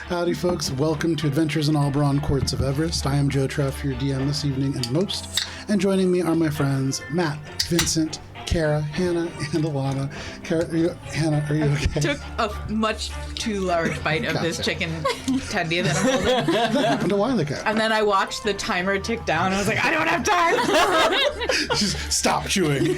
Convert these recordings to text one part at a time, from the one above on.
Howdy, folks. Welcome to Adventures in Alberon, Courts of Everest. I am Joe Treff, your DM this evening and most. And joining me are my friends Matt, Vincent, Kara, Hannah, and Alana. Hannah, are you okay? Took a much too large bite of this chicken tendy that I'm holding. That happened a while ago. And then I watched the timer tick down. And I was like, I don't have time. Just stop chewing.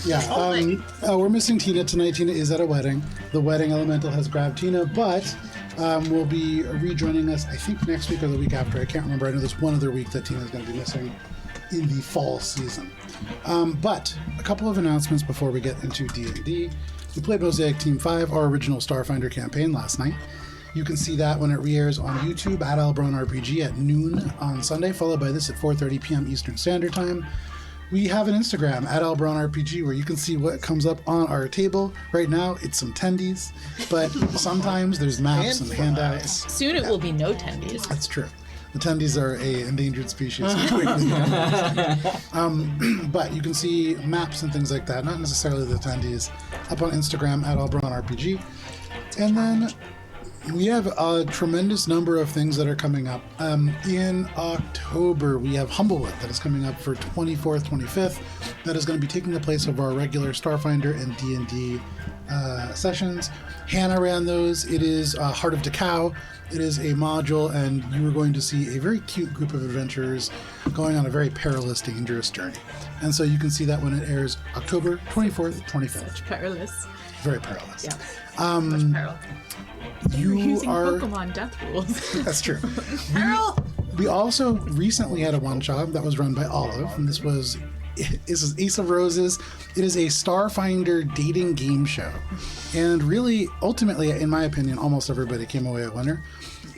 Yeah, we're missing Tina tonight. Tina is at a wedding. The wedding elemental has grabbed Tina, but will be rejoining us, I think, next week or the week after. I can't remember. I know there's one other week that Tina's going to be missing in the fall season. But a couple of announcements before we get into D&D. We played Mosaic Team 5, our original Starfinder campaign, last night. You can see that when it re-airs on YouTube at Alberon RPG at noon on Sunday, followed by this at 4:30 p.m. Eastern Standard Time. We have an Instagram at Alberon RPG where you can see what comes up on our table. Right now, it's some tendies, but sometimes there's maps and handouts. Soon it will be no tendies. That's true. The tendies are a endangered species. But you can see maps and things like that, not necessarily the tendies, up on Instagram at Alberon RPG. And then we have a tremendous number of things that are coming up. In October, we have Humblewood that is coming up for 24th, 25th. That is going to be taking the place of our regular Starfinder and D&D sessions. Hannah ran those. It is Heart of Decau. It is a module, and you are going to see a very cute group of adventurers going on a very perilous, dangerous journey. And so you can see that when it airs October 24th, 25th. Such perilous. Very perilous. Yeah. Much peril. You using are Pokemon death rules. That's true. Peril! We also recently had a one-shot that was run by Olive, and this is Ace of Roses. It is a Starfinder dating game show. And really, ultimately, in my opinion, almost everybody came away a winner.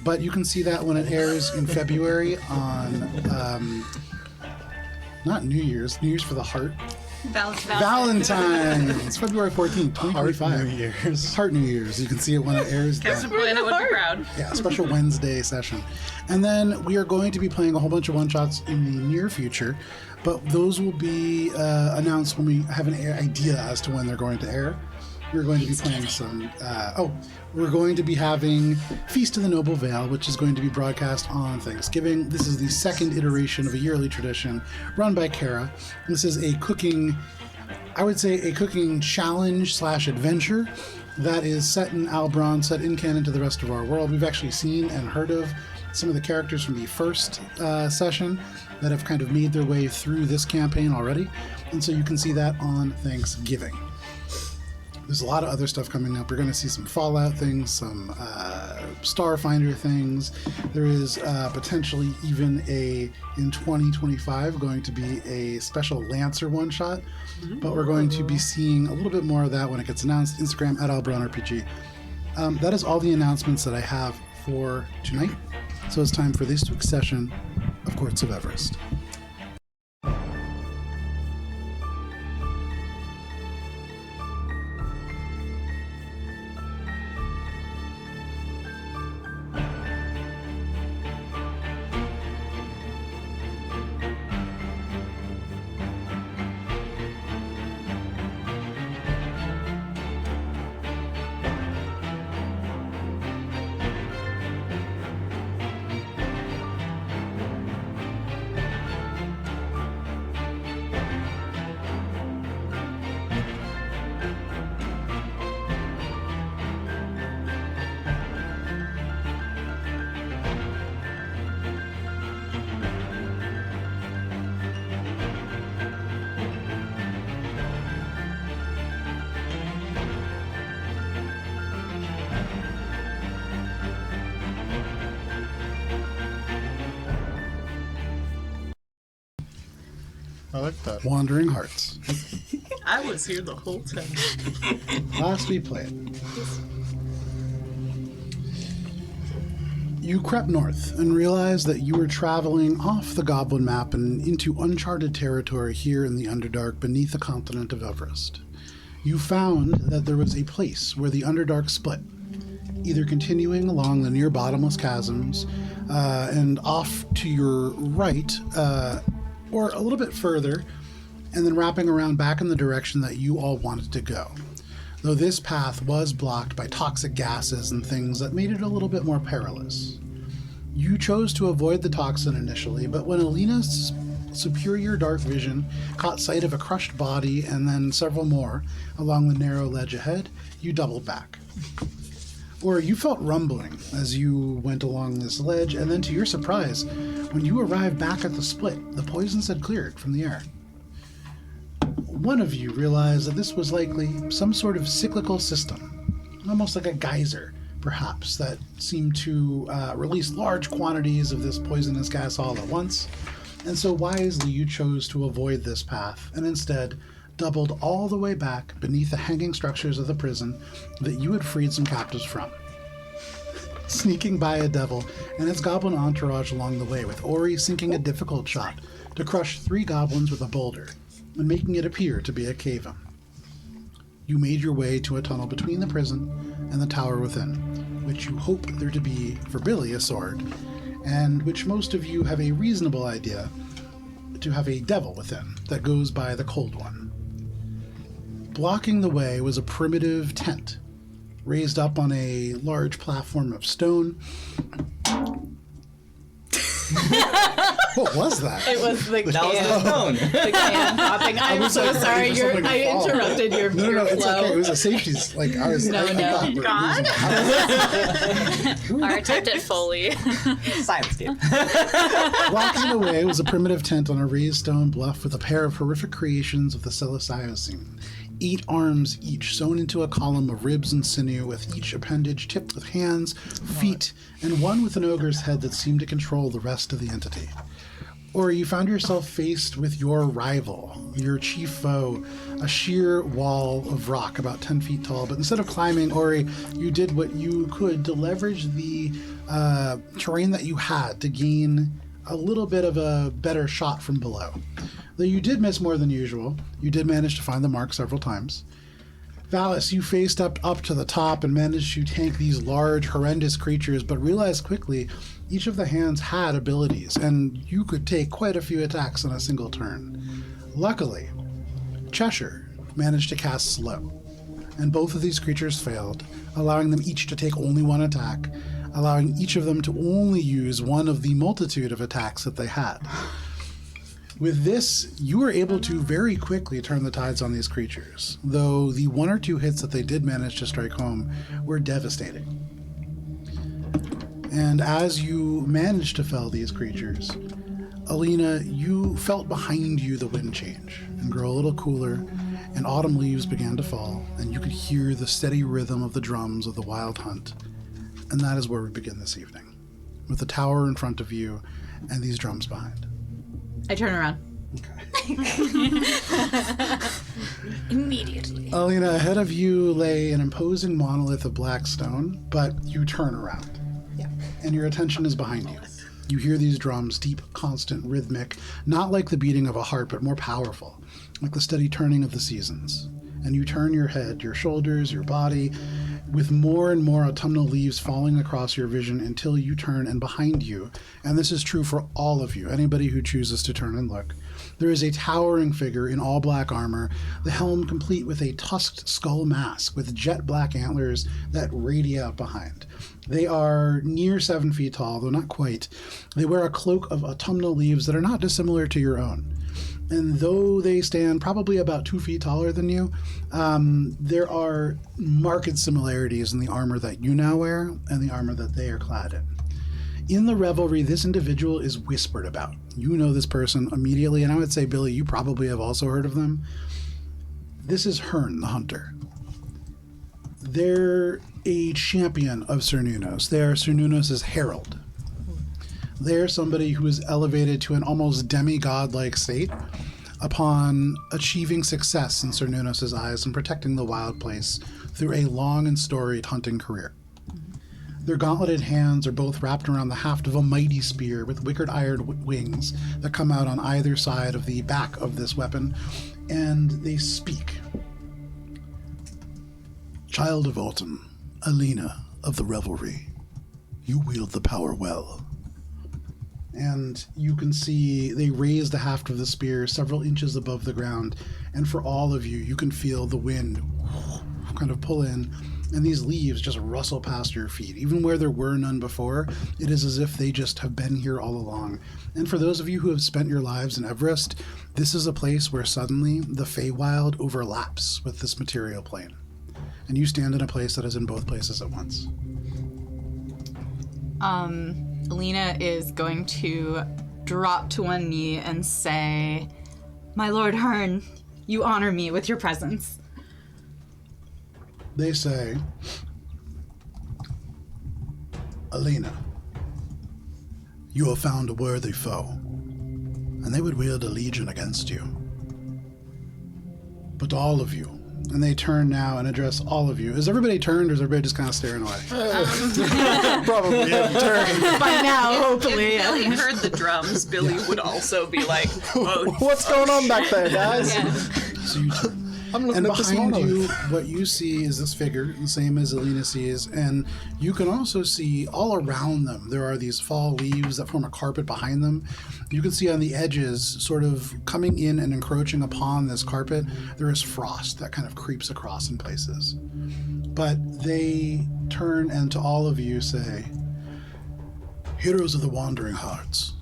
But you can see that when it airs in February on, not New Year's for the Heart. Valentine's. February 14th, 2025. Heart New Year's. Heart New Year's. You can see it when it airs. Kept playing it with the crowd. Yeah, special Wednesday session. And then we are going to be playing a whole bunch of one-shots in the near future, but those will be announced when we have an idea as to when they're going to air. We're going to be playing some... we're going to be having Feast of the Noble Vale, which is going to be broadcast on Thanksgiving. This is the second iteration of a yearly tradition run by Kara. This is a cooking... I would say a cooking challenge/adventure that is set in Alberon, set in canon to the rest of our world. We've actually seen and heard of some of the characters from the first session that have kind of made their way through this campaign already. And so you can see that on Thanksgiving. There's a lot of other stuff coming up. We're going to see some Fallout things, some Starfinder things. There is potentially even in 2025, going to be a special Lancer one-shot. But we're going to be seeing a little bit more of that when it gets announced. Instagram at Alberon RPG. That is all the announcements that I have for tonight. So it's time for this week's session of Courts of Everest. I like that. Wandering Hearts. I was here the whole time. Last we played. You crept north and realized that you were traveling off the Goblin map and into uncharted territory here in the Underdark beneath the continent of Everest. You found that there was a place where the Underdark split, either continuing along the near bottomless chasms and off to your right, or a little bit further, and then wrapping around back in the direction that you all wanted to go. though this path was blocked by toxic gases and things that made it a little bit more perilous. You chose to avoid the toxin initially, but when Alina's superior dark vision caught sight of a crushed body and then several more along the narrow ledge ahead, you doubled back. Or you felt rumbling as you went along this ledge, and then to your surprise, when you arrived back at the split, the poisons had cleared from the air. One of you realized that this was likely some sort of cyclical system, almost like a geyser, perhaps, that seemed to release large quantities of this poisonous gas all at once, and so wisely you chose to avoid this path, and instead doubled all the way back beneath the hanging structures of the prison that you had freed some captives from. Sneaking by a devil and its goblin entourage along the way, with Ori sinking a difficult shot to crush 3 goblins with a boulder, and making it appear to be a cave-in. You made your way to a tunnel between the prison and the tower within, which you hope there to be, for Billy, a sword, and which most of you have a reasonable idea to have a devil within that goes by the Cold One. Blocking the way was a primitive tent, raised up on a large platform of stone. What was that? It was the can. That was the phone. The can popping. I'm was so like sorry. waiting for something to I fall. interrupted your No, it's flow. okay. It was a safety. Like I was. No, I no. thought we were God. losing. Our attempt at Foley. Science game. Blocking the way was a primitive tent on a raised stone bluff with a pair of horrific creations of the Siliciocene. 8 arms each sewn into a column of ribs and sinew, with each appendage tipped with hands, feet, and one with an ogre's head that seemed to control the rest of the entity. Or you found yourself faced with your rival, your chief foe, a sheer wall of rock about 10 feet tall. But instead of climbing, Ori, you did what you could to leverage the terrain that you had to gain a little bit of a better shot from below. Though you did miss more than usual, you did manage to find the mark several times. Valis, you faced up to the top and managed to tank these large, horrendous creatures, but realized quickly each of the hands had abilities, and you could take quite a few attacks in a single turn. Luckily, Cheshire managed to cast Slow, and both of these creatures failed, allowing them each to take only 1 attack, allowing each of them to only use one of the multitude of attacks that they had. With this, you were able to very quickly turn the tides on these creatures, though the 1 or 2 hits that they did manage to strike home were devastating. And as you managed to fell these creatures, Alina, you felt behind you the wind change and grow a little cooler, and autumn leaves began to fall, and you could hear the steady rhythm of the drums of the wild hunt. And that is where we begin this evening, with the tower in front of you and these drums behind. I turn around. Immediately. Alina, ahead of you lay an imposing monolith of black stone, but you turn around. Yeah. And your attention is behind you. You hear these drums, deep, constant, rhythmic, not like the beating of a heart, but more powerful, like the steady turning of the seasons. And you turn your head, your shoulders, your body, with more and more autumnal leaves falling across your vision until you turn, and behind you, and this is true for all of you, anybody who chooses to turn and look, there is a towering figure in all black armor, the helm complete with a tusked skull mask with jet black antlers that radiate out behind. They are near 7 feet tall, though not quite. They wear a cloak of autumnal leaves that are not dissimilar to your own. And though they stand probably about 2 feet taller than you, there are marked similarities in the armor that you now wear and the armor that they are clad in. In the revelry, this individual is whispered about. You know this person immediately, and I would say, Billy, you probably have also heard of them. This is Hearn, the hunter. They're a champion of Cernunnos. They are Cernunnos' herald. They're somebody who is elevated to an almost demigod-like state upon achieving success in Cernunnos' eyes and protecting the wild place through a long and storied hunting career. Their gauntleted hands are both wrapped around the haft of a mighty spear with wickered iron wings that come out on either side of the back of this weapon, and they speak. Child of Autumn, Alina of the Revelry, you wield the power well. And you can see they raise the haft of the spear several inches above the ground, and for all of you, you can feel the wind kind of pull in, and these leaves just rustle past your feet. Even where there were none before, it is as if they just have been here all along. And for those of you who have spent your lives in Everest, this is a place where suddenly the Feywild overlaps with this material plane. And you stand in a place that is in both places at once. Alina is going to drop to one knee and say, "My Lord Hearn, you honor me with your presence." They say, "Alina, you have found a worthy foe, and they would wield a legion against you. But all of you," and they turn now and address all of you. Is everybody turned, or is everybody just kind of staring away? Probably have turned. By now, hopefully. If Billy heard the drums, Billy would also be like, "Whoa." What's going on back there, guys? So you turn. I'm looking And at this behind monolith. you, what you see is this figure, the same as Alina sees, and you can also see all around them, there are these fall leaves that form a carpet behind them. You can see on the edges, sort of coming in and encroaching upon this carpet, there is frost that kind of creeps across in places. But they turn and to all of you say, "Heroes of the Wandering Hearts,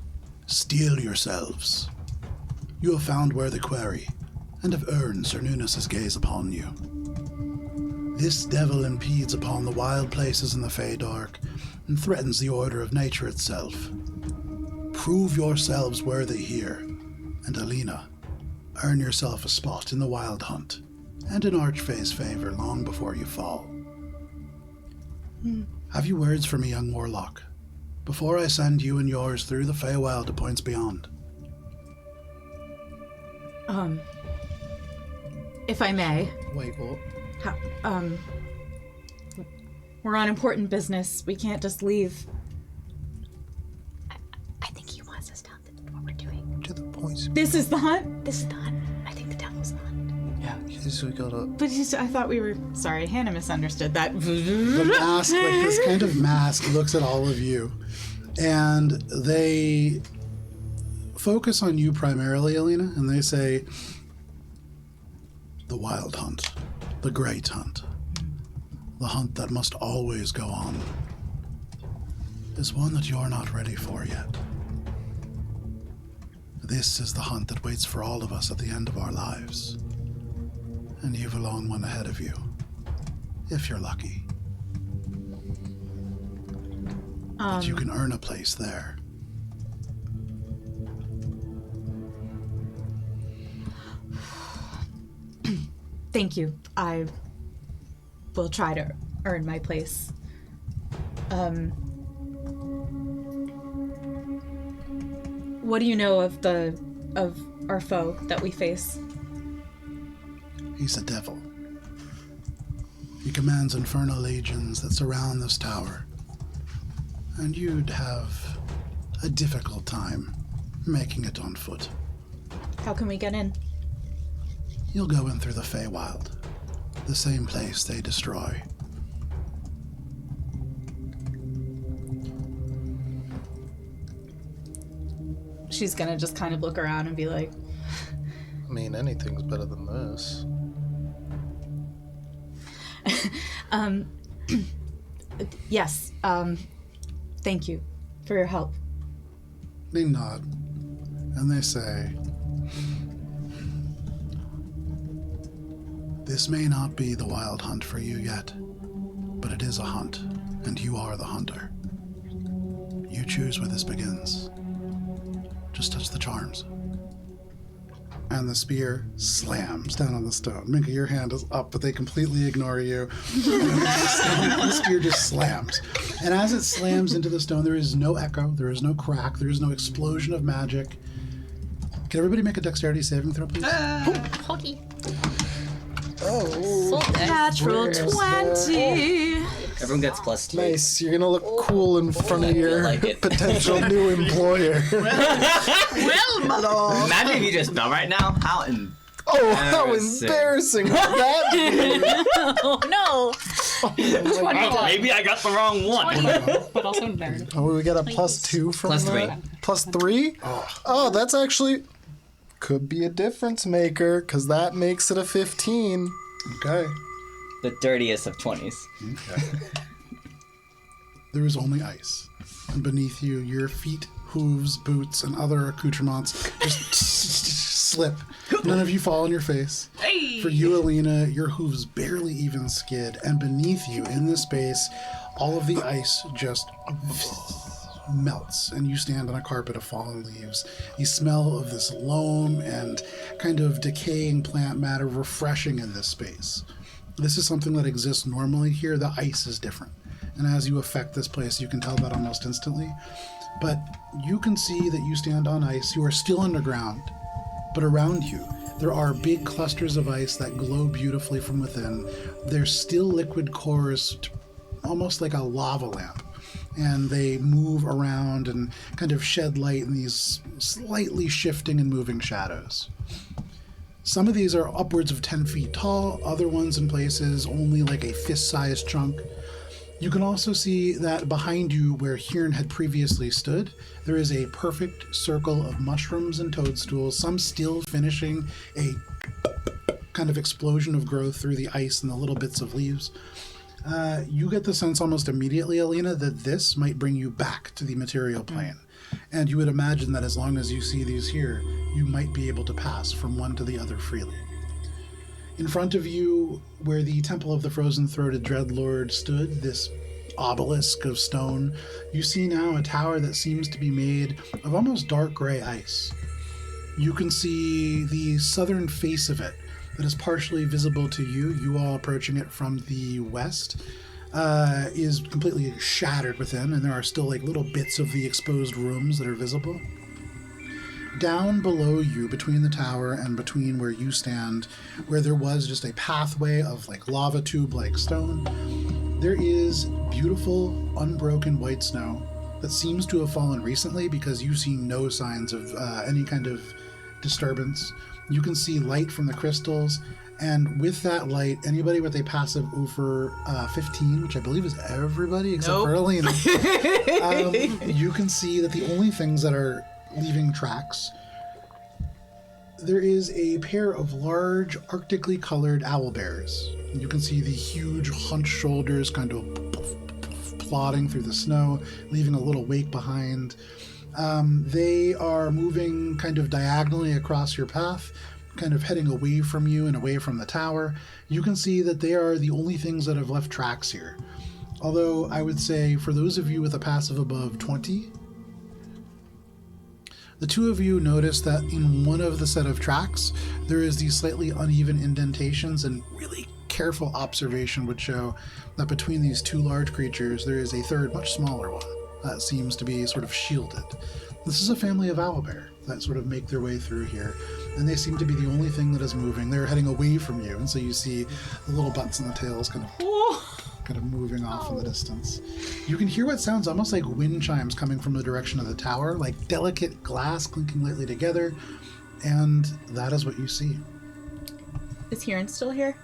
steel yourselves. You have found where the quarry, and have earned Sir Nunus' gaze upon you. This devil impedes upon the wild places in the Feydark, and threatens the order of nature itself. Prove yourselves worthy here, and Alina, earn yourself a spot in the Wild Hunt, and an Archfey's favor long before you fall. Have you words for me, young warlock, before I send you and yours through the Feywild to points beyond?" If I may, Wait, what? we're on important business. We can't just leave. I think he wants us down to what we're doing. To the points. This is the hunt? This is the hunt. I think the devil's the hunt. Yes, we gotta. But I thought we were... Sorry, Hannah misunderstood that. The mask, like this kind of mask, looks at all of you, and they focus on you primarily, Alina, and they say, "The Wild Hunt, the Great Hunt, the hunt that must always go on, is one that you're not ready for yet. This is the hunt that waits for all of us at the end of our lives, and you've a long one ahead of you, if you're lucky. But you can earn a place there." Thank you. I will try to earn my place. What do you know of our foe that we face? He's a devil. He commands infernal legions that surround this tower, and you'd have a difficult time making it on foot. How can we get in? You'll go in through the Feywild, the same place they destroy. She's gonna just kind of look around and be like, I mean, anything's better than this. yes, thank you for your help. They nod, and they say, "This may not be the Wild Hunt for you yet, but it is a hunt, and you are the hunter. You choose where this begins. Just touch the charms." And the spear slams down on the stone. Minka, your hand is up, but they completely ignore you. The spear just slams. And as it slams into the stone, there is no echo, there is no crack, there is no explosion of magic. Can everybody make a dexterity saving throw, please? Hokey. Oh, Natural Where's 20! Everyone gets +2. nice. You're gonna look cool in front of your like it. potential new employer. Well, my lord. Imagine if you just fell right now. How in Oh, how Embarrassing. embarrassing would that be? Oh no! maybe I got the wrong one. But also narrative. Oh, we got a +2 from +3. that? +3? Oh, that's actually could be a difference maker, because that makes it a 15. Okay. The dirtiest of 20s. Okay. There is only ice. And beneath you, your feet, hooves, boots, and other accoutrements just slip. None of you fall on your face. Hey! For you, Alina, your hooves barely even skid. And beneath you, in this space, all of the ice just melts. And you stand on a carpet of fallen leaves. The smell of this loam and kind of decaying plant matter refreshing in this space. This is something that exists normally here. The ice is different. And as you affect this place, you can tell that almost instantly. But you can see that you stand on ice. You are still underground. But around you, there are big clusters of ice that glow beautifully from within. They're still liquid cores, almost like a lava lamp. And they move around and kind of shed light in these slightly shifting and moving shadows. Some of these are upwards of 10 feet tall, other ones in places only like a fist-sized chunk. You can also see that behind you, where Hirn had previously stood, there is a perfect circle of mushrooms and toadstools, some still finishing a kind of explosion of growth through the ice and the little bits of leaves. You get the sense almost immediately, Alina, that this might bring you back to the material plane. And you would imagine that as long as you see these here, you might be able to pass from one to the other freely. In front of you, where the Temple of the Frozen-Throated Dreadlord stood, this obelisk of stone, you see now a tower that seems to be made of almost dark gray ice. You can see the southern face of it that is partially visible to you. You all approaching it from the west is completely shattered within, and there are still like little bits of the exposed rooms that are visible. Down below you, between the tower and between where you stand, where there was just a pathway of like lava tube-like stone, there is beautiful, unbroken white snow that seems to have fallen recently because you see no signs of any kind of disturbance. You can see light from the crystals, and with that light, anybody with a passive over 15, which I believe is everybody except for Alina, you can see that the only things that are leaving tracks, there is a pair of large arctically colored owlbears. You can see the huge hunched shoulders kind of plodding through the snow, leaving a little wake behind. They are moving kind of diagonally across your path, kind of heading away from you and away from the tower. You can see that they are the only things that have left tracks here. Although I would say for those of you with a passive above 20, the two of you notice that in one of the set of tracks, there is these slightly uneven indentations, and really careful observation would show that between these two large creatures, there is a third, much smaller one that seems to be sort of shielded. This is a family of owlbear that sort of make their way through here, and they seem to be the only thing that is moving. They're heading away from you, and so you see the little butts and the tails kind of moving off in the distance. You can hear what sounds almost like wind chimes coming from the direction of the tower, like delicate glass clinking lightly together, and that is what you see. Is Hirn still here?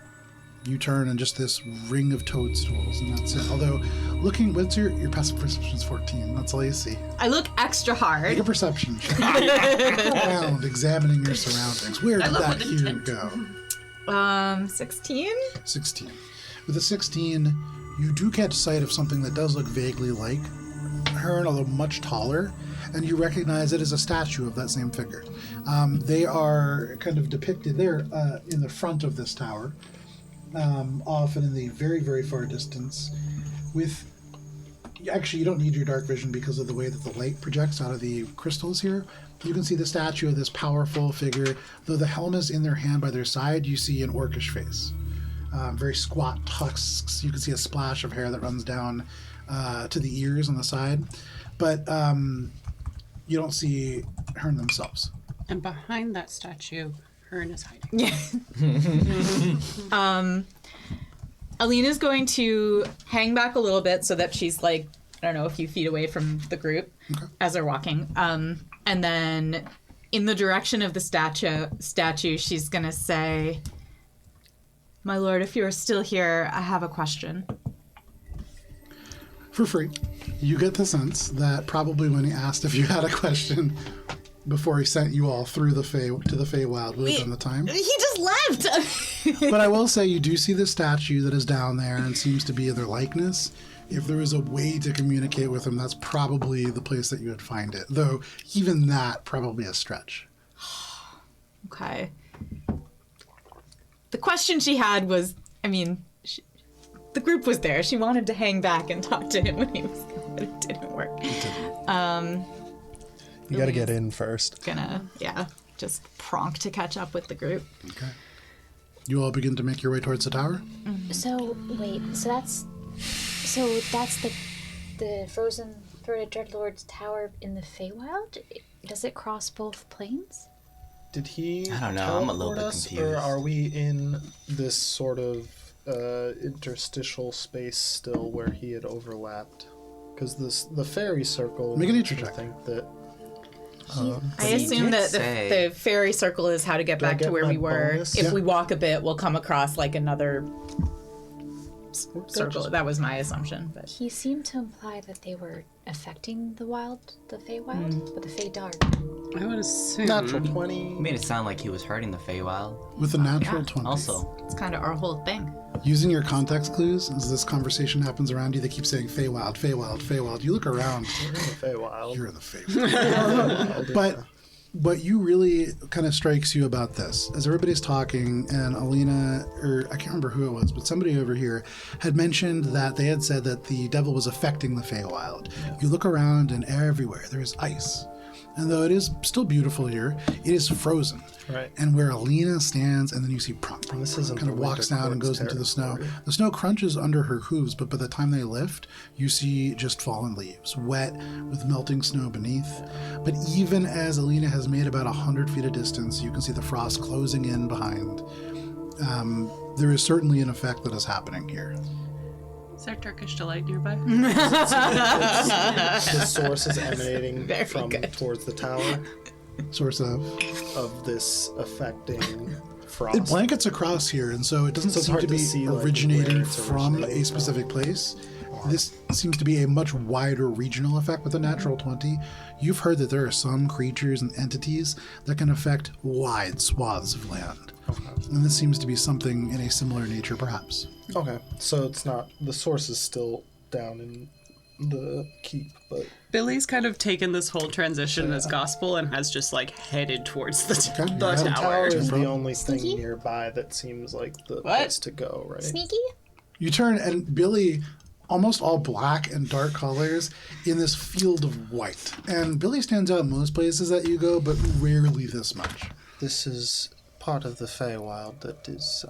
You turn and just this ring of toadstools, and that's it. Although, looking, what's your passive perception is 14. That's all you see. I look extra hard. Make a perception check. Around, examining your surroundings. Where did that Hirn go? 16? 16. With a 16, you do catch sight of something that does look vaguely like Hirn, although much taller, and you recognize it as a statue of that same figure. They are kind of depicted there in the front of this tower, often in the very, very far distance. Actually, you don't need your dark vision because of the way that the light projects out of the crystals here. You can see the statue of this powerful figure. Though the helm is in their hand by their side, you see an orcish face. Very squat tusks. You can see a splash of hair that runs down to the ears on the side. But you don't see Hirn themselves. And behind that statue, Hirn is hiding. Yeah. Alina's going to hang back a little bit so that she's like, I don't know, a few feet away from the group as they're walking. And then in the direction of the statue, she's going to say, "My lord, if you are still here, I have a question." For free. You get the sense that probably when he asked if you had a question, before he sent you all through the Feywild within the time. He just left. But I will say you do see the statue that is down there and seems to be their likeness. If there was a way to communicate with him, that's probably the place that you would find it. Though even that probably a stretch. Okay. The question she had was, the group was there. She wanted to hang back and talk to him when he was gone, but it didn't work. You got to get in first. Gonna, just pronk to catch up with the group. Okay. You all begin to make your way towards the tower? So wait, so that's the frozen throated dreadlord's tower in the Feywild? Does it cross both planes? Did he I don't know, I'm a little teleport bit us, confused. Or are we in this sort of interstitial space still where he had overlapped? Because the fairy circle. Make a nature check. I think that. I assume that say- the fairy circle is how to get Do I back to get where my we were. bonus? If Yeah. we walk a bit, we'll come across like another circle. That was my assumption. But He seemed to imply that they were affecting the Feywild, but the Feydark. I would assume. Natural He 20. made it sound like he was hurting the Feywild. With a natural 20. Also, it's kind of our whole thing. Using your context clues, as this conversation happens around you, they keep saying Feywild, Feywild, Feywild. You look around, We're in the Feywild. you're in the Feywild. But what you really kind of strikes you about this, as everybody's talking, and Alina, or I can't remember who it was, but somebody over here had mentioned that they had said that the devil was affecting the Feywild. You look around, and everywhere there is ice. And though it is still beautiful here, it is frozen. Right. And where Alina stands, and then you see Prunk This isn't kind of the walks winter down and court's goes into the snow. territory. The snow crunches under her hooves, but by the time they lift, you see just fallen leaves, wet with melting snow beneath. But even as Alina has made about 100 feet of distance, you can see the frost closing in behind. There is certainly an effect that is happening here. Is there Turkish delight nearby? The source is emanating Very from good. towards the tower Source of. of this affecting frost. It blankets across here, and so it doesn't So it's seem hard to to be see, like, originating where it's from originating a specific place. This seems to be a much wider regional effect with a natural 20. You've heard that there are some creatures and entities that can affect wide swaths of land. And this seems to be something in a similar nature, perhaps. Okay, so it's not the source is still down in the keep, but Billy's kind of taken this whole transition as gospel and has just like headed towards the Okay, the go ahead. tower is the problem. only thing Sneaky? nearby that seems like the place to go, right? Sneaky? You turn, and Billy, almost all black and dark colors, in this field of white. And Billy stands out most places that you go, but rarely this much. This is part of the Feywild that is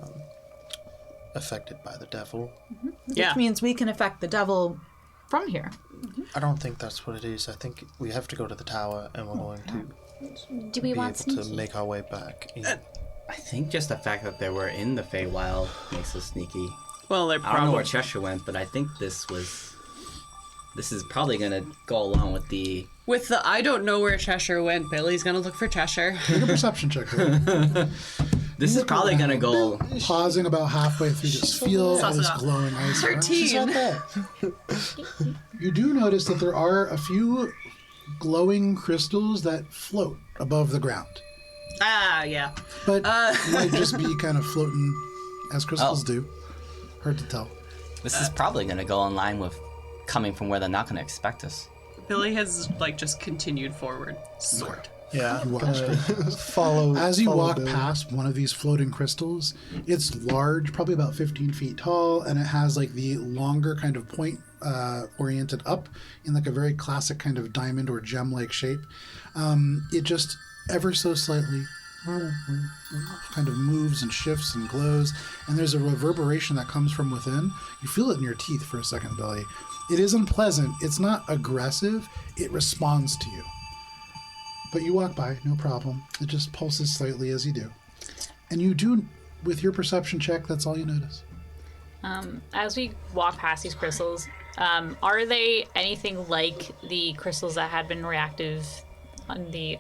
affected by the devil. Yeah. Which means we can affect the devil from here. I don't think that's what it is. I think we have to go to the tower, and we're going to Do we be want able to sneaky? make our way back. I think just the fact that they were in the Feywild makes us sneaky. Well, they're I don't know probably where Cheshire went, but I think this is probably gonna go along with the. with the I don't know where Cheshire went. Billy's gonna look for Cheshire. Make a perception check. Right? This is probably gonna go. Pausing about halfway through this field, all this glowing ice. around. 13. You do notice that there are a few glowing crystals that float above the ground, Ah, yeah. but might just be kind of floating as crystals Oh. do. Hard to tell. This is probably gonna go in line with coming from where they're not gonna expect us. Billy has like just continued forward. Sort. Yeah, You walk gonna follow. As you follow walk Billy. past one of these floating crystals, it's large, probably about 15 feet tall, and it has like the longer kind of point oriented up in like a very classic kind of diamond or gem-like shape. It just ever so slightly kind of moves and shifts and glows, and there's a reverberation that comes from within. You feel it in your teeth for a second, Billy. It is unpleasant. It's not aggressive. It responds to you. But you walk by, no problem. It just pulses slightly as you do. And you do, with your perception check, that's all you notice. As we walk past these crystals, are they anything like the crystals that had been reactive on the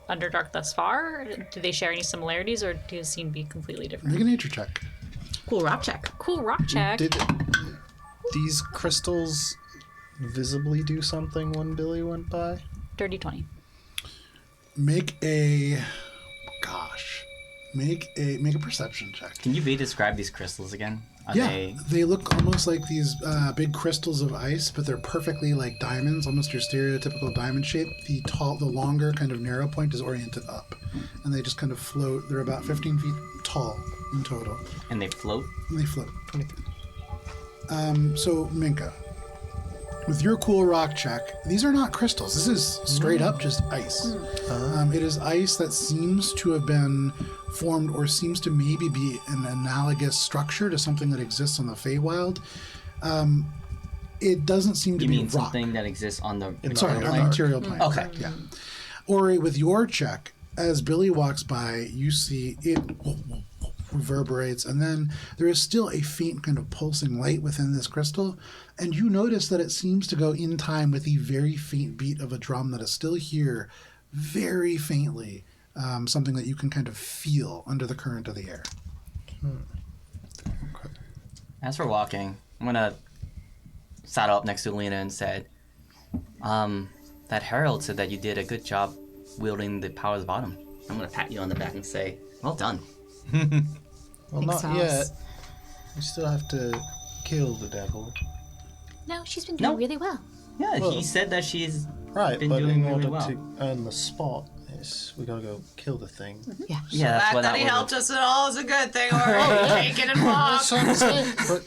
Underdark thus far? Do they share any similarities, or do they seem to be completely different? Make a nature check. Cool rock check. Cool rock check. Did these crystals visibly do something when Billy went by? Dirty 20. make a perception check. Can you describe these crystals again? Are Yeah, they look almost like these big crystals of ice, but they're perfectly like diamonds, almost your stereotypical diamond shape. The longer kind of narrow point is oriented up, and they just kind of float. They're about 15 feet tall in total. And they float? And they float. 23. So Minka, with your cool rock check, these are not crystals. This is straight up just ice. It is ice that seems to have been formed or seems to maybe be an analogous structure to something that exists on the Feywild. It doesn't seem to You be mean rock. something that exists on the On material the plane? material plane. Okay. Yeah. Ori, with your check, as Billy walks by, you see it reverberates, and then there is still a faint kind of pulsing light within this crystal, and you notice that it seems to go in time with the very faint beat of a drum that is still here, very faintly, something that you can kind of feel under the current of the air. As we're walking, I'm gonna saddle up next to Lena and said, that herald said that you did a good job wielding the power of the bottom. I'm gonna pat you on the back and say, well done. Well, Thanks, not House. yet. We still have to kill the devil. No, she's been doing No. really well. Yeah, Well- he said that she's Right, been but doing in really order well. to earn the spot, we gotta go kill the thing. Yeah. Yeah, that's fact what that he that helped us at all is a good thing. Or take it and walk. That's what I'm saying. But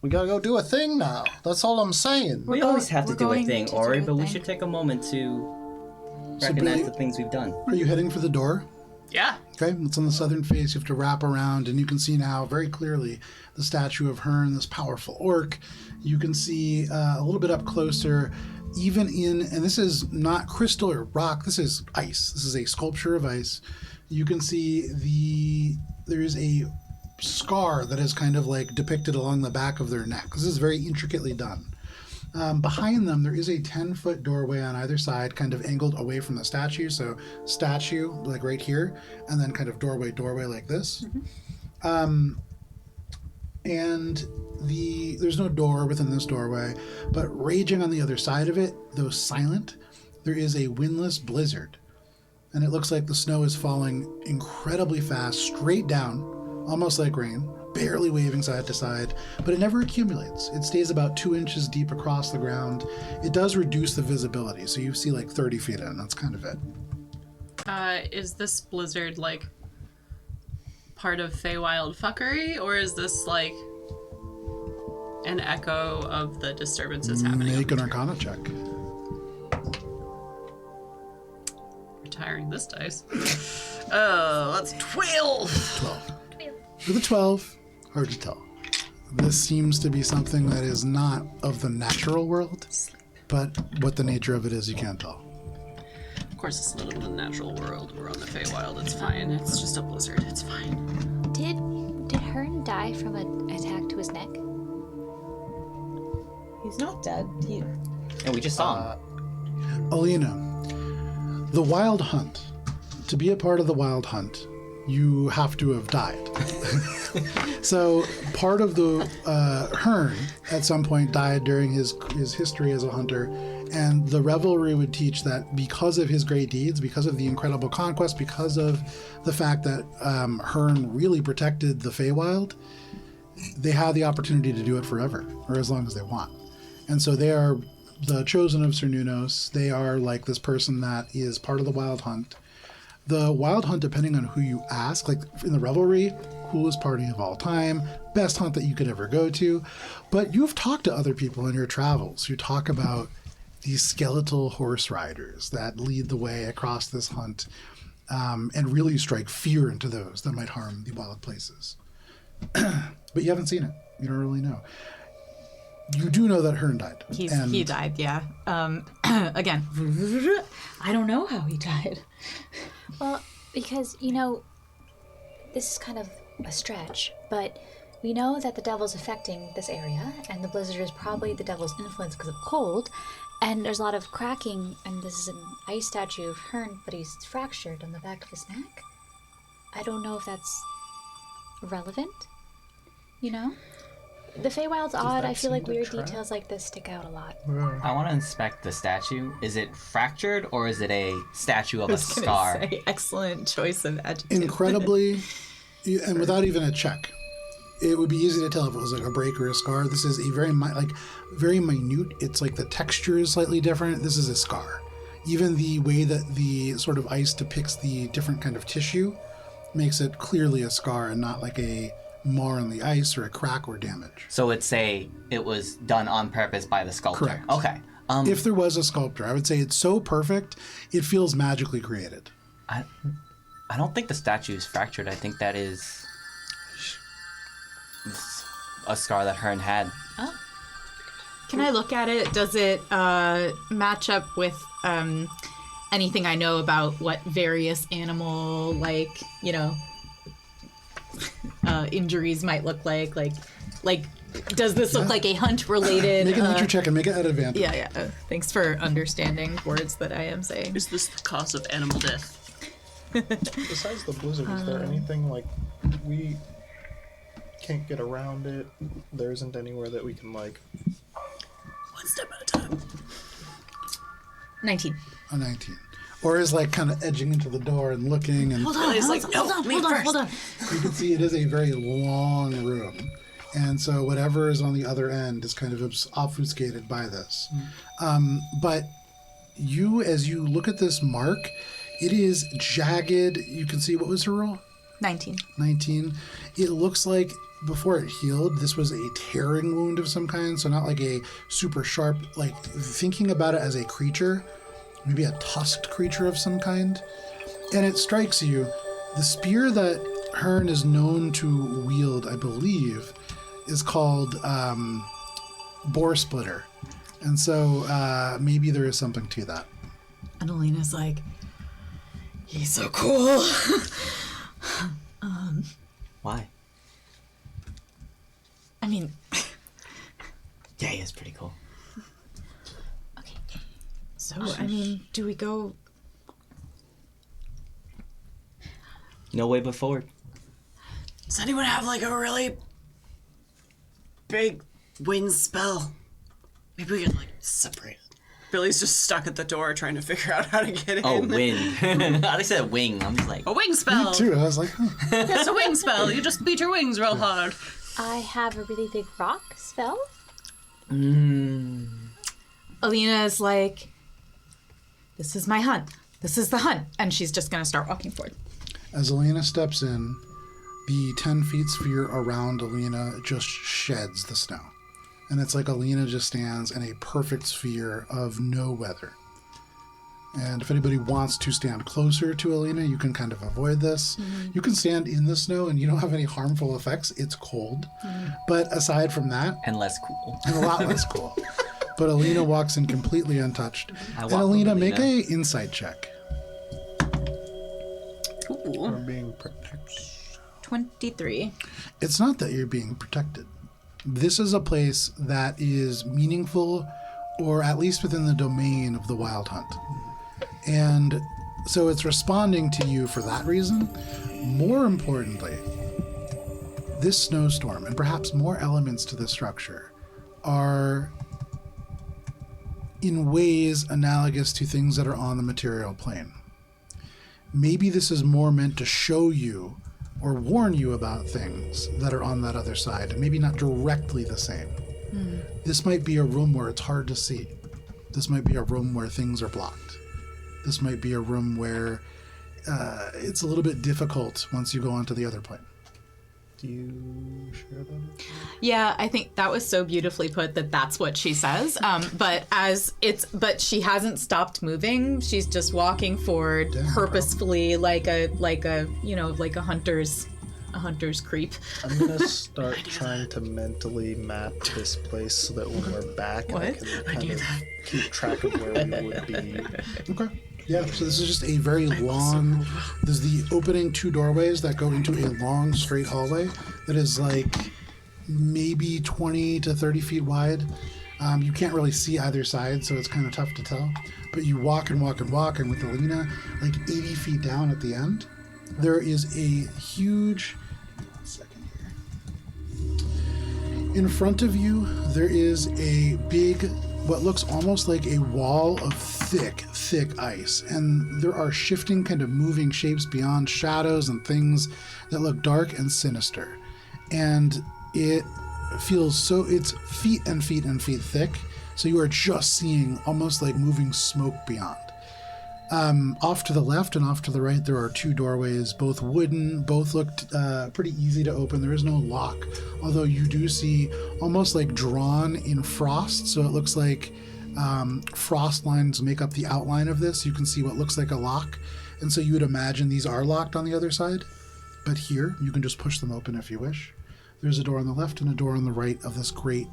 we gotta go do a thing now. That's all I'm saying. We always have to we're do a going thing, to do Ori, a but we thing. should take a moment to So recognize Billy, the things we've done. are you heading for the door? Yeah. Okay, it's on the southern face. You have to wrap around, and you can see now very clearly the statue of Hearn, this powerful orc. You can see a little bit up closer, even and this is not crystal or rock, this is ice. This is a sculpture of ice. You can see there is a scar that is kind of like depicted along the back of their neck. This is very intricately done. Behind them, there is a 10-foot doorway on either side, kind of angled away from the statue. So statue, like right here, and then kind of doorway like this. And there's no door within this doorway, but raging on the other side of it, though silent, there is a windless blizzard. And it looks like the snow is falling incredibly fast, straight down, almost like rain, barely waving side to side, but it never accumulates. It stays about 2 inches deep across the ground. It does reduce the visibility, so you see like 30 feet in. That's kind of it. Is this blizzard like part of Feywild fuckery, or is this like an echo of the disturbances happening? Make an Arcana check. Retiring this dice. Oh, that's 12. 12. With a 12, hard to tell. This seems to be something that is not of the natural world, but what the nature of it is, you can't tell. Of course, it's not in the natural world. We're on the Feywild. It's fine. It's just a blizzard. It's fine. Did Hearn die from an attack to his neck? He's not dead. And we just saw him. Alina, the Wild Hunt. To be a part of the Wild Hunt, you have to have died. So part of the Hearn at some point died during his history as a hunter, and the revelry would teach that because of his great deeds, because of the incredible conquest, because of the fact that Hearn really protected the Feywild, they have the opportunity to do it forever, or as long as they want. And so they are the chosen of Sir Nunos. They are like this person that is part of the Wild Hunt. The Wild Hunt, depending on who you ask, like in the revelry, coolest party of all time, best hunt that you could ever go to. But you've talked to other people in your travels who talk about these skeletal horse riders that lead the way across this hunt, and really strike fear into those that might harm the wild places. But you haven't seen it. You don't really know. You do know that Hearn died. He died, yeah. Again, I don't know how he died. Well, because, this is kind of a stretch, but we know that the devil's affecting this area, and the blizzard is probably the devil's influence because of cold, and there's a lot of cracking, and this is an ice statue of Hearn, but he's fractured on the back of his neck. I don't know if that's relevant, The Feywild's odd. that I feel like seem to weird track? details like this stick out a lot. I want to inspect the statue. Is it fractured or is it a statue of I a was gonna scar? say, excellent choice of adjective. Incredibly, and without even a check, it would be easy to tell if it was like a break or a scar. This is a very very minute. It's like the texture is slightly different. This is a scar. Even the way that the sort of ice depicts the different kind of tissue makes it clearly a scar and not like a mar on the ice or a crack or damage. So it was done on purpose by the sculptor. Correct. Okay. If there was a sculptor, I would say it's so perfect, it feels magically created. I don't think the statue is fractured. I think that is a scar that Hearn had. Can I look at it? Does it match up with anything I know about what various animal, injuries might look like? Like, does this look like a hunt-related? Make a nature check and make it at advantage. Yeah. Thanks for understanding words that I am saying. Is this the cause of animal death? Besides the blizzard, is there anything like we can't get around it? There isn't anywhere that we can like. One step at a time. 19. A 19. Or is like kind of edging into the door and looking, and Hold on. He's like, no, me first. Hold on. you can see it is a very long room. And so whatever is on the other end is kind of obfuscated by this. But as you look at this mark, it is jagged. You can see, what was her roll? 19. 19. It looks like before it healed, this was a tearing wound of some kind. So not like a super sharp, like thinking about it as a creature, maybe a tusked creature of some kind. And it strikes you, the spear that Hearn is known to wield, I believe, is called Boar Splitter. And so maybe there is something to that. And Alina's like, he's so cool. Why? I mean, Yeah, he is pretty cool. okay. So, I mean, do we go? No way but forward. Does anyone have like a really big wind spell? Maybe we can like separate it. Billy's just stuck at the door trying to figure out how to get in. Oh, wind. I said wing. I'm just like, A wing spell. Me too. I was like, huh. It's a wing spell. You just beat your wings real hard. I have a really big rock spell. Alina is like, this is my hunt. This is the hunt. And she's just going to start walking forward. As Alina steps in, the 10 feet sphere around Alina just sheds the snow. And it's like Alina just stands in a perfect sphere of no weather. And if anybody wants to stand closer to Alina, you can kind of avoid this. You can stand in the snow and you don't have any harmful effects. It's cold. But aside from that, and less cool. and a lot less cool. But Alina walks in completely untouched. I And walk with Alina, make Alina. a insight check. We're being protected. 23. It's not that you're being protected. This is a place that is meaningful, or at least within the domain of the Wild Hunt. And so it's responding to you for that reason. More importantly, this snowstorm, and perhaps more elements to the structure, are in ways analogous to things that are on the material plane. Maybe this is more meant to show you or warn you about things that are on that other side, and maybe not directly the same. This might be a room where it's hard to see. This might be a room where things are blocked. This might be a room where it's a little bit difficult once you go onto the other plane. Do you share that? Yeah, I think that was so beautifully put that that's what she says. But she hasn't stopped moving. She's just walking forward purposefully, like a hunter's creep. I'm gonna start trying to mentally map this place so that when we're back, I What? can kind of keep track of where we would be. Okay. Yeah, so this is just a very long, there's the opening 2 doorways that go into a long straight hallway that is like maybe 20 to 30 feet wide. You can't really see either side, so it's kind of tough to tell. But you walk and walk and walk, and with Alina like 80 feet down at the end, there is a huge... In front of you, there is a big, what looks almost like a wall of thick ice. And there are shifting, kind of moving shapes beyond, shadows and things that look dark and sinister. And it feels so, it's feet and feet and feet thick. So you are just seeing almost like moving smoke beyond. Off to the left and off to the right, there are two doorways, both wooden, both looked pretty easy to open. There is no lock, although you do see almost like drawn in frost. So it looks like frost lines make up the outline of this. You can see what looks like a lock. And so you would imagine these are locked on the other side. But here, you can just push them open if you wish. There's a door on the left and a door on the right of this great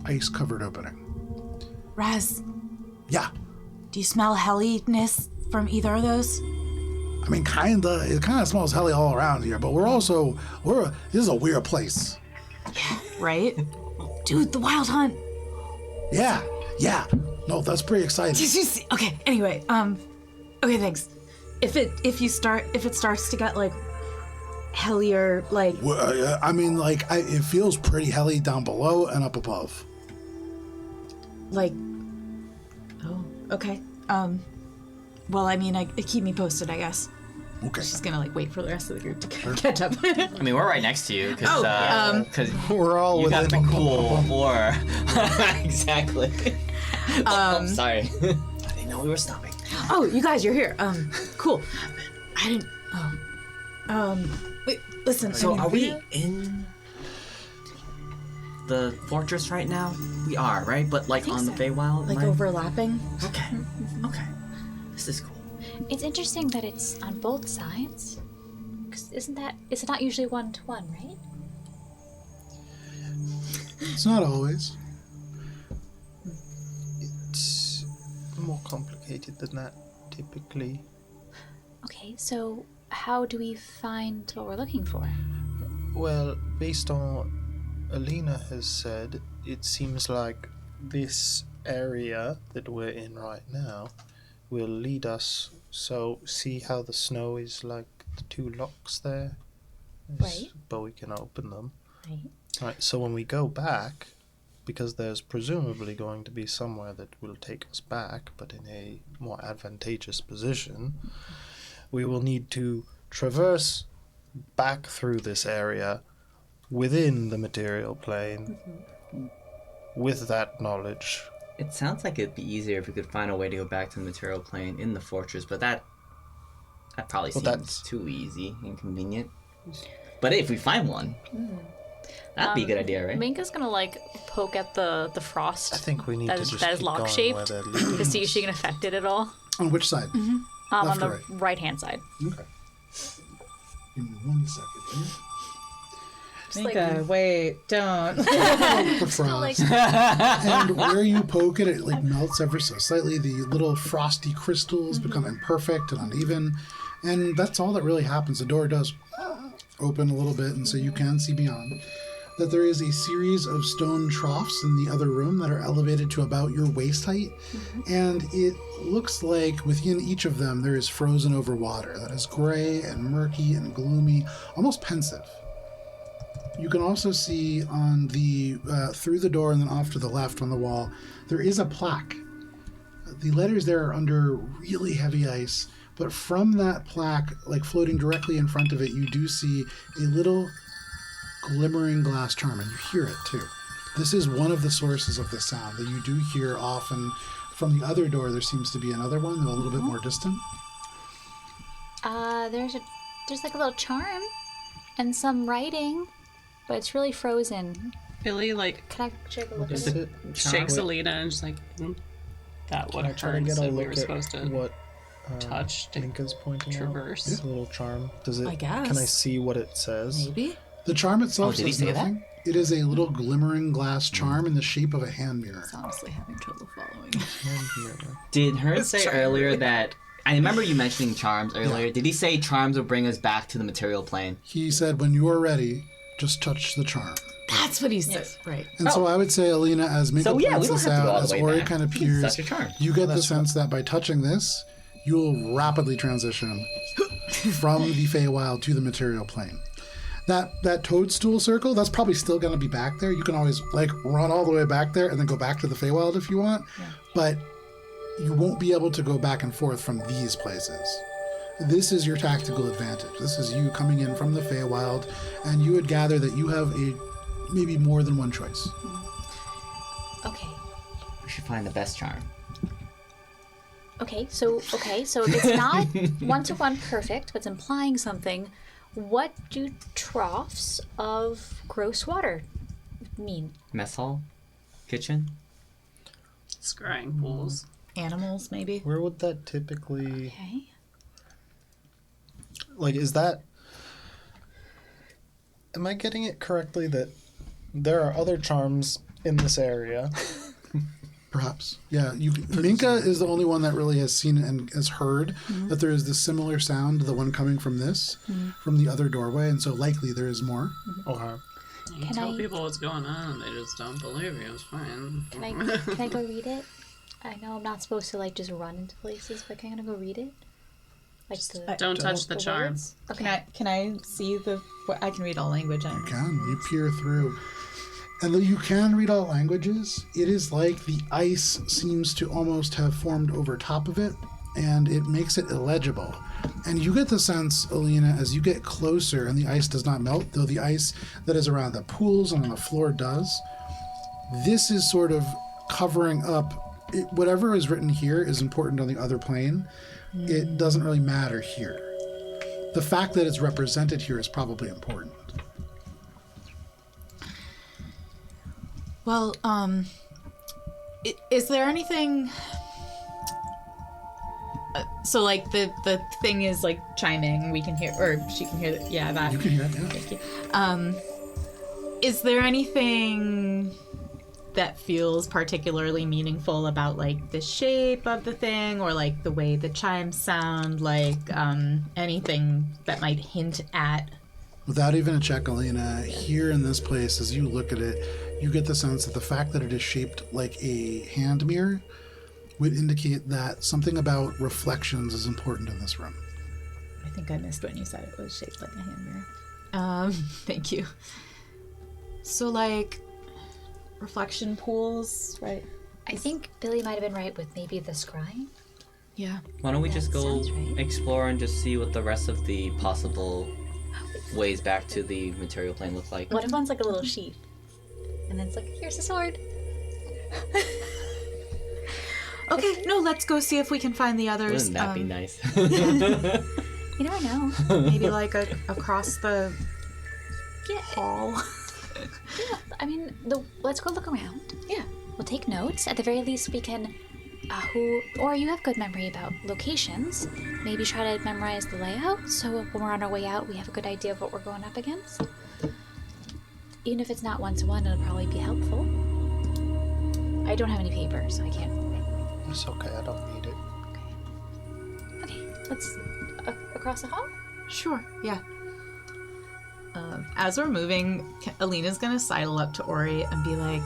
ice-covered opening. Raz, Yeah. do you smell helliness from either of those? I mean, kinda. It kind of smells helly all around here, but this is a weird place. Right? Dude, the Wild Hunt. Yeah. No, that's pretty exciting. Okay, anyway, okay, thanks. If it starts to get like hellier, like Well, I mean, like, it feels pretty helly down below and up above. oh, okay. Well, I mean, keep me posted, I guess. Okay. Just gonna like wait for the rest of the group to catch up. I mean, we're right next to you because We're all you got the within. cool aura. Exactly. I'm sorry. I didn't know we were stopping. Oh, you guys, you're here. Cool. I didn't. Wait, listen. So I mean, are we in the fortress right now? We are, right? But like on the Feywild like land? overlapping? Okay. Okay. This is cool. It's interesting that it's on both sides. 'Cause is it not usually 1-to-1, right? It's not always. It's more complicated than that, typically. Okay, so how do we find what we're looking for? Well, based on what Alina has said, it seems like this area that we're in right now will lead us. So, see how the snow is like the two locks there? Right. But we can open them. Right. Right, so when we go back, because there's presumably going to be somewhere that will take us back, but in a more advantageous position, we will need to traverse back through this area within the material plane with that knowledge. It sounds like it'd be easier if we could find a way to go back to the material plane in the fortress, but that probably Well, seems that's- too easy and convenient. But if we find one, that'd be a good idea, right? Minka's gonna like poke at the frost I think we need that to is just that is keep lock going where shaped they're leading to see if us. she can affect it at all. On which side? On Left the or right? right hand side. Okay. Give me 1 second here. Minka, wait, don't. The frost. And where you poke it, it like melts ever so slightly. The little frosty crystals become imperfect and uneven. And that's all that really happens. The door does open a little bit, and so you can see beyond. That there is a series of stone troughs in the other room that are elevated to about your waist height. And it looks like within each of them there is frozen over water that is gray and murky and gloomy, almost pensive. You can also see on the through the door and then off to the left on the wall, there is a plaque. The letters there are under really heavy ice, but from that plaque, like floating directly in front of it, you do see a little glimmering glass charm, and you hear it too. This is one of the sources of the sound that you do hear often. From the other door, there seems to be another one, though a little bit more distant. There's like a little charm and some writing, but it's really frozen. Billy like Can I take a look Is at it? it? shakes Alina and just like that would Can I have try to heard get a said we look were at supposed to what touch to Minka's pointing traverse. out? This little charm. Does it? I guess. Can I see what it says? Maybe. The charm itself did he says say that? nothing. It is a little glimmering glass charm in the shape of a hand mirror. Honestly, having trouble following. Hand mirror. Did Herd say earlier that... I remember you mentioning charms earlier. Did he say charms will bring us back to the material plane? He said, when you are ready, just touch the charm. That's what he said. Right. And so I would say, Alina, as Minka So, yeah, points we don't this have to go all out, the as way Ori back. kind of You can peers, touch your charm. you get the sense that by touching this, you will rapidly transition from the Feywild to the material plane. That toadstool circle, that's probably still going to be back there. You can always like run all the way back there and then go back to the Feywild if you want. Yeah. But you won't be able to go back and forth from these places. This is your tactical advantage. This is you coming in from the Feywild, and you would gather that you have maybe more than one choice. Okay. We should find the best charm. Okay, so if it's not one-to-one perfect, but it's implying something, what do troughs of gross water mean? Mess hall? Kitchen? Scrying pools. Animals, maybe. Where would that typically... Okay. Like, is that... Am I getting it correctly that there are other charms in this area? Perhaps. Yeah. Minka is the only one that really has seen and has heard that there is this similar sound to the one coming from this, from the other doorway, and so likely there is more. Okay. You tell people what's going on, they just don't believe you. It's fine. Can I go read it? I know I'm not supposed to like just run into places, but can I go read it? Like don't touch the charm. words? Okay. Can I see I can read all language. You can. You peer through. And though you can read all languages, it is like the ice seems to almost have formed over top of it, and it makes it illegible. And you get the sense, Alina, as you get closer, and the ice does not melt, though the ice that is around the pools and on the floor does, this is sort of covering up. Whatever is written here is important on the other plane. It doesn't really matter here. The fact that it's represented here is probably important. Well, is there anything? So like the thing is like chiming. We can hear, or she can hear that. Yeah, that. You can hear it. Yeah. Thank you. Is there anything that feels particularly meaningful about like the shape of the thing, or like the way the chimes sound? Like anything that might hint at? Without even a check, Alina, here in this place, as you look at it, you get the sense that the fact that it is shaped like a hand mirror would indicate that something about reflections is important in this room. I think I missed when you said it was shaped like a hand mirror. Thank you. So like reflection pools, right? I think Billy might have been right with maybe the scrying. Yeah. Why don't we That just go sounds right. explore and just see what the rest of the possible ways back to the material plane look like? What if one's like a little sheet? And then it's like, here's a sword. Okay, no, let's go see if we can find the others. Wouldn't that be nice? You never know. Maybe like across the hall. Yeah, I mean, let's go look around. Yeah. We'll take notes. At the very least, we can, or you have good memory about locations. Maybe try to memorize the layout, so when we're on our way out, we have a good idea of what we're going up against. Even if it's not one-to-one, it'll probably be helpful. I don't have any paper, so I can't. It's okay, I don't need it. Okay, let's across the hall. Sure, yeah. As we're moving, Alina's gonna sidle up to Ori and be like,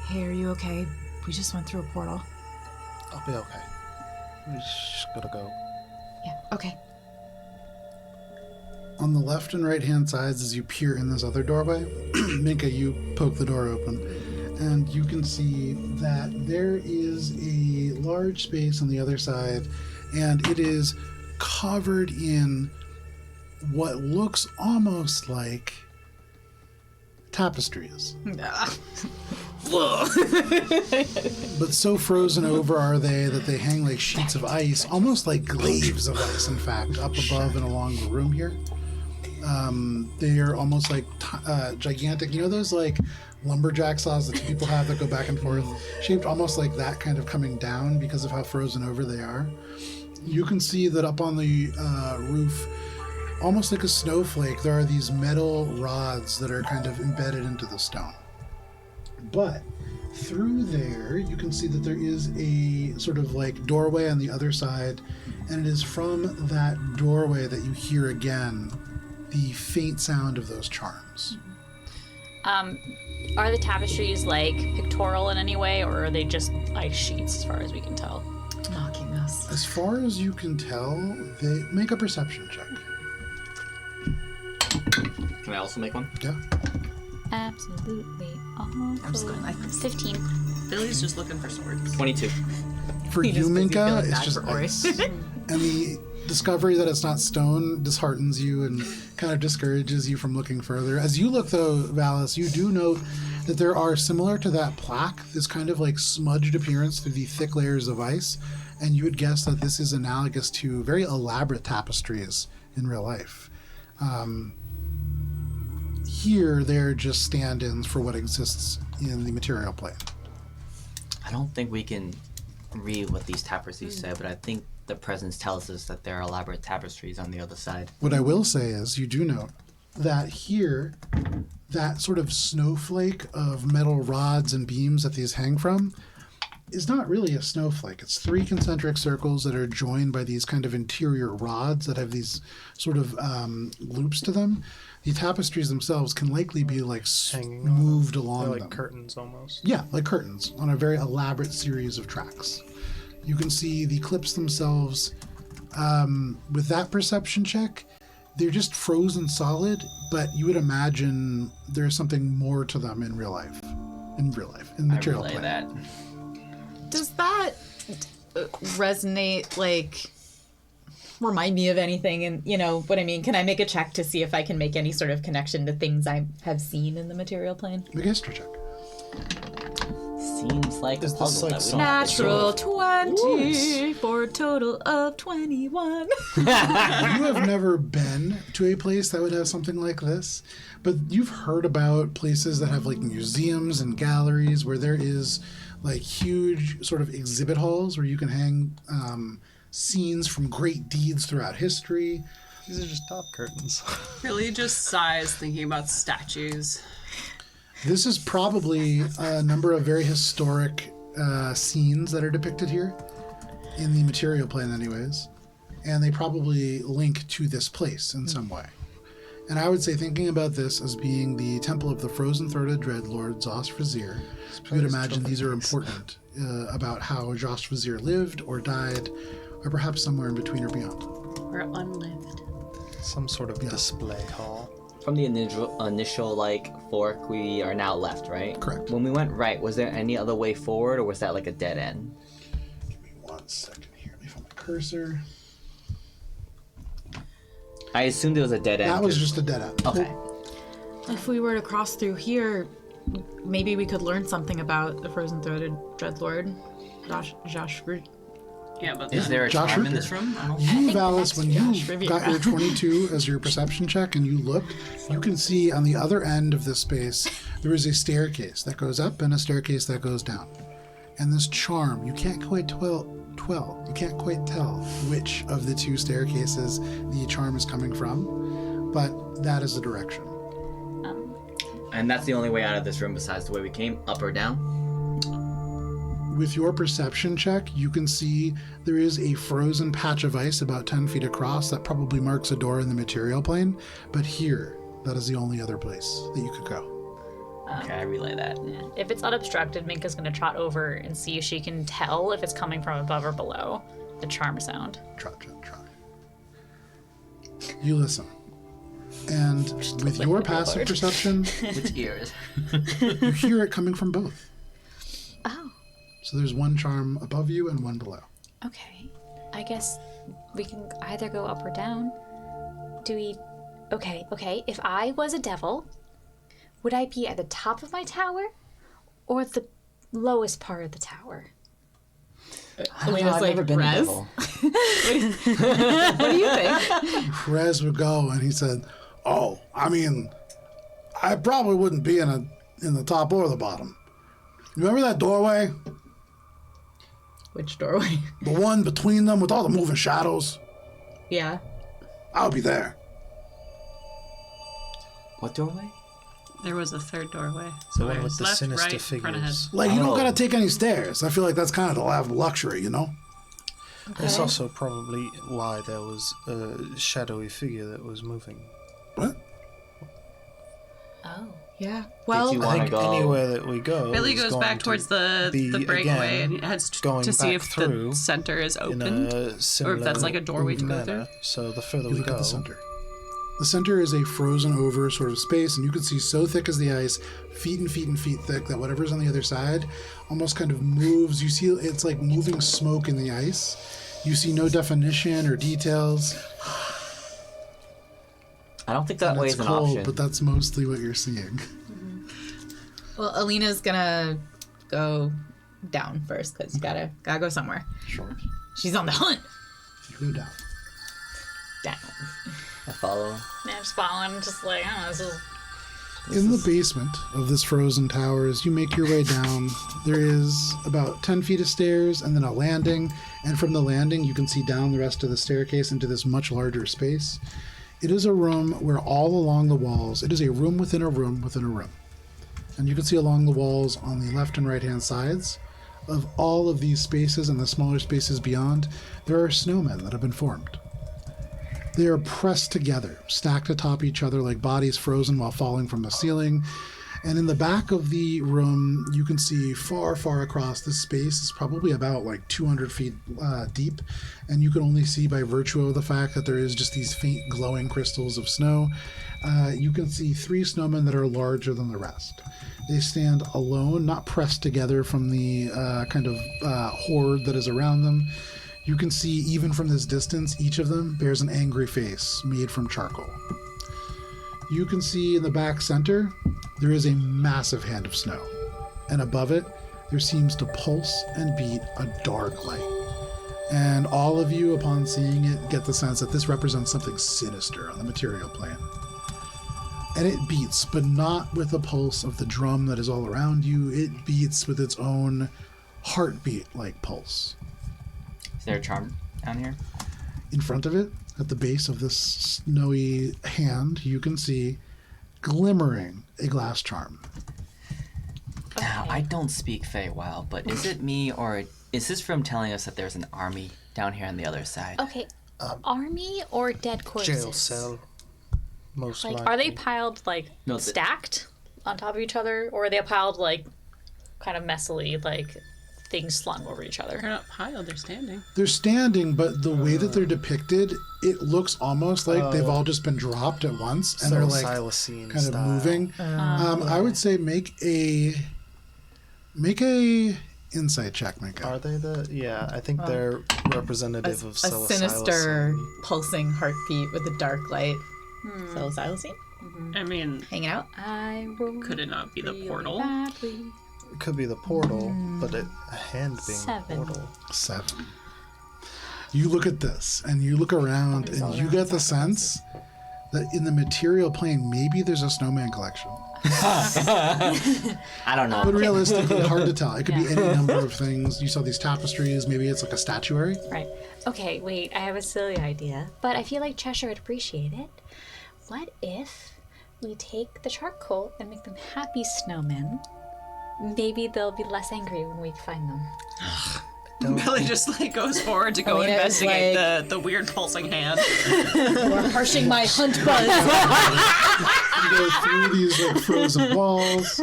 "Hey, are you okay? We just went through a portal." I'll be okay. We just gotta go. Yeah, okay. On the left and right hand sides, as you peer in this other doorway, Minka, you poke the door open, and you can see that there is a large space on the other side, and it is covered in what looks almost like tapestries. But so frozen over are they that they hang like sheets of ice, almost like glaives of ice, in fact, up above and along the room here. They are almost like gigantic, you know those like lumberjack saws that people have that go back and forth, shaped almost like that, kind of coming down because of how frozen over they are. You can see that up on the roof, almost like a snowflake, there are these metal rods that are kind of embedded into the stone. But through there, you can see that there is a sort of like doorway on the other side, and it is from that doorway that you hear again the faint sound of those charms. Are the tapestries like pictorial in any way, or are they just ice sheets as far as we can tell? Mocking us. As far as you can tell, they make a perception check. Can I also make one? Yeah. Absolutely I'm just awful. going like this. 15. Billy's just looking for swords. 22. For He you, just busy Minka, feeling it's bad just for Ori. ice. And the discovery that it's not stone disheartens you and kind of discourages you from looking further. As you look, though, Valis, you do note that there are, similar to that plaque, this kind of like smudged appearance through the thick layers of ice. And you would guess that this is analogous to very elaborate tapestries in real life. Here, they're just stand-ins for what exists in the material plane. I don't think we can read what these tapestries say, but I think the presence tells us that there are elaborate tapestries on the other side. What I will say is, you do note that here, that sort of snowflake of metal rods and beams that these hang from is not really a snowflake. It's 3 concentric circles that are joined by these kind of interior rods that have these sort of loops to them. The tapestries themselves can likely be like Hanging on moved They're along like them. curtains almost. Yeah, like curtains on a very elaborate series of tracks. You can see the clips themselves. With that perception check, they're just frozen solid, but you would imagine there's something more to them in real life. In material I relay plane. that. Does that resonate, like, remind me of anything? And you know what I mean? Can I make a check to see if I can make any sort of connection to things I have seen in the material plane? Make a history check. Seems like Is a this puzzle like that we some- don't have to Natural solve. 20 for a total of 21. You have never been to a place that would have something like this, but you've heard about places that have like museums and galleries where there is like huge sort of exhibit halls where you can hang scenes from great deeds throughout history. These are just top curtains. Billy just sighs thinking about statues. This is probably a number of very historic scenes that are depicted here in the material plane anyways, and they probably link to this place in some way. And I would say, thinking about this as being the temple of the frozen-throated dreadlord Zos Frazir, you would imagine these are important about how Zos Frazir lived or died, or perhaps somewhere in between or beyond. Or unlived. Some sort of display hall. From the initial like fork, we are now left, right? Correct. When we went right, was there any other way forward, or was that like a dead end? Give me 1 second here. Let me find my cursor. I assumed it was a dead end. That was 'cause- just a dead end. Okay. If we were to cross through here, maybe we could learn something about the frozen-throated dreadlord, Josh. Yeah, but Is then- there a Josh charm in Ritter. this room? I don't You, think the Valis, next when Josh you Riviera. got your 22 as your perception check and you looked, you can see on the other end of this space, there is a staircase that goes up and a staircase that goes down. And this charm, you can't quite you can't quite tell which of the 2 staircases the charm is coming from, but that is the direction. And that's the only way out of this room besides the way we came, up or down? With your perception check, you can see there is a frozen patch of ice about 10 feet across that probably marks a door in the material plane, but here, that is the only other place that you could go. Okay, I relay that. If it's unobstructed, Minka's gonna trot over and see if she can tell if it's coming from above or below the charm sound. Try. You listen. And with your passive perception, Which ears? you hear it coming from both. Oh, So there's one charm above you and one below. okay. I guess we can either go up or down. Do we... Okay. If I was a devil, would I be at the top of my tower or the lowest part of the tower? Elena's I've like, never been a Rez? devil. What do you think? Rez would go and he said, "Oh, I mean, I probably wouldn't be in the top or the bottom. Remember that doorway? Which doorway? The one between them with all the moving shadows? Yeah. I would be there." What doorway? There was a third doorway. The one there's with the left, sinister right, front of head. figures. Like, you don't Oh. gotta take any stairs. I feel like that's kind of the luxury, you know? That's also probably why there was a shadowy figure that was moving. What? Oh. Yeah. Did Well, you I want to think go? anywhere that we go Billy is goes going back to towards the be, breakaway again, and heads going to see back if through the center is in open. a similar that's like a doorway to go manner. through. So the further You we look at go, the center. The center is a frozen over sort of space, and you can see so thick as the ice, feet and feet and feet thick, that whatever's on the other side almost kind of moves. You see it's like moving smoke in the ice. You see no definition or details. I don't think that way It's is an cold, option. but that's mostly what you're seeing. Well, Alina's gonna go down first because you gotta go somewhere. Sure. She's on the hunt. You go down. Down. I follow. Yeah, I'm just following, just like, I don't know, this is... In the basement of this frozen tower, as you make your way down, there is about 10 feet of stairs and then a landing. And from the landing, you can see down the rest of the staircase into this much larger space. It is a room where all along the walls, it is a room within a room within a room. And you can see along the walls on the left and right hand sides of all of these spaces and the smaller spaces beyond, there are snowmen that have been formed. They are pressed together, stacked atop each other like bodies frozen while falling from the ceiling. And in the back of the room, you can see far, far across this space. It's probably about like 200 feet deep. And you can only see by virtue of the fact that there is just these faint glowing crystals of snow. You can see 3 snowmen that are larger than the rest. They stand alone, not pressed together from the kind of horde that is around them. You can see, even from this distance, each of them bears an angry face made from charcoal. You can see in the back center, there is a massive hand of snow. And above it, there seems to pulse and beat a dark light. And all of you, upon seeing it, get the sense that this represents something sinister on the material plane. And it beats, but not with the pulse of the drum that is all around you. It beats with its own heartbeat-like pulse. Is there a charm down here? In front of it, at the base of this snowy hand, you can see glimmering a glass charm. Now, I don't speak Feywild, but is it me or is this from telling us that there's an army down here on the other side? Okay, army or dead corpses? Jail cell. Most Like, likely. are they piled, like, No, stacked on top of each other? Or are they piled, like, kind of messily, like, things slung over each other? They're not piled, they're standing. They're standing, but the way that they're depicted, it looks almost like they've all just been dropped at once, and So they're like Silasine kind of style. moving. I would say make a insight check, Mika. Are they the? Yeah, I think they're representative of A Silasine. sinister pulsing heartbeat with a dark light. Psilocybin I mean, hanging out. I roll could it not be the really portal? badly. It could be the portal, but a hand being 7. the portal. 7. You look at this, and you look around, and you get the sense that in the material plane, maybe there's a snowman collection. I don't know. But realistically, hard to tell. It could be any number of things. You saw these tapestries. Maybe it's like a statuary. Right. Okay, wait, I have a silly idea, but I feel like Cheshire would appreciate it. What if we take the charcoal and make them happy snowmen? Maybe they'll be less angry when we find them. Billy just like goes forward to go Alina is investigate the weird pulsing hand. We're harshing my hunt buzz. You go through these like frozen walls.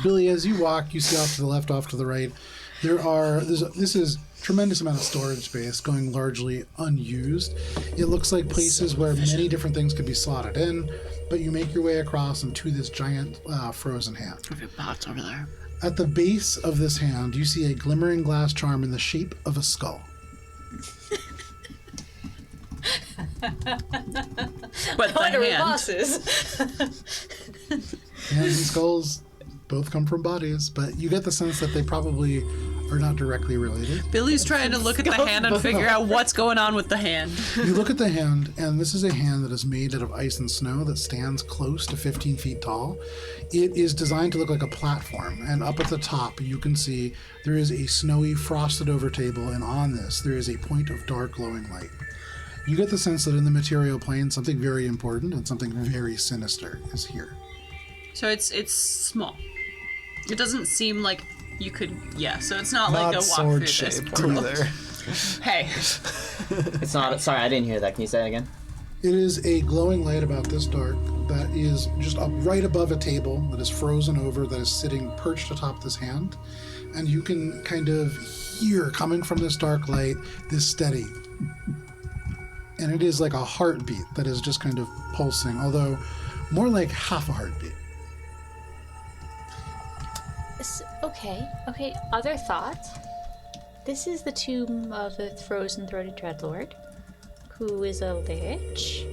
Billy, as you walk, you see off to the left, off to the right. This is tremendous amount of storage space going largely unused. It looks like places where many different things could be slotted in, but you make your way across and to this giant frozen hand. Bots over there. At the base of this hand, you see a glimmering glass charm in the shape of a skull. But the Wonder who the hand. boss is. Hands and skulls both come from bodies, but you get the sense that they probably are not directly related. Billy's trying to look at the hand and figure out what's going on with the hand. You look at the hand, and this is a hand that is made out of ice and snow that stands close to 15 feet tall. It is designed to look like a platform, and up at the top you can see there is a snowy, frosted over table, and on this there is a point of dark glowing light. You get the sense that in the material plane, something very important and something very sinister is here. So it's small. It doesn't seem like you could. Yeah. So it's not like Not a walk through this sword-shaped portal. either. Hey. It's not. Sorry, I didn't hear that. Can you say that again? It is a glowing light about this dark that is just up right above a table that is frozen over, that is sitting perched atop this hand. And you can kind of hear, coming from this dark light, this steady and it is like a heartbeat that is just kind of pulsing, although more like half a heartbeat. Okay. Other thoughts? This is the tomb of the frozen throated dreadlord, who is a lich,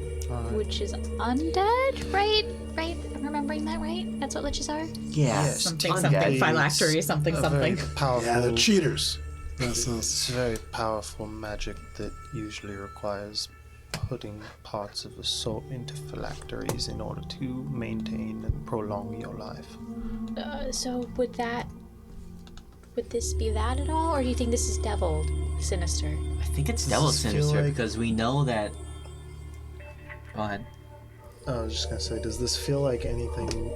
which is undead, right? Right? I'm remembering that right? That's what liches are? Yes, Something, undead. phylactery, something. Very powerful. Yeah, the cheaters. That's It's very powerful magic that usually requires putting parts of a soul into phylacteries in order to maintain and prolong your life. So would this be that at all, or do you think this is devil sinister? I think it's Devil Does this feel Sinister like- because we know that. Go ahead. I was just gonna say, does this feel like anything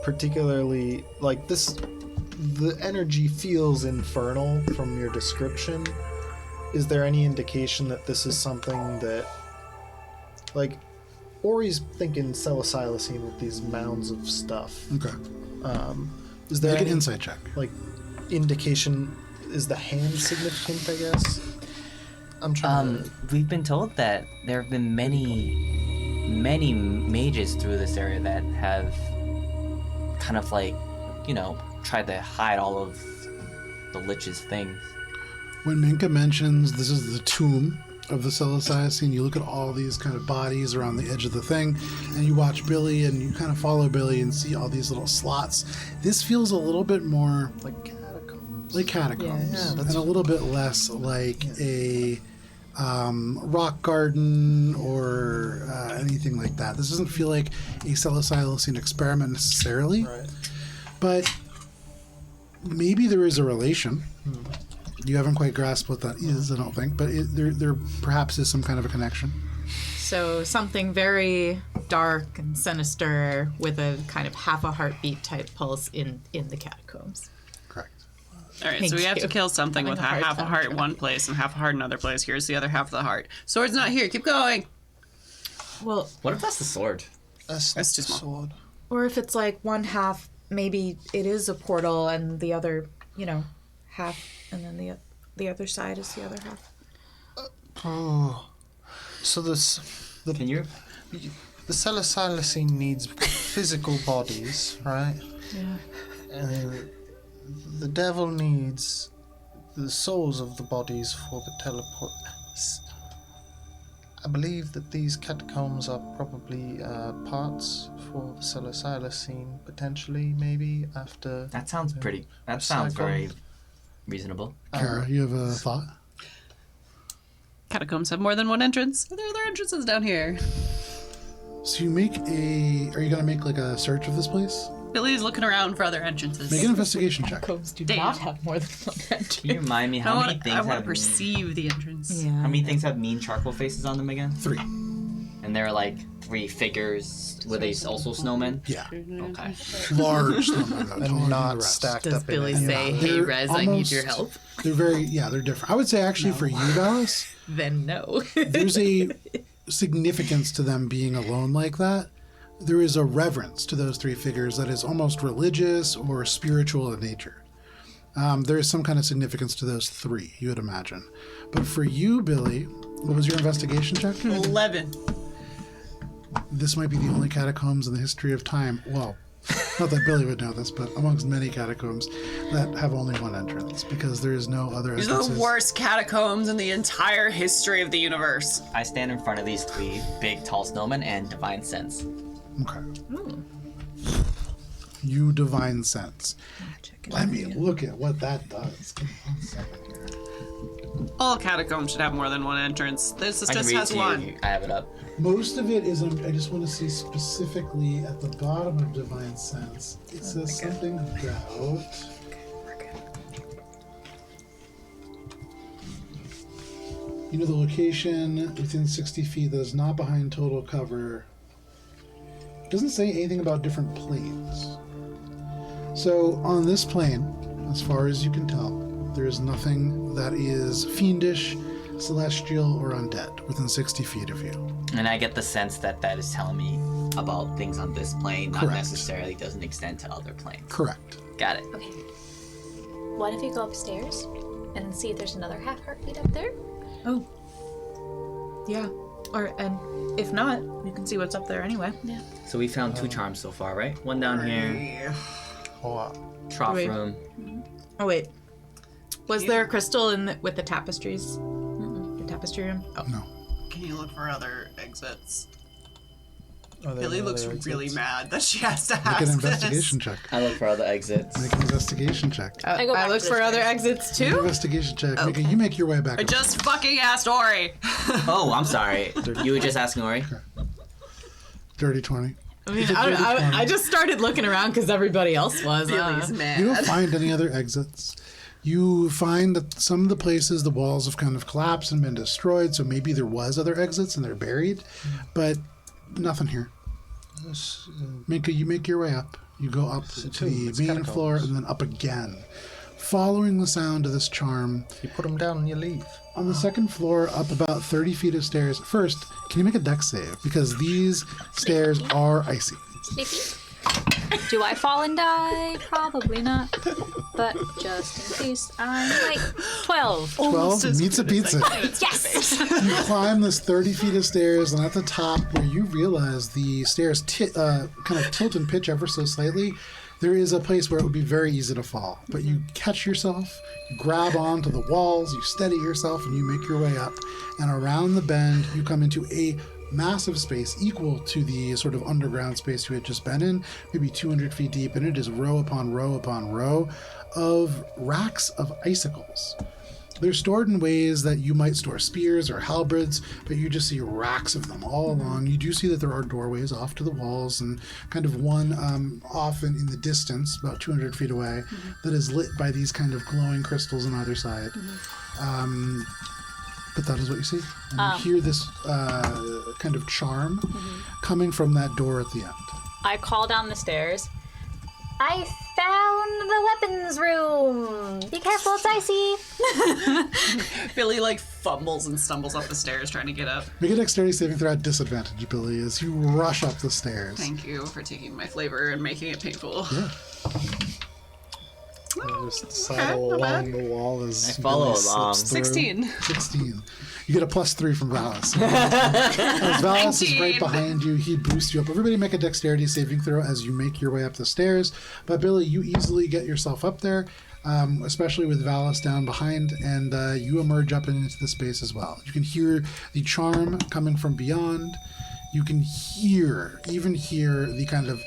particularly like this? The energy feels infernal from your description. Is there any indication that this is something that, like, Ori's thinking psilocybin with these mounds of stuff? okay. Is there Make an any, insight check. like, indication? Is the hand significant? I guess. I'm trying. We've been told that there have been many mages through this area that have kind of like, tried to hide all of the lich's things. When Minka mentions this is the tomb of the psilocybin, you look at all these kind of bodies around the edge of the thing, and you watch Billy, and you kind of follow Billy and see all these little slots. This feels a little bit more like catacombs. like catacombs, Yeah, and a little bit less like a rock garden or anything like that. This doesn't feel like a psilocybin experiment necessarily, Right. but maybe there is a relation. You haven't quite grasped what that is, I don't think, but there perhaps is some kind of a connection. So something very dark and sinister with a kind of half a heartbeat type pulse in the catacombs. Correct. All right, Thank so we have you. to kill something Having with a hard half a time heart in with one place and half a heart in another place. Here's the other half of the heart. Sword's not here. Keep going. Well, What if that's the sword? That's too the small. sword. or if it's like one half, maybe it is a portal and the other, half, and then the other side is the other half. Oh, so the Can you? the psilocybin needs physical bodies, right? Yeah. And the devil needs the souls of the bodies for the teleport. I believe that these catacombs are probably parts for the psilocybin, potentially, maybe after. That sounds pretty. That Recycle. sounds very reasonable. Kara, you have a thought? Catacombs have more than one entrance. There are other entrances down here. So you make are you going to make like a search of this place? Billy's looking around for other entrances. Make an investigation check. Catacombs do Damn. not have more than one entrance. Can you remind me I how many want things to have perceive the entrance. Yeah. how many things have mean charcoal faces on them again? 3. And there are like 3 figures. Were they also snowmen? Yeah. Okay. Large number, though, taller And than the not rest. stacked Does up Billy in say, Yeah. "Hey, They're Rez, I need your almost- help"? They're they're different. I would say actually for you, Dallas, Then no. there's a significance to them being alone like that. There is a reverence to those 3 figures that is almost religious or spiritual in nature. There is some kind of significance to those 3, you would imagine. But for you, Billy, what was your investigation check? 11. This might be the only catacombs in the history of time. Well, not that Billy would know this, but amongst many catacombs that have only one entrance because there is no other These are entrances. the worst catacombs in the entire history of the universe. I stand in front of these 3 big, tall snowmen and divine sense. Okay. You divine sense. Let me look at what that does. Give me 1 second here. All catacombs should have more than one entrance. This I can just read has to one. you. I have it up. Most of it is, I just want to see specifically at the bottom of divine sense. It says something about. You know, the location within 60 feet that is not behind total cover. It doesn't say anything about different planes. So on this plane, as far as you can tell, there is nothing that is fiendish, celestial, or undead within 60 feet of you. And I get the sense that that is telling me about things on this plane, not Correct. necessarily doesn't extend to other planes. Correct. Got it. Okay. What if we go upstairs and see if there's another half heartbeat up there? Oh, Yeah. And if not, you can see what's up there anyway. Yeah. So we found 2 charms so far, right? One down here, Oh, trough Wait. room. Oh wait. Was there a crystal with the tapestries? The tapestry room? Oh. No. Can you look for other exits? are there Billy any looks other really exits? mad that she has to Make an ask investigation this. check. I look for other exits. Make an investigation check. I go back look to the for other stairs. exits Make an too? investigation check. You make your way back. I up. just fucking asked Ori. Oh, I'm sorry. You were just asking Ori? Dirty 20. I mean, I just started looking around because everybody else was. Billy's mad. You don't find any other exits. You find that some of the places the walls have kind of collapsed and been destroyed, so maybe there was other exits and they're buried, but nothing here. Minka, you make your way up. You go up to the it's main catacombs. floor and then up again. Following the sound of this charm, You put them down and you leave. on the second floor, up about 30 feet of stairs. First, can you make a dex save? Because these stairs are icy. Sleepy. Do I fall and die? Probably not. But just in case, I'm like 12. 12 meets a pizza. Yes! You climb this 30 feet of stairs, and at the top, where you realize the stairs kind of tilt and pitch ever so slightly, there is a place where it would be very easy to fall. But you catch yourself, you grab onto the walls, you steady yourself, and you make your way up. And around the bend, you come into a massive space equal to the sort of underground space you had just been in, maybe 200 feet deep, and it is row upon row upon row of racks of icicles. They're stored in ways that you might store spears or halberds, but you just see racks of them all along. You do see that there are doorways off to the walls and kind of one off in the distance, about 200 feet away, that is lit by these kind of glowing crystals on either side. But that is what you see. And you hear this kind of charm coming from that door at the end. I call down the stairs. I found the weapons room. Be careful, it's icy. Billy like fumbles and stumbles up the stairs trying to get up. Make a dexterity saving throw at disadvantage, Billy, as you rush up the stairs. Thank you for taking my flavor and making it painful. Yeah. Just sidle along the wall as I follow Billy along. slips through. 16. 16. You get a +3 from Valis. As Valis is right 19. behind you, he boosts you up. Everybody make a dexterity saving throw as you make your way up the stairs. But Billy, you easily get yourself up there, especially with Valis down behind, and you emerge up into the space as well. You can hear the charm coming from beyond. You can even hear the kind of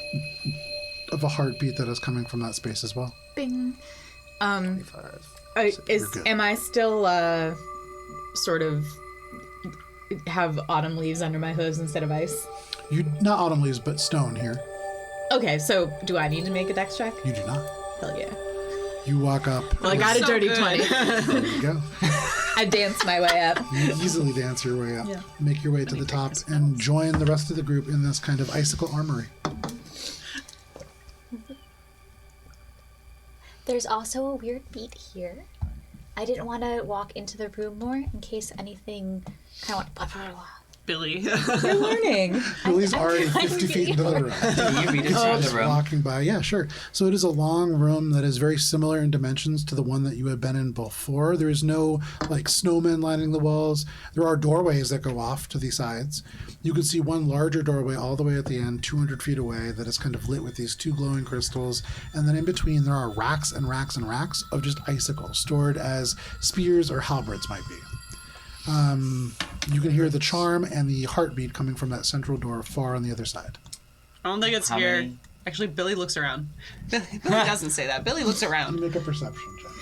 a heartbeat that is coming from that space as well. Bing. 25. good. Am I still sort of have autumn leaves under my hooves instead of ice? You not autumn leaves, but stone here. Okay, so do I need to make a dex check? You do not. Hell yeah. You walk up. Well, I got a So dirty good. 20. There you go. I danced my way up. You easily dance your way up. Yeah. Make your way to the top and join the rest of the group in this kind of icicle armory. There's also a weird beat here. I didn't want to walk into the room more in case anything kind of went. Billy. You're learning. Billy's already 50 feet into the room. Can you read us through the Just room? walking by. Yeah, sure. So it is a long room that is very similar in dimensions to the one that you had been in before. There is no like snowmen lining the walls. There are doorways that go off to the sides. You can see one larger doorway all the way at the end, 200 feet away, that is kind of lit with these 2 glowing crystals. And then in between, there are racks and racks and racks of just icicles stored as spears or halberds might be. You can hear the charm and the heartbeat coming from that central door far on the other side. I don't think it's How here. many? Actually, Billy looks around. Billy doesn't say that. Billy looks You around. make a perception check.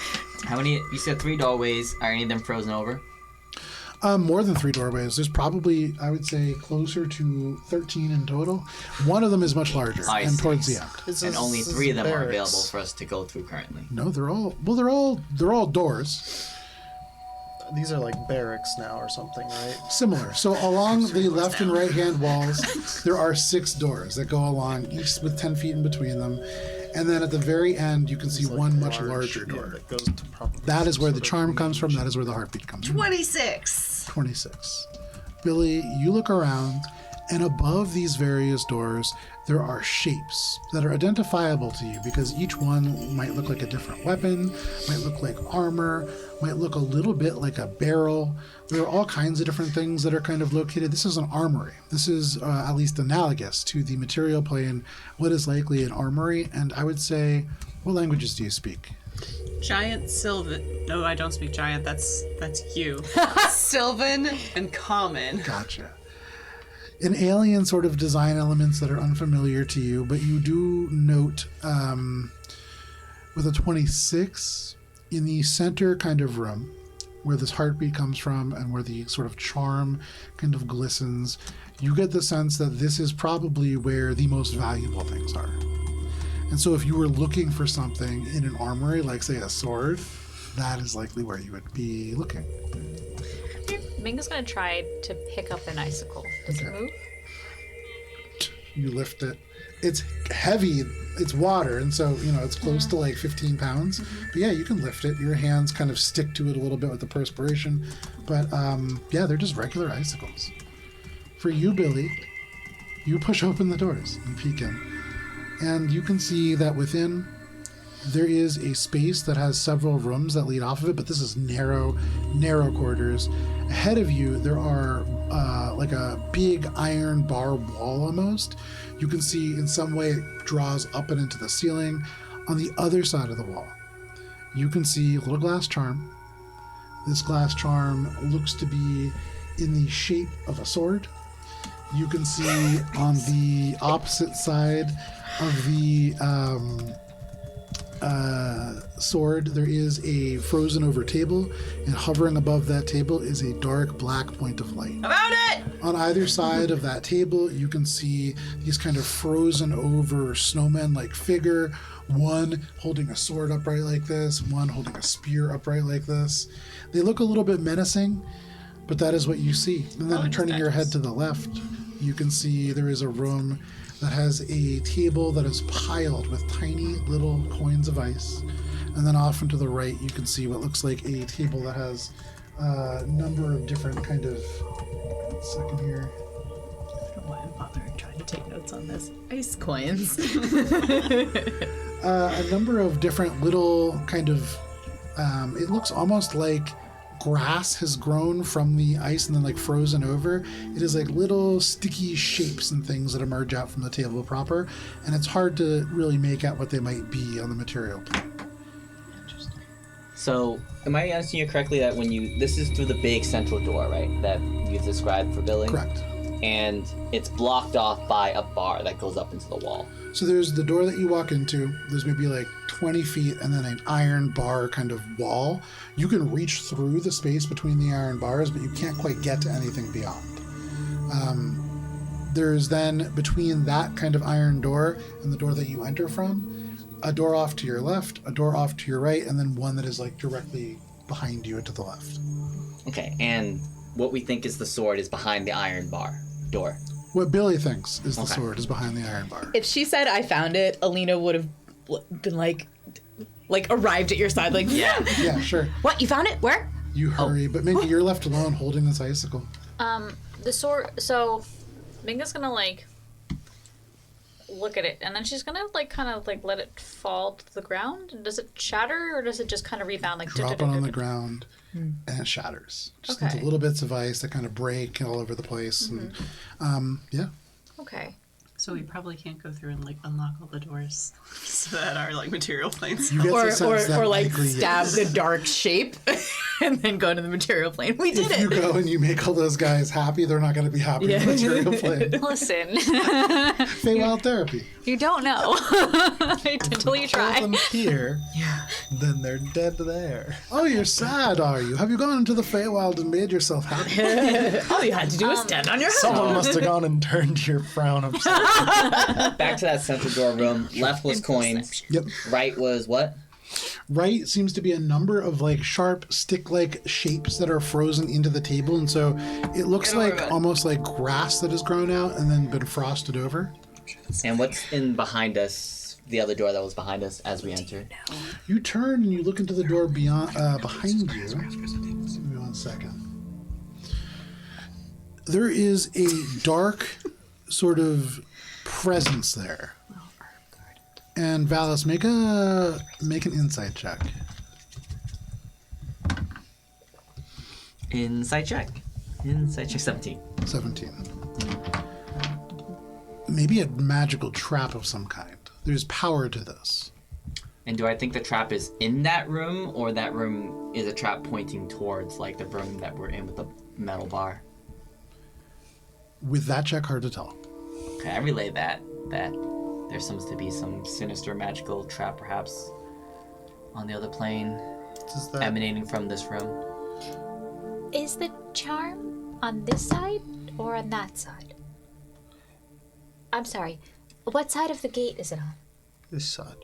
How many? You said 3 doorways. Are any of them frozen over? More than 3 doorways. There's probably, I would say, closer to 13 in total. One of them is much larger I and see. towards the end. And only 3 of them are available for us to go through currently. No, they're all doors. These are like barracks now or something, right? Similar. So along the left and right hand walls, there are 6 doors that go along, each with 10 feet in between them. And then at the very end, you can see It's like one much large, larger yeah, door. that goes to probably That is where the sort of charm comes from. range. That is where the heartbeat comes from. 26. 26. Billy, you look around And above these various doors, there are shapes that are identifiable to you because each one might look like a different weapon, might look like armor, might look a little bit like a barrel. There are all kinds of different things that are kind of located. This is an armory. This is at least analogous to the material plane, what is likely an armory. And I would say, what languages do you speak? Giant Sylvan. No, I don't speak giant. That's you. Sylvan and common. Gotcha. An alien sort of design elements that are unfamiliar to you, but you do note with a 26 in the center kind of room where this heartbeat comes from and where the sort of charm kind of glistens, you get the sense that this is probably where the most valuable things are. And so if you were looking for something in an armory, like say a sword, that is likely where you would be looking. Minga's gonna try to pick up an icicle. Does it move? You lift it. It's heavy. It's water, and so it's close to like 15 pounds. But yeah, you can lift it. Your hands kind of stick to it a little bit with the perspiration, but yeah, they're just regular icicles. For you, Billy, you push open the doors and peek in, and you can see that within there is a space that has several rooms that lead off of it, but this is narrow quarters. Ahead of you, there are like a big iron bar wall almost. You can see in some way it draws up and into the ceiling. On the other side of the wall, you can see a little glass charm. This glass charm looks to be in the shape of a sword. You can see on the opposite side of the sword, there is a frozen over table, and hovering above that table is a dark black point of light. About it! On either side of that table, you can see these kind of frozen over snowmen-like figure, one holding a sword upright like this, one holding a spear upright like this. They look a little bit menacing, but that is what you see. And then turning your head to the left, you can see there is a room that has a table that is piled with tiny little coins of ice. And then off and to the right, you can see what looks like a table that has a number of different kind of... One second here. I don't know why I'm bothering trying to take notes on this. Ice coins. A number of different little kind of... it looks almost like grass has grown from the ice and then like frozen over. It is like little sticky shapes and things that emerge out from the table proper, and it's hard to really make out what they might be on the material plane. So, am I understanding you correctly that this is through the big central door, right? That you described for Billy? Correct. And it's blocked off by a bar that goes up into the wall. So there's the door that you walk into. There's maybe like 20 feet and then an iron bar kind of wall. You can reach through the space between the iron bars, but you can't quite get to anything beyond. There's then between that kind of iron door and the door that you enter from, a door off to your left, a door off to your right, and then one that is like directly behind you and to the left. Okay, and what we think is the sword is behind the iron bar door. What Billy thinks is the sword is behind the iron bar. If she said I found it, Alina would have been like arrived at your side, like, yeah. Yeah, sure. What, you found it? Where? You hurry, but Minka, you're left alone holding this icicle. The sword. So, Minga's gonna look at it, and then she's gonna kind of let it fall to the ground. Does it shatter, or does it just kind of rebound? Drop it on the ground, and it shatters. Just into little bits of ice that kind of break all over the place. Mm-hmm. And yeah. Okay. So we probably can't go through and unlock all the doors so that our material planes. You get the sense that or likely stab yes. the dark shape and then go to the material plane. We did If you go and you make all those guys happy, they're not going to be happy in the material plane. Listen. Feywild therapy. You don't know until you try. Kill them here, then they're dead there. Oh, you're sad, are you? Have you gone into the Feywild and made yourself happy? All you had to do was stand on your head. Someone must have gone and turned your frown upside down. Back to that central door room. Left was coins. Yep. Right was what? Right seems to be a number of sharp stick-like shapes that are frozen into the table, and so it looks almost like grass that has grown out and then been frosted over. And what's in behind us? The other door that was behind us as we entered. You turn and you look into the door behind you. Give me 1 second. There is a dark sort of presence there. And Valis, make an insight check. Insight check. Insight check 17. 17. Maybe a magical trap of some kind. There's power to this. And do I think the trap is in that room, or that room is a trap pointing towards, like, the room that we're in with the metal bar? With that check, hard to tell. Okay, I relay that there seems to be some sinister magical trap, perhaps, on the other plane, Does that emanating from this room. Is the charm on this side or on that side? I'm sorry. What side of the gate is it on? this side?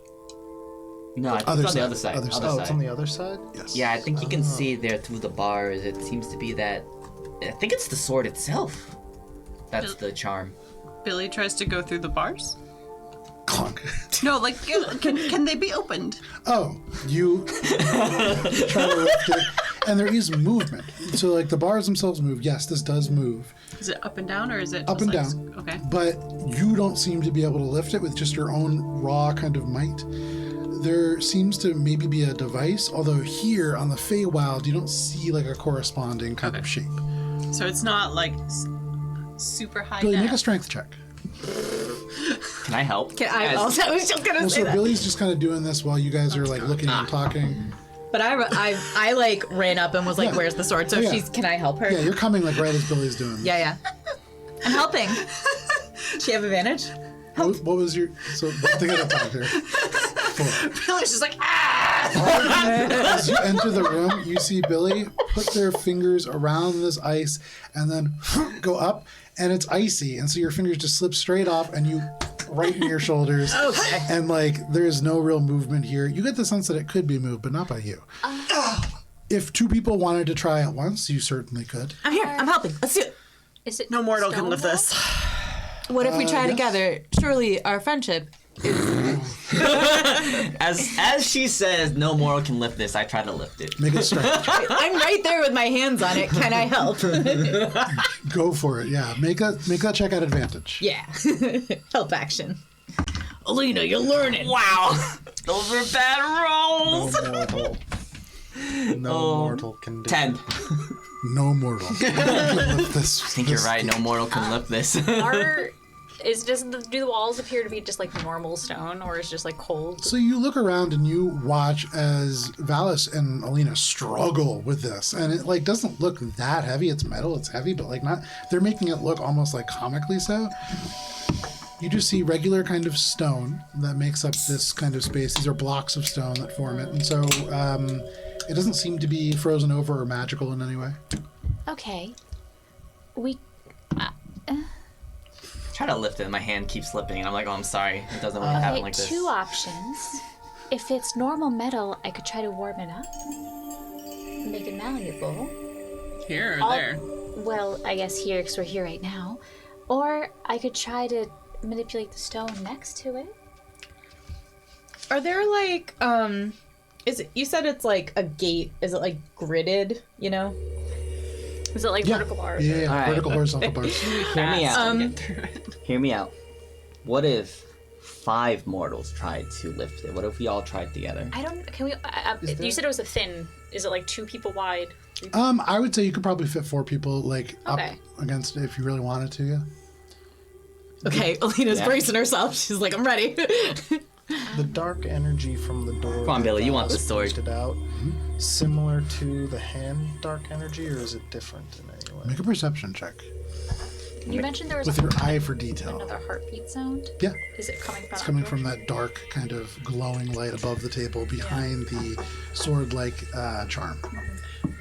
No, I think Other it's on side, the other side. other side. Oh, it's on the other side? Yes. Yeah, I think you can see there through the bars. It seems to be that. I think it's the sword itself. That's the charm. Billy tries to go through the bars. Clunk. No, like, can they be opened? Oh, you try to lift it, and there is movement. So, like, the bars themselves move. Yes, this does move. Is it up and down, or is it Up just and like, down. Okay. But you don't seem to be able to lift it with just your own raw kind of might. There seems to maybe be a device, although here on the Feywild, you don't see, like, a corresponding kind of shape. So it's not like super high. Billy, make def. a strength check. Can I help? I was just gonna Well, say so that. Billy's just kind of doing this while you guys are, like, looking and talking. But I like ran up and was like, Yeah. "Where's the sword?" So Yeah. can I help her? Yeah, you're coming, like, right as Billy's doing this. Yeah. I'm helping. Does she have advantage? What was your... So, one thing at a time here. 4. Billy's just like, ah! As you enter the room, you see Billy put their fingers around this ice and then go up, and it's icy, and so your fingers just slip straight off, and you right in your shoulders. Okay. And, like, there's no real movement here. You get the sense that it could be moved, but not by you. If 2 people wanted to try at once, you certainly could. I'm here. I'm helping. Let's do it. Is it No mortal can stone lift wall? this. What if we try yes. together? Surely our friendship. As she says, no mortal can lift this. I try to lift it. Make a strength check. I'm right there with my hands on it. Can I help? Go for it, yeah. Make that check at advantage. Yeah. Help action. Alina, you're learning. Wow, those were bad rolls. No mortal. No mortal can do 10. it. No mortal. can lift this. I think you're right. No mortal can lift this. Do the walls appear to be just like normal stone, or is it just like cold? So you look around and you watch as Valis and Alina struggle with this, and it like doesn't look that heavy. It's metal, it's heavy, but like not. They're making it look almost like comically so. You just see regular kind of stone that makes up this kind of space. These are blocks of stone that form it, and so it doesn't seem to be frozen over or magical in any way. Okay. We Try to lift it, and my hand keeps slipping, and I'm like, oh, I'm sorry. It doesn't really happen like this. 2 options. If it's normal metal, I could try to warm it up, make it malleable. Here or there? Well, I guess here, because we're here right now. Or I could try to manipulate the stone next to it. Are there like is it, you said it's like a gate. Is it like gridded, you know? Is it like vertical bars? Yeah, All right. vertical horizontal bars. Hear me out. Get through it. Hear me out. What if 5 mortals tried to lift it? What if we all tried together? I don't. Can we? You said it was a thin. Is it like 2 people wide? I would say you could probably fit 4 people like Okay. up against it if you really wanted to. Yeah. Okay, Alina's Yeah. bracing herself. She's like, I'm ready. The dark energy from the door. Come on, that Billy, you want Valis this sword. pointed out, similar to the hand dark energy, or is it different in any way? Make a perception check You mentioned there was with your eye for detail. another heartbeat sound. Yeah. Is it coming from? It's coming from that dark kind of glowing light above the table behind the sword-like charm.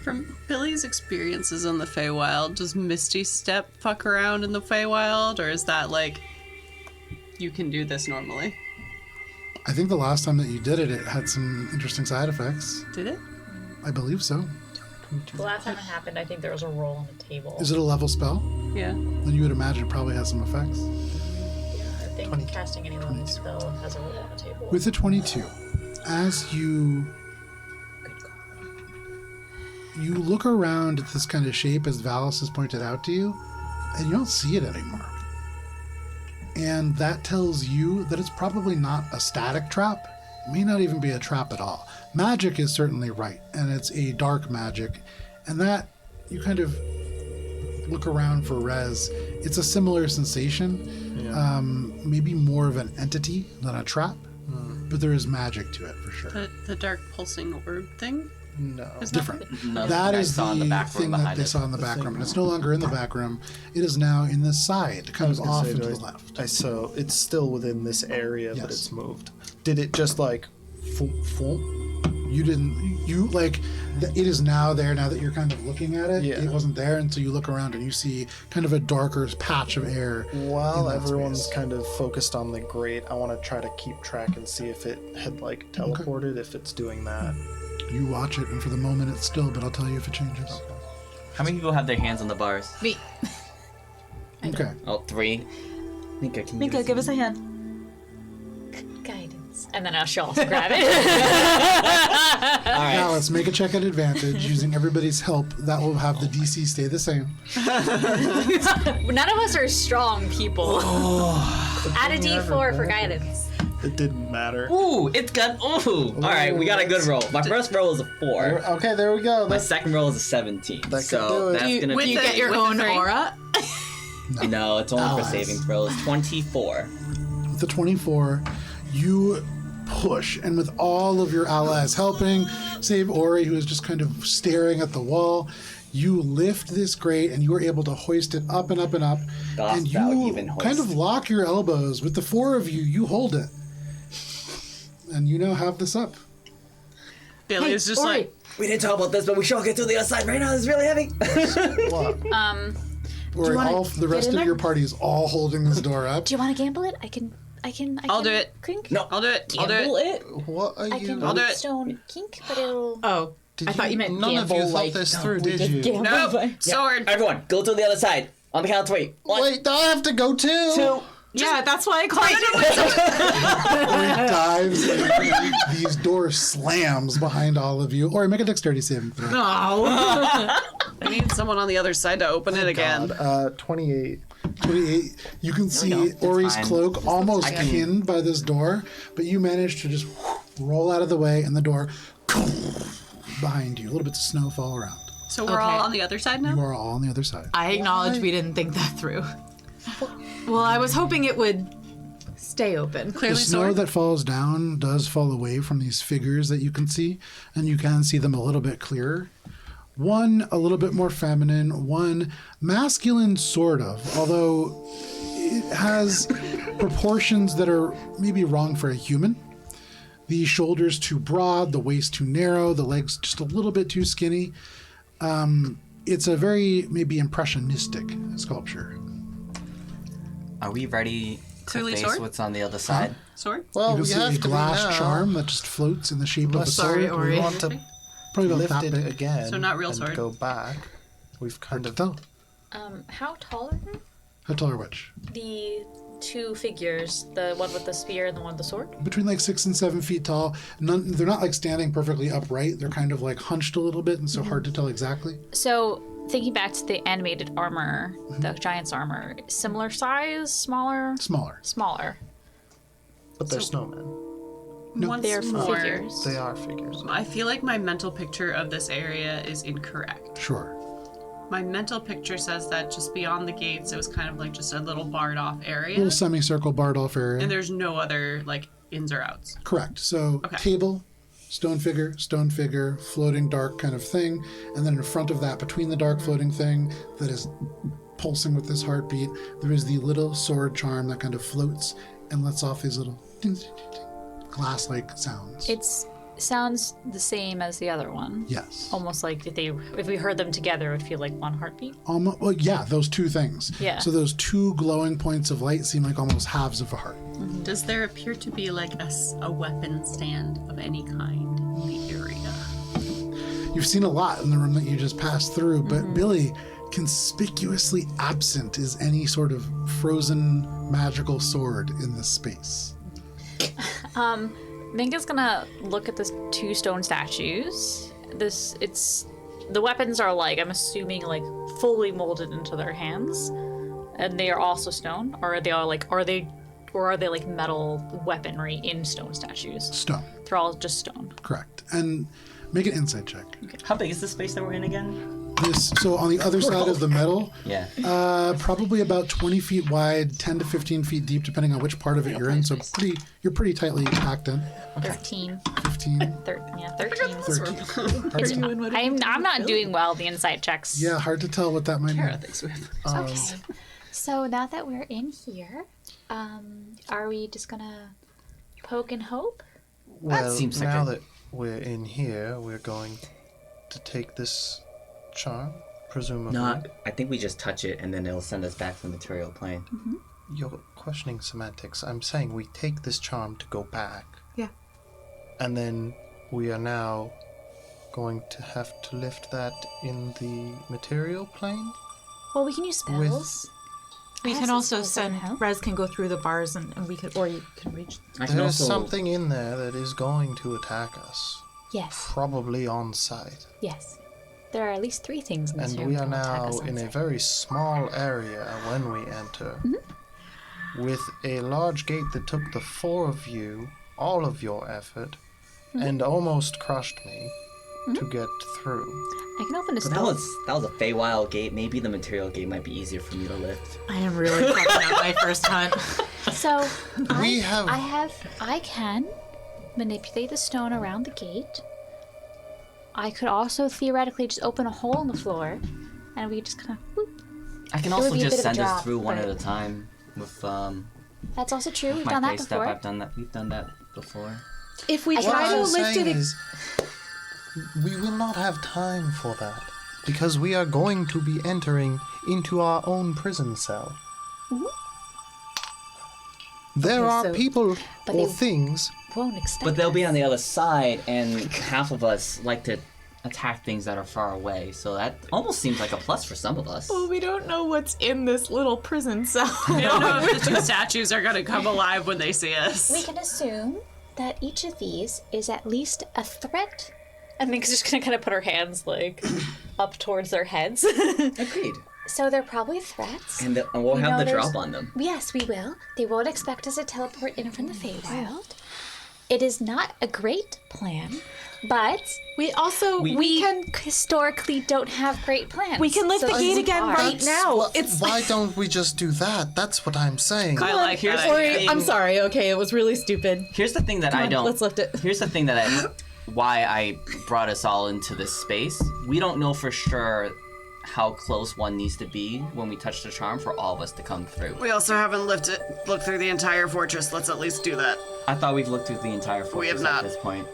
From Billy's experiences in the Feywild, does Misty Step fuck around in the Feywild, or is that like you can do this normally? I think the last time that you did it, it had some interesting side effects. Did it? I believe so. The last time it happened, I think there was a roll on the table. Is it a level spell? Yeah. Then you would imagine it probably has some effects. I think casting any level spell has a roll on the table. With the 22, as you look around at this kind of shape as Valis has pointed out to you, and you don't see it anymore. and that tells you that it's probably not a static trap. It may not even be a trap at all. Magic is certainly right, and it's a dark magic, and that you kind of look around for Rez. It's a similar sensation, maybe more of an entity than a trap, but there is magic to it for sure. The dark pulsing orb thing? No. Is Different. No, That I is saw in the back room thing that behind they it. saw in the back room, and it's no longer in the back room. It is now in the side, kind of off and to the left. So it's still within this area, but Yes. it's moved. Did it just like... You didn't. You like. It is now there. Now that you're kind of looking at it, Yeah. it wasn't there until you look around and you see kind of a darker patch of air. While in that everyone's space. kind of focused on the grate, I want to try to keep track and see if it had like teleported, if it's doing that. You watch it, and for the moment it's still, but I'll tell you if it changes. How many people have their hands on the bars? Me. Okay. Oh, 3. Mika, can you Mika, give us a hand. Guidance. And then she'll also grab it. All right. Now let's make a check at advantage using everybody's help. That will have the DC stay the same. None of us are strong people. Add a d4 for guidance. It didn't matter. Ooh, it's got. Ooh. All right, we got a good roll. My first roll is a 4. Okay, there we go. My second roll is a 17. That could so do it. that's Do you, gonna do be. you get your with own the 3? aura? No, it's only for Allies. saving throws. 24. With the 24, you push, and with all of your allies helping, save Ori, who is just kind of staring at the wall, you lift this grate, and you are able to hoist it up and up and up. Dost And thou you even hoist kind of it? lock your elbows. With the 4 of you, you hold it. And you now have this up. Billy is just like, We didn't talk about this, but we should all get to the other side right now. It's really heavy. What? Or wanna all the rest get in of there? your party is all holding this door up. Do you want to gamble it? I can. I'll do it. Crink? No. I'll do it. I'll do Gamble it. it? What are I you... can I'll do it. stone kink, but it'll. Oh, Did I thought you meant none gamble of you thought like. this through, we did just you? gamble Nope. by- Sword. Everyone, go to the other side. On the count of 3. 1, Wait, do I have to go too? 2. Yeah, that's why I called it. Ori dives in. These doors slams behind all of you. Or make a dexterity saving throw. No. I need someone on the other side to open it again. 28. 28. You can see Ori's fine. cloak almost I can- pinned by this door, but you manage to just roll out of the way, and the door behind you. A little bit of snow fall around. So we're all Okay. on the other side You now? are all on the other side. I acknowledge we didn't think that through. Well, I was hoping it would stay open. The Clearly snow sword. that falls down does fall away from these figures that you can see, and you can see them a little bit clearer. One a little bit more feminine, one masculine, sort of, although it has proportions that are maybe wrong for a human. The shoulders too broad, the waist too narrow, the legs just a little bit too skinny. It's a very maybe impressionistic sculpture. Are we ready to Clearly face sword? what's on the other side? Sword? Well, You can we see have a to glass be now. charm that just floats in the shape of a Unless Sorry, sword. Ori. we want to Probably about lift that it big. again So not real and sword. go back. We've kind Hard to of... tell. How tall are they? How tall are which? The two figures, the one with the spear and the one with the sword. Between like 6 and 7 feet tall. They're not like standing perfectly upright. They're kind of like hunched a little bit, and so hard to tell exactly. So, thinking back to the animated armor, the giant's armor, similar size, smaller, Smaller. smaller. But they're snowmen. Once They're more, figures. They are figures. I feel like my mental picture of this area is incorrect. Sure. My mental picture says that just beyond the gates, it was kind of like just a little barred off area. Little semicircle barred off area. And there's no other like ins or outs. Correct. So Okay. table, stone figure, floating dark kind of thing, and then in front of that, between the dark floating thing that is pulsing with this heartbeat, there is the little sword charm that kind of floats and lets off these little ding, ding, ding, ding, glass-like sounds. It sounds the same as the other one. Yes. Almost like if we heard them together, it would feel like one heartbeat. Almost, well, yeah, those two things. Yeah. So those two glowing points of light seem like almost halves of a heart. Does there appear to be like a weapon stand of any kind in the area? You've seen a lot in the room that you just passed through, but Billy, conspicuously absent is any sort of frozen magical sword in this space. Minka's gonna look at the two stone statues. The weapons are like, I'm assuming, like fully molded into their hands. And they are also stone, or are they all like, are they like metal weaponry in stone statues? Stone. They're all just stone. Correct. And make an insight check. How big is the space that we're in again? So on the other side of the metal, Yeah. probably about 20 feet wide, 10 to 15 feet deep, depending on which part of it you're in. So you're pretty tightly packed in. 13. 15. 13. 13. I'm not doing well the inside checks. Yeah, hard to tell what that might Kara mean. thinks we have. Okay. So now that we're in here, are we just gonna poke and hope? Well, seems like now a- that we're in here, we're going to take this charm, presumably. No, I think we just touch it and then it'll send us back to the material plane. You're questioning semantics. I'm saying we take this charm to go back. Yeah. And then we are now going to have to lift that in the material plane? Well, we can use spells. We I can have also some spells that send help. Rez can go through the bars and we could, or you can reach. I can There's also something in there that is going to attack us, Yes. probably on sight. Yes. There are at least 3 things in this And room we that are will attack now us on in a sight. very small area when we enter, with a large gate that took the 4 of you, all of your effort, and almost crushed me to get through. I can open a But spell. that was a Feywild gate. Maybe the material gate might be easier for me to lift. I am really fucking up my first hunt. So We have- I can manipulate the stone around the gate. I could also theoretically just open a hole in the floor, and we just kind of. I can It would also be a just bit of a send us drop, through one but- at a time with That's also true. We've my done that face step. before. I've done that. We've done that before. If we I try to can- lift it, is, we will not have time for that, because we are going to be entering into our own prison cell. There Okay, are so- people But or they- things. Won't expect. But they'll be us. on the other side, and half of us like to attack things that are far away. So that almost seems like a plus for some of us. well, we don't know what's in this little prison cell. We don't know if the 2 statues are gonna come alive when they see us. We can assume that each of these is at least a threat. I think she's just gonna kind of put her hands like up towards their heads. Agreed. So they're probably threats. And we'll We have know the there's- drop on them. Yes, we will. They won't expect us to teleport in from the Feywild. It is not a great plan, but We also we can historically don't have great plans. we can lift So the gate it's again hard. right now. It's Why don't we just do that? That's what I'm saying. I like here's that the idea. thing. I'm sorry. Okay, it was really stupid. Here's the thing that I on, don't. let's lift it. Here's the thing why I brought us all into this space. We don't know for sure how close one needs to be when we touch the charm for all of us to come through. We also haven't looked through the entire fortress. Let's at least do that. I thought we've looked through the entire fortress have not. at this point.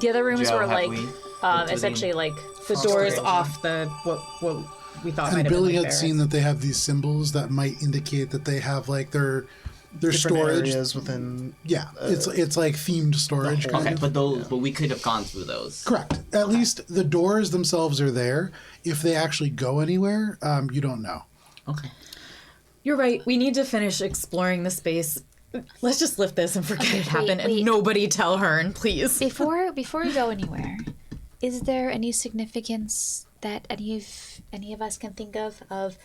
The other rooms Joe, were have like we looked through essentially like The doors off the what we thought might And have Billy been had like seen that they have these symbols that might indicate that they have like their Different storage. areas within. Yeah, it's like themed storage. Kind Okay, of. but we could have gone through those. Correct. At least the doors themselves are there. If they actually go anywhere, you don't know. Okay. You're right. We need to finish exploring the space. Let's just lift this and forget it happened, wait. and nobody tell Hearn, please. Before we go anywhere, is there any significance that any of us can think of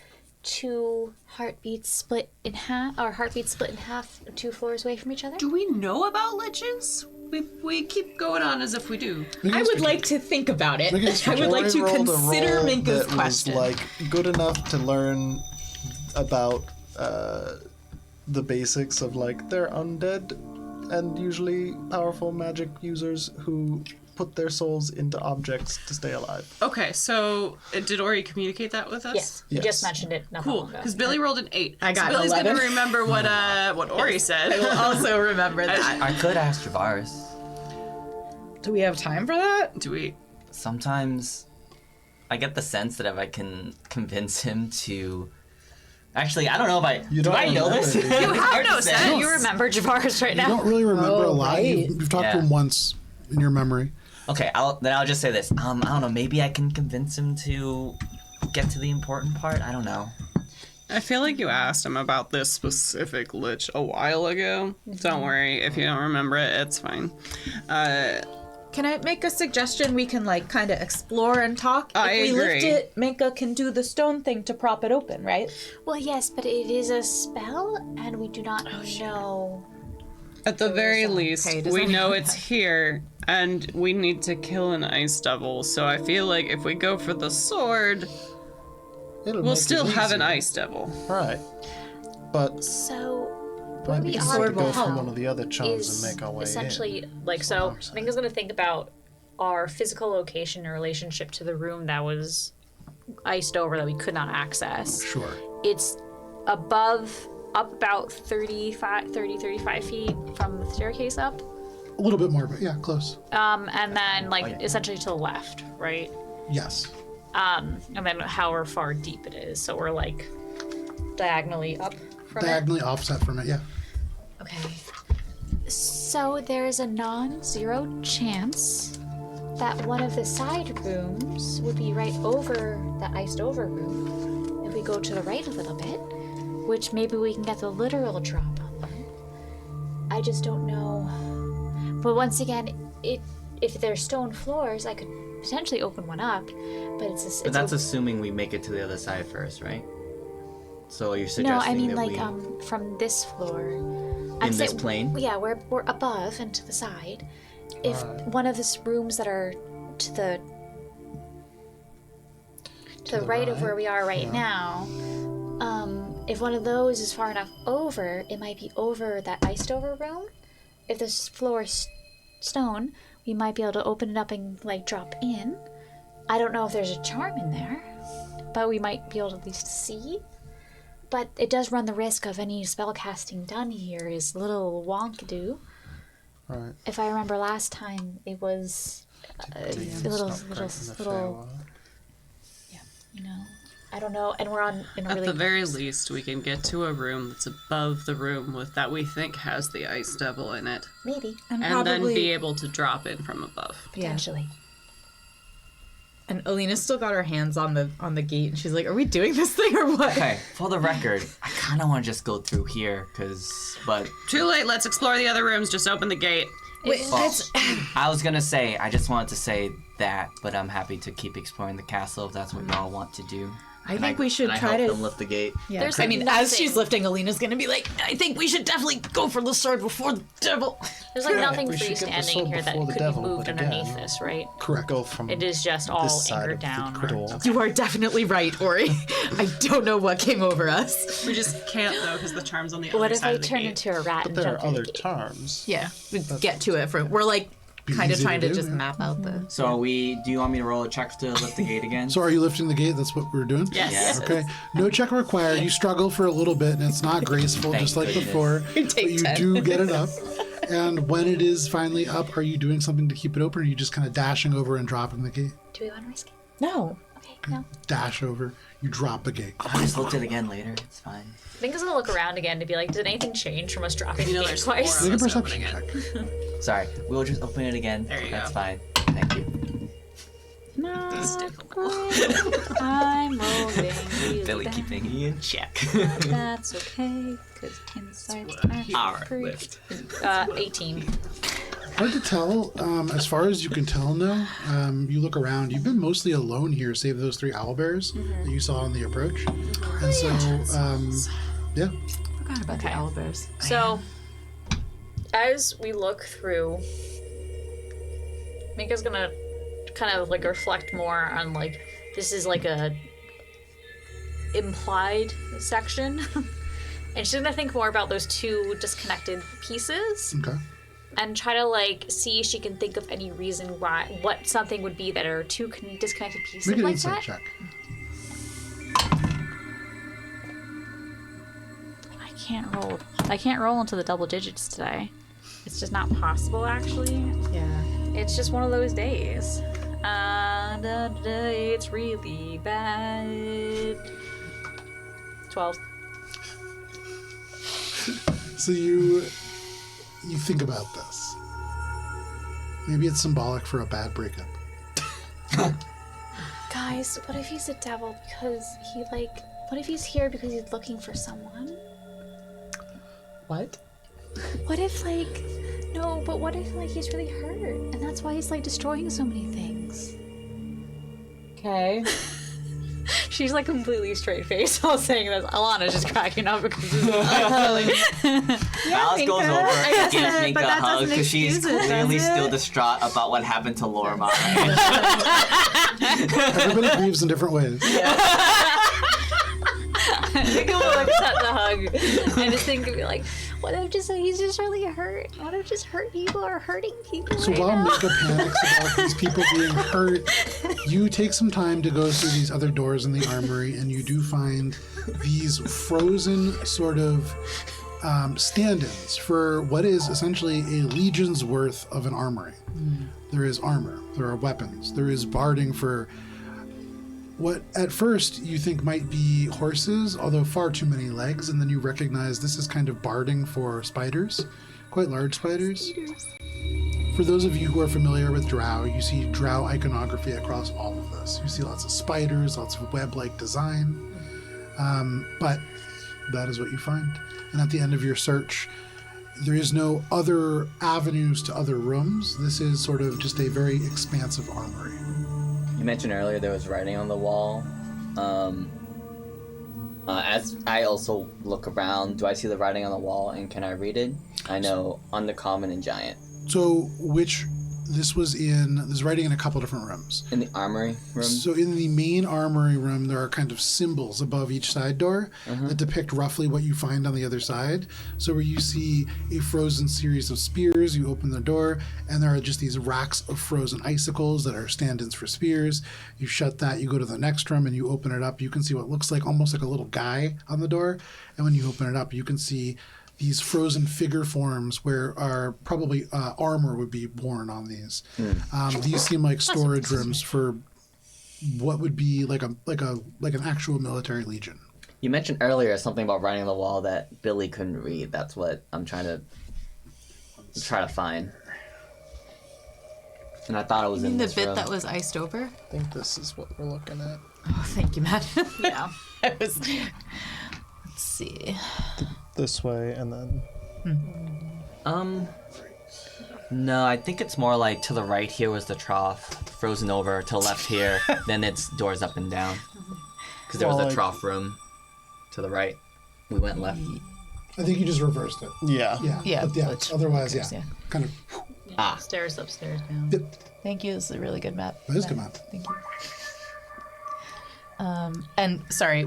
2 heartbeats split in half, or heartbeats split in half 2 floors away from each other? Do we know about liches? We keep going on as if we do. I would like to think about it. Make a I would like to Rory rolled a consider roll Minka's that question. was like good enough to learn about the basics of like they're undead and usually powerful magic users who put their souls into objects to stay alive. Okay, so did Ori communicate that with us? yes, you Yes. just mentioned it. Not Cool, long ago. because Billy rolled an 8. I got so Billy's 11. gonna remember what Ori said. I will also remember that. I could ask Javaris. Do we have time for that? Do we? Sometimes I get the sense that if I can convince him to. Actually, I don't know if I. You do don't I know remember, this? do you? It's have hard no to say. sense. You remember Javaris right You now. don't really remember a lot. right. You've talked to Yeah. him once in your memory. Okay, I'll just say this. I don't know. Maybe I can convince him to get to the important part. I don't know. I feel like you asked him about this specific lich a while ago. Don't worry, if you don't remember it, it's fine. Can I make a suggestion? We can like kind of explore and talk. I if we lift agree. it, Minka can do the stone thing to prop it open, right? Well, yes, but it is a spell, and we do not know. At the very least, Okay, does we anyone know it's here, and we need to kill an ice devil. So I feel like if we go for the sword, It'll we'll make it still have an easier. ice devil. Right. But So, might what be we easier are to go from now one of the other charms is and make our way essentially in. like That's so. what I'm saying. Minka's gonna think about our physical location in relationship to the room that was iced over that we could not access. Sure. It's up about 35 feet from the staircase up. A little bit more, but yeah, close. And then like yeah. essentially to the left, right? Yes. And then however far deep it is. So we're like diagonally up from Diagonally offset from it, yeah. it. Okay. So there's a non-zero chance that one of the side rooms would be right over the iced over room. If we go to the right a little bit, which maybe we can get the literal drop on them. I just don't know. But once again, if there's stone floors, I could potentially open one up. But But that's assuming we make it to the other side first, right? So you're suggesting no, I mean that like we from this floor. in this plane? Yeah, we're above and to the side. If one of the rooms that are to the the right of right? where we are right now, if one of those is far enough over, it might be over that iced over room. If this floor is stone, we might be able to open it up and like drop in. I don't know if there's a charm in there, but we might be able to at least see. But it does run the risk of any spell casting done here is a little wonkadoo. Right. If I remember last time, it was Typically, a it's little, not great in the little, Feywild. you know, I don't know. And we're on in a At really the very least, we can get to a room that's above the room with that we think has the ice devil in it, maybe and then be able to drop in from above. potentially. And Alina's still got her hands on the gate, and she's like, "Are we doing this thing or what?" Okay, for the record, I kind of want to just go through here, but Too late. Let's explore the other rooms. Just open the gate. Wait, let's. I was gonna say, I just wanted to say that, but I'm happy to keep exploring the castle if that's what y'all want to do. I think we should and try I help to. them lift the gate. Yeah. There's I mean, as nothing- she's lifting, Alina's gonna be like, "I think we should definitely go for the sword before the devil." There's like Yeah, nothing we should get the freestanding sword here that before the could devil, be moved but again, underneath this, right? Correct. Go from It is just all this side anchored of down. the door. You are definitely right, Ori. I don't know what came over us. We just can't though because the charm's on the What other if side I of the turn gate. into a rat But and there jump are through the other gate? charms. Yeah, we get to it. We're like Be kind of easy to trying to do, just yeah. map out the. So are we? Do you want me to roll a check to lift the gate again? So are you lifting the gate? That's what we're doing? Yes. Okay. No check required. You struggle for a little bit, and it's not graceful, Thank just like goodness. before. You But take you 10. do get it up. And when it is finally up, are you doing something to keep it open, or are you just kind of dashing over and dropping the gate? Do we want to risk it? No. Okay, no. Dash over. You drop the gate. I'll just lift it again later. It's fine. Minka's gonna look around again to be like, did anything change from us dropping You know the gate there's twice? more Make a of us perception opening check. it. Sorry, we'll just open it again. There you That's go. fine. Thank you. It's difficult. I'm rolling really Billy bad. keeping me in check. That's okay, because inside's All right, actually lift. 18. Hard to tell. As far as you can tell now, you look around. You've been mostly alone here, save those 3 owlbears that you saw on the approach. And so, yeah. Forgot about the owlbears. So, as we look through, Minka's gonna kind of like reflect more on like this is like a implied section, and she's gonna think more about those 2 disconnected pieces Okay. and try to like see if she can think of any reason why what something would be that are 2 disconnected pieces Make an like insight that. check. I can't roll into the double digits today. It's just not possible, actually. Yeah. It's just one of those days. It's really bad. 12. So you think about this. Maybe it's symbolic for a bad breakup. Guys, what if he's a devil because he what if he's here because he's looking for someone? What? What if No, but what if like he's really hurt, and that's why he's like destroying so many things? Okay. She's like completely straight faced while saying this. Alana's just cracking up because this is Alice goes over and gives Minka a hug because she's excuse it, clearly does still it? distraught about what happened to Lormar. Everybody grieves in different ways. Minka will accept the hug. I just think to be like, what if just he's just really hurt? What if just hurt people are hurting people? So right while now? Mika panics about these people being hurt, you take some time to go through these other doors in the armory, and you do find these frozen sort of stand-ins for what is essentially a legion's worth of an armory. There is armor, there are weapons, there is barding for what at first you think might be horses, although far too many legs, and then you recognize this is kind of barding for spiders, quite large spiders. For those of you who are familiar with drow, you see drow iconography across all of this. You see lots of spiders, lots of web-like design, but that is what you find. And at the end of your search, there is no other avenues to other rooms. This is sort of just a very expansive armory. You mentioned earlier there was writing on the wall. As I also look around, do I see the writing on the wall and can I read it? I know Undercommon and Giant. So this was writing in a couple different rooms. In the armory room? So in the main armory room, there are kind of symbols above each side door that depict roughly what you find on the other side. So where you see a frozen series of spears, you open the door, and there are just these racks of frozen icicles that are stand-ins for spears. You shut that, you go to the next room, and you open it up. You can see what looks like almost like a little guy on the door. And when you open it up, you can see these frozen figure forms where our probably armor would be worn on these. These seem like storage rooms for what would be like an actual military legion. You mentioned earlier something about writing on the wall that Billy couldn't read. That's what I'm trying to find. And I thought it was in The this bit room. that was iced over? I think this is what we're looking at. Oh, thank you, Matt. Yeah. I was. Let's see. This way, and then No, I think it's more like to the right here was the trough, frozen over. To the left here, then it's doors up and down. Because there was Well, a like- trough room to the right. We went left. I think you just reversed it. yeah. Yeah, But which- otherwise, yeah. kind of. Stairs upstairs down. Yep. Thank you. This is a really good map. That is a good map. Thank you. And sorry,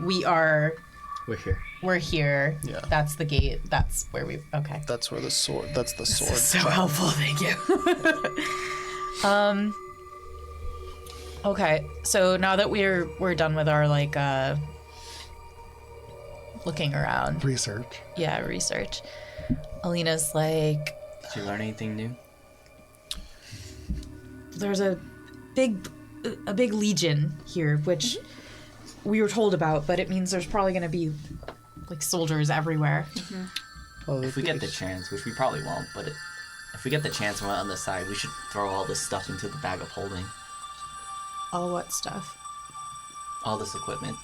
We're here. we're here. Yeah. That's the gate. That's where we. Okay. That's where the sword. That's the sword. So helpful. Thank you. Okay. So now that we're done with our looking around. Research. Yeah, research. Alina's like, Did you learn anything new? there's a big legion here, which we were told about, but it means there's probably going to be like soldiers everywhere. Well, If we get the chance, which we probably won't, but if we get the chance and we're on the side, we should throw all this stuff into the bag of holding. All what stuff? All this equipment.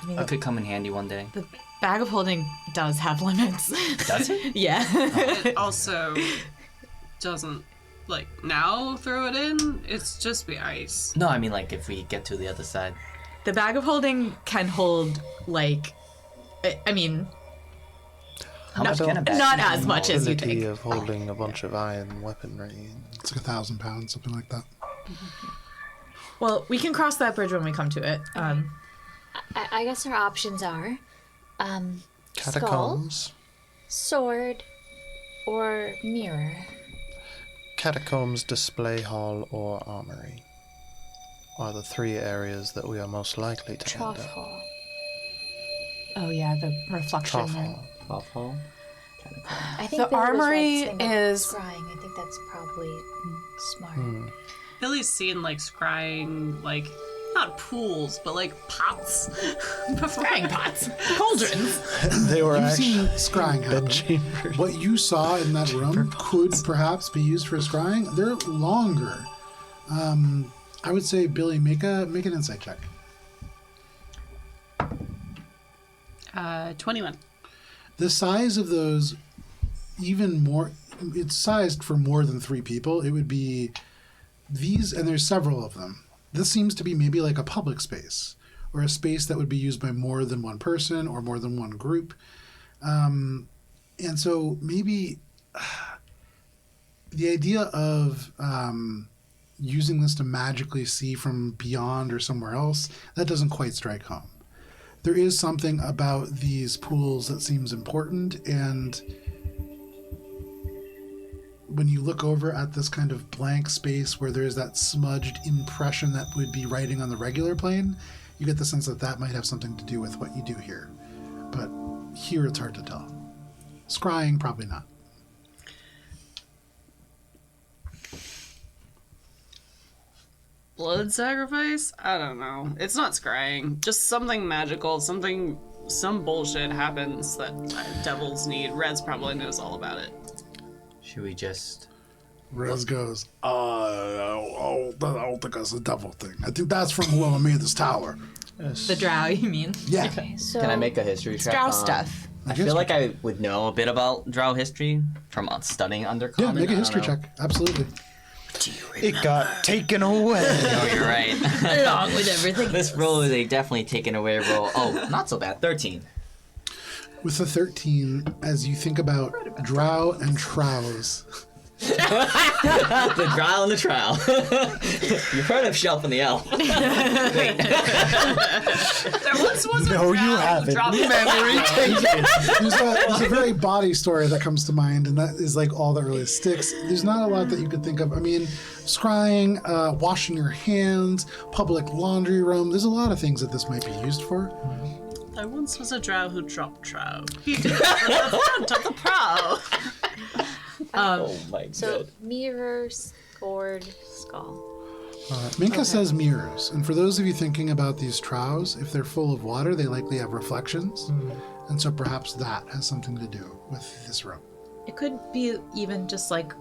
I mean, It could come in handy one day. the bag of holding does have limits. Does it? Yeah. It also doesn't like now throw it in. It's just be ice. No, I mean like if we get to the other side. The bag of holding can hold I mean, How much can a bag not hold? as much as you ability think. of holding a bunch of iron weaponry. It's like 1,000 pounds, something like that. Well, we can cross that bridge when we come to it. I guess our options are skull, Catacombs. sword, or mirror. Catacombs, display hall, or armory are the three areas that we are most likely to Trough end up. hall. Oh yeah, the reflection. Trough hall. Off hall? I think The Billy was right armory saying about is- scrying. I think that's probably smart. Billy's seen like scrying, like not pools, but like pots. Scrying pots, cauldrons. They were You've actually seen scrying happen. chambers. What you saw in that room could perhaps be used for scrying. They're longer. I would say, Billy, make an insight check. 21. The size of those, even more, it's sized for more than 3 people. It would be these, and there's several of them. This seems to be maybe like a public space, or a space that would be used by more than one person or more than one group. And so maybe the idea of using this to magically see from beyond or somewhere else, that doesn't quite strike home. There is something about these pools that seems important, and when you look over at this kind of blank space where there's that smudged impression that would be writing on the regular plane, you get the sense that that might have something to do with what you do here. But here it's hard to tell. Scrying, probably not. Blood sacrifice? I don't know. It's not scrying. Just something magical, some bullshit happens that devils need. Reds probably knows all about it. Should we just... Rez goes, I don't think that's a devil thing. I think that's from whoever made this tower. The drow, you mean? Yeah. Okay, so Can I make a history check? Drow on- stuff. I feel like I would know a bit about drow history from studying Undercommon. Yeah, make a I don't history know. check. Absolutely. It got taken away. Oh, you're right. Along with everything. This roll is a definitely taken away roll. Oh, not so bad. 13. With the 13, as you think about drow and trows, The drow and the trowel. You've heard of Shelf and the Elf. Wait. There once was a No, you drow who haven't. dropped Memory taken. there's a very body story that comes to mind, and that is like all that really sticks. There's not a lot that you could think of. I mean, scrying, washing your hands, public laundry room. There's a lot of things that this might be used for. There once was a drow who dropped trow. He did it from the front of the prow. Oh my so god. mirror, scored, skull. Minka says mirrors, and for those of you thinking about these trows, if they're full of water, they likely have reflections, and so perhaps that has something to do with this room. It could be even just like,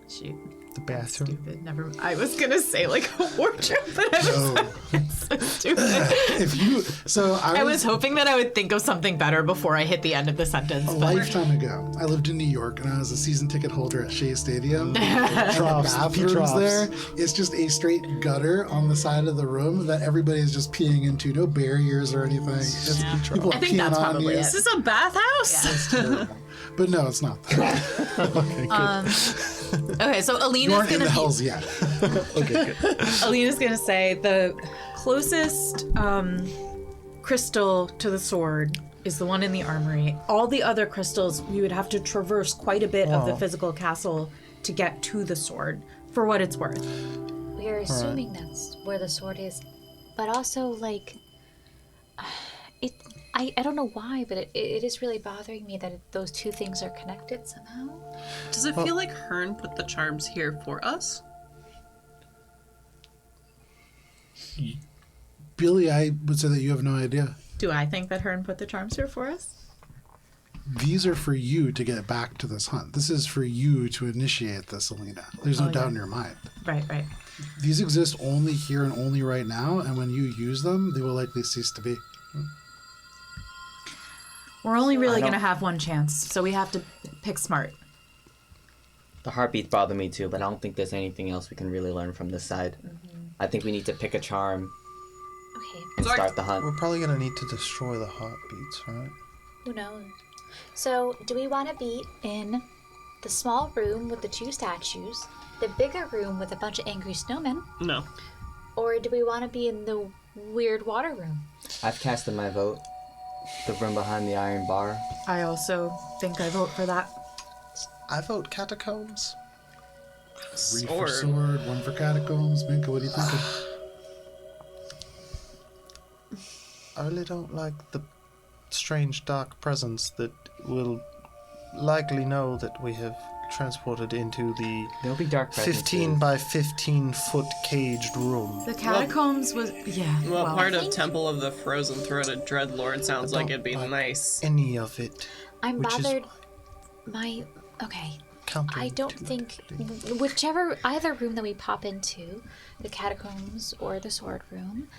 shoot, The bathroom. stupid. Never. I was gonna say like a wardrobe, but I was so stupid. If you, so I was hoping that I would think of something better before I hit the end of the sentence. a But lifetime ago, I lived in New York, and I was a season ticket holder at Shea Stadium. Troughs, the pee Bathrooms troughs. there, it's just a straight gutter on the side of the room that everybody is just peeing into. No barriers or anything. It's, people are I think peeing that's on probably you. it. Is this a bathhouse? It's terrible. But no, it's not that. Okay, good. okay, so You Alina's aren't in gonna the hells yet. Okay, good. Alina's gonna say the closest crystal to the sword is the one in the armory. All the other crystals, we would have to traverse quite a bit of the physical castle to get to the sword, for what it's worth. We are assuming that's where the sword is, but also like, I don't know why, but it is really bothering me that those two things are connected somehow. Does it feel like Hearn put the charms here for us? Billy, I would say that you have no idea. Do I think that Hearn put the charms here for us? These are for you to get back to this hunt. This is for you to initiate this, Alina. There's no doubt in your mind. Right, right. These exist only here and only right now, and when you use them, they will likely cease to be. We're only really don't- gonna have one chance, so we have to pick smart. The heartbeats bother me too, but I don't think there's anything else we can really learn from this side. I think we need to pick a charm Okay, and Sorry. start the hunt. We're probably gonna need to destroy the heartbeats, right? who knows? So, do we want to be in the small room with the 2 statues, the bigger room with a bunch of angry snowmen, No. or do we want to be in the weird water room? I've casted my vote. The room behind the iron bar. I also think I vote for that. I vote catacombs. 3 for sword, 1 for catacombs. Minka, what are you thinking? I really don't like the strange dark presence that will likely know that we have transported into the There'll be dark presences. 15 by 15 foot caged room. The catacombs was Well, part of think- Temple of the Frozen Throated Dreadlord sounds like it'd be like nice. Any of it. I'm Which is bothered. Okay. I don't think counterintuitive. either room that we pop into, the catacombs or the sword room,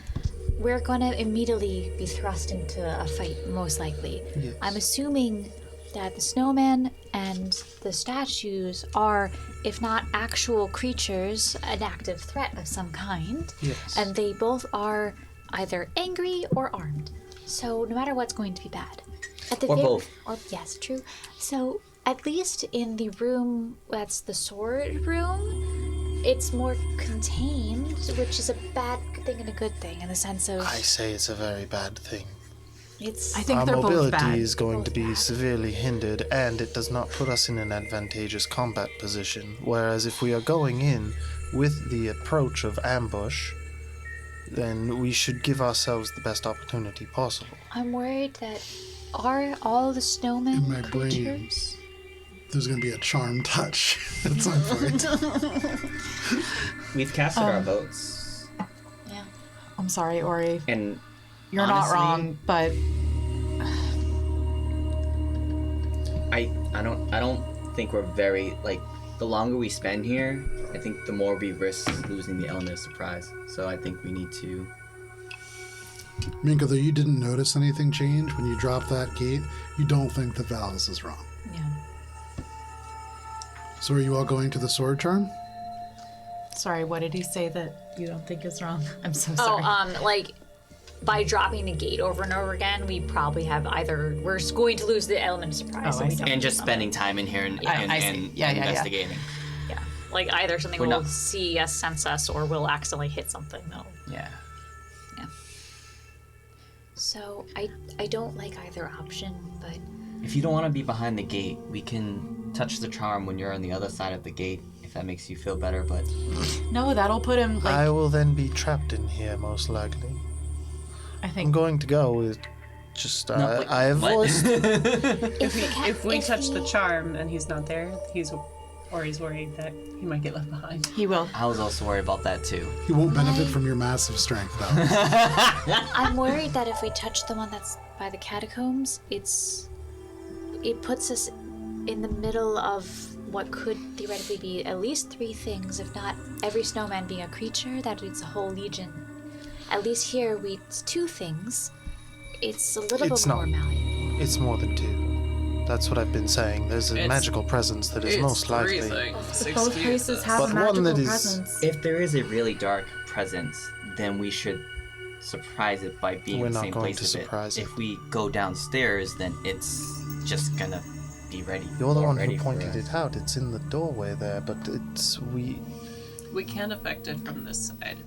we're gonna immediately be thrust into a fight, most likely. Yes. I'm assuming that the snowman and the statues are, if not actual creatures, an active threat of some kind. Yes. And they both are either angry or armed. So no matter what's going to be bad. At the Or both. Or, yes, true. So at least in the room that's the sword room, it's more contained, which is a bad thing and a good thing in the sense of I say it's a very bad thing. it's. I think Our they're both mobility bad. is going to be severely hindered, and it does not put us in an advantageous combat position. Whereas if we are going in with the approach of ambush, then we should give ourselves the best opportunity possible. I'm worried that are all the snowmen In my brain. creatures? There's going to be a charm touch at some point. We've casted our votes, Yeah. I'm sorry, Ori. and You're honestly, not wrong, but I don't think we're very like. The longer we spend here, I think the more we risk losing the element of surprise. So I think we need to. Minka, though you didn't notice anything change when you dropped that gate, you don't think that Valis is wrong. yeah. So are you all going to the sword charm? Sorry, what did he say that you don't think is wrong? I'm so Oh, sorry. like by dropping the gate over and over again, we probably have either we're going to lose the element of surprise, Oh, so I we see. don't. And just spending time in here and, I see. and Yeah, yeah, yeah. investigating. Yeah, like either something We're will not- see us, sense us, or we'll accidentally hit something. No. Yeah. So I don't like either option, but If you don't want to be behind the gate, we can touch the charm when you're on the other side of the gate, if that makes you feel better. But No, that'll put him like I will then be trapped in here, most likely. I I'm think going to go with just No, wait, I have what? voiced. If we touch the he- charm and he's not there, he's worried that he might get left behind. he will. I was also worried about that too. He won't benefit from your massive strength, though. I'm worried that if we touch the one that's by the catacombs, it puts us in the middle of what could theoretically be at least 3 things, if not every snowman being a creature, that it's a whole legion. At least here, it's 2 things. It's a little It's bit more not. malleable. It's more than 2. That's what I've been saying. There's a It's- magical presence that is It's most likely. 3 things. Both Excuse places us. have But a one magical that is- presence. If there is a really dark presence, then we should surprise it by being We're in the not same going place to as surprise it. If we go downstairs, then it's just gonna be ready. You're the more one who ready for pointed us. it out. It's in the doorway there, but We can't affect it from this side.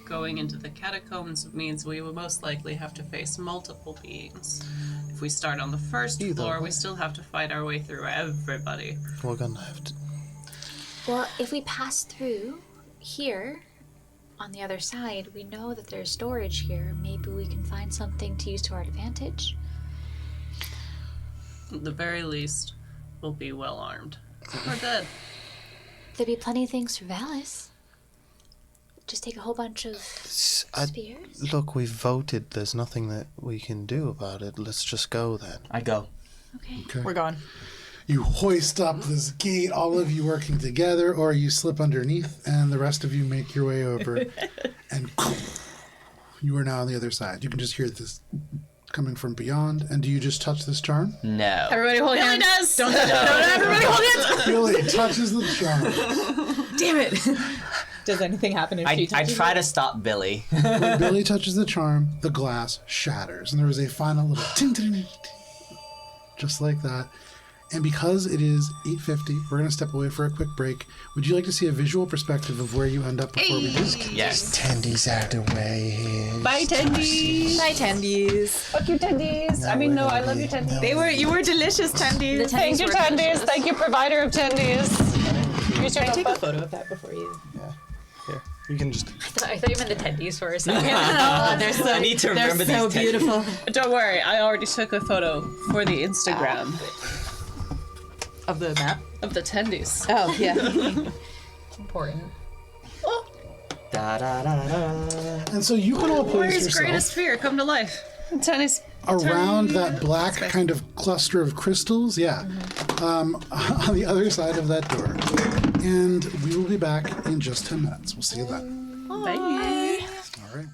Going into the catacombs means we will most likely have to face multiple beings. If we start on the first Either floor, way. we still have to fight our way through everybody. we're gonna have to. Well, if we pass through here, on the other side, we know that there's storage here. Maybe we can find something to use to our advantage. At the very least, we'll be well armed. We're dead. There'd be plenty of things for Valis. Just take a whole bunch of spears. Look, we've voted. There's nothing that we can do about it. Let's just go then. I'd go. Okay. We're going. You hoist up this gate, all of you working together, or you slip underneath, and the rest of you make your way over. And you are now on the other side. You can just hear this coming from beyond. And do you just touch this charm? No. Everybody hold hands. does! Don't touch it. Don't everybody hold hands. Billy touches the charm. Damn it. Does anything happen if she I touches try it? to stop Billy. When Billy touches the charm, the glass shatters, and there is a final little ting ting ting, ting, just like that. And because it is 8:50, we're going to step away for a quick break. Would you like to see a visual perspective of where you end up before we do? Yes. Tendy's out of the way here. Bye, tendies! Hi, tendies. Fuck you, tendies! I mean, no, I love you, tendies. You were delicious, tendies. Thank you, tendies! Thank you, provider of tendies! Use your Take a notebook. photo of that before you. Here, you can just. I thought you meant the tendies for a second. Oh, they're so, I need to remember they're so these tendies. beautiful. Don't worry, I already took a photo for the Instagram Of the map. of the tendies. Oh, yeah. Important. Da, da, da, da. And so you can all place Warrior's yourself greatest fear come to life. Tendies. around that black kind of cluster of crystals, on the other side of that door. And we will be back in just 10 minutes. We'll see you then. Bye. All right.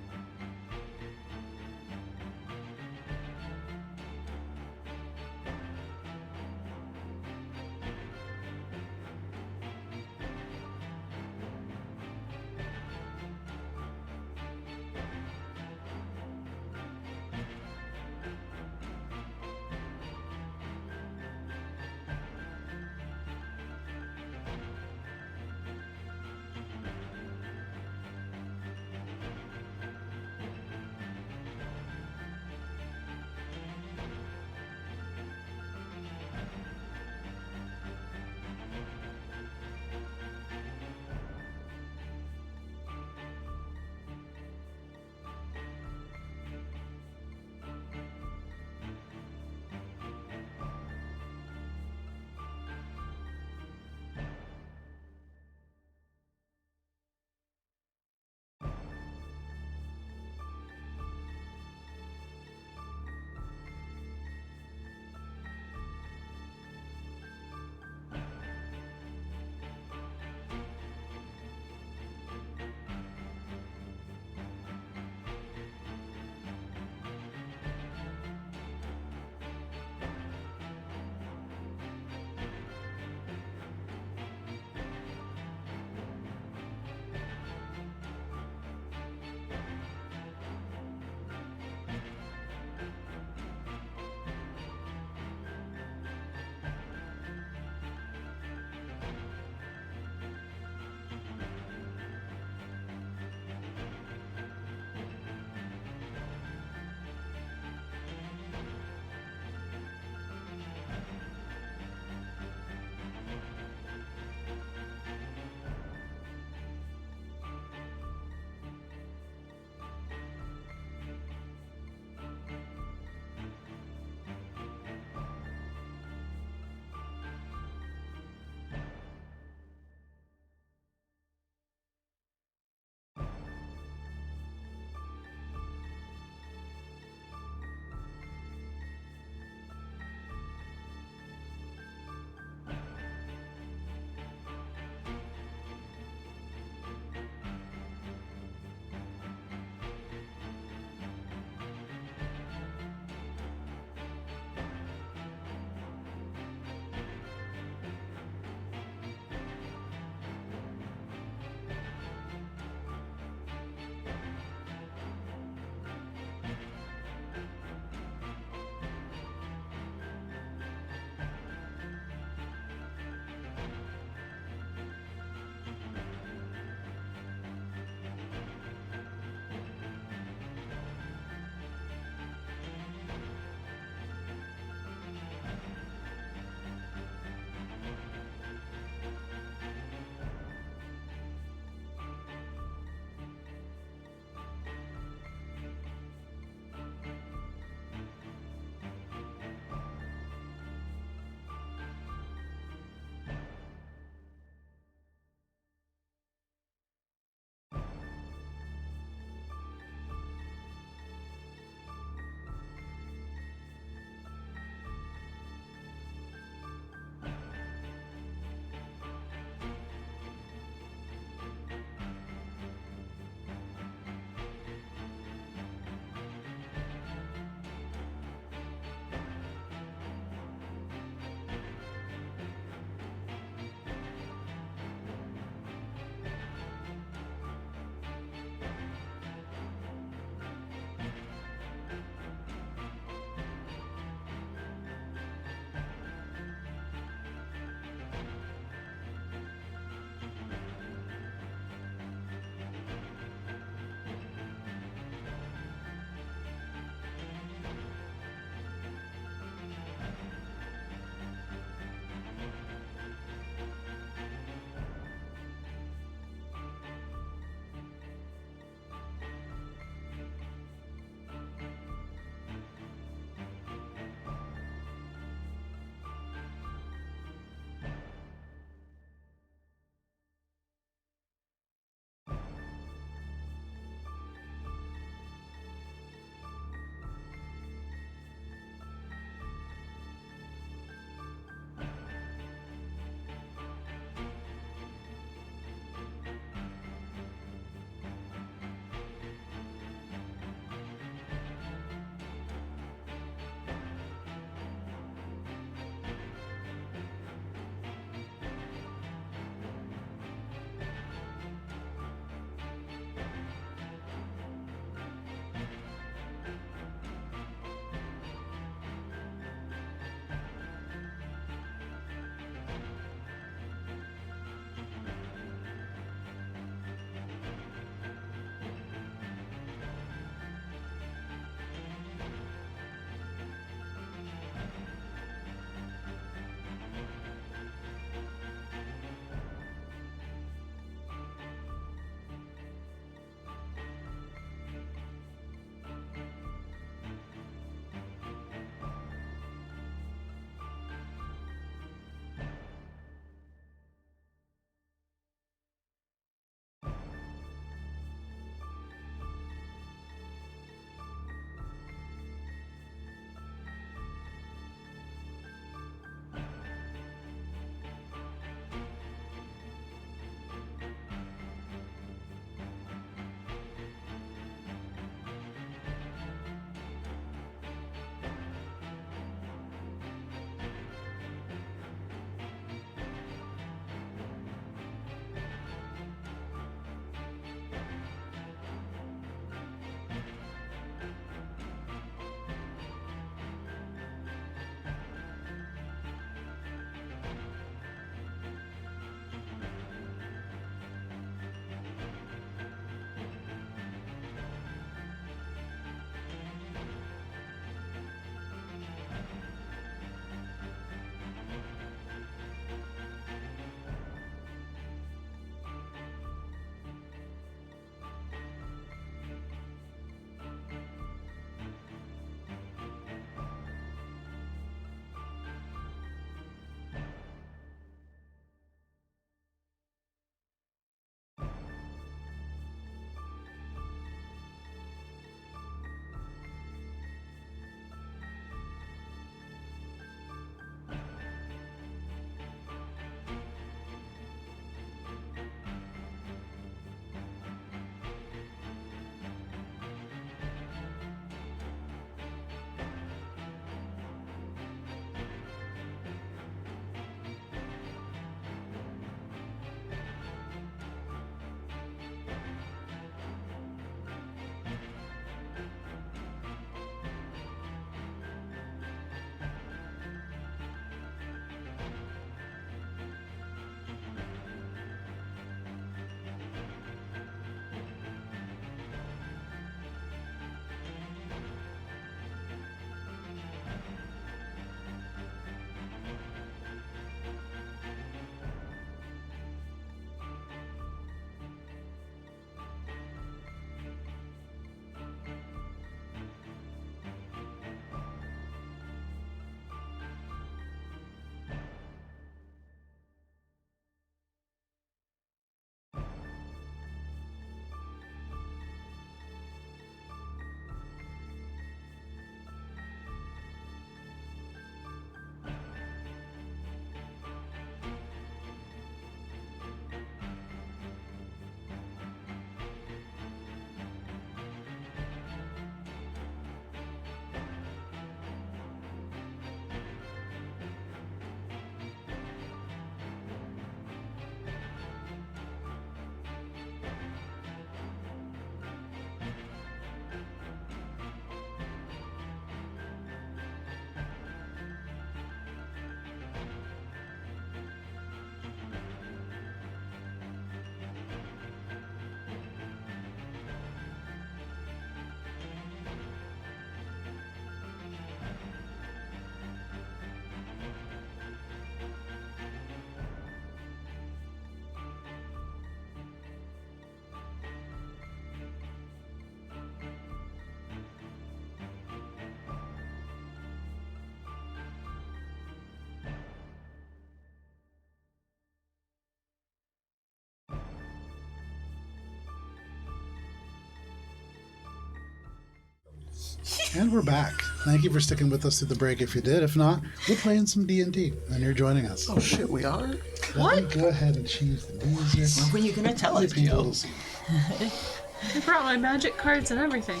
And we're back. Thank you for sticking with us through the break if you did. If not, we're playing some D&D, and you're joining us. Oh shit, we are? Let me go ahead and change the music. When were you gonna tell us, Paint a Joe? little scene. I brought my magic cards and everything.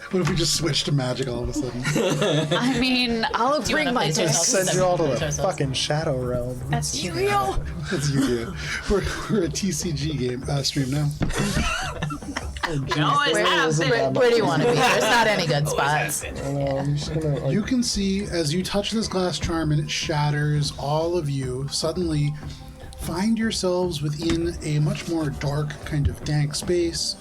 What if we just switched to magic all of a sudden? I mean, I'll bring my place yourself? deck. Send you all to the Ourselves. fucking Shadow Realm. That's real. That's you do. We're a TCG game stream now. We always have been. Where do you want to be? There's not any good spots. I'm just gonna, like, You can see as you touch this glass charm and it shatters, all of you suddenly find yourselves within a much more dark, kind of dank space.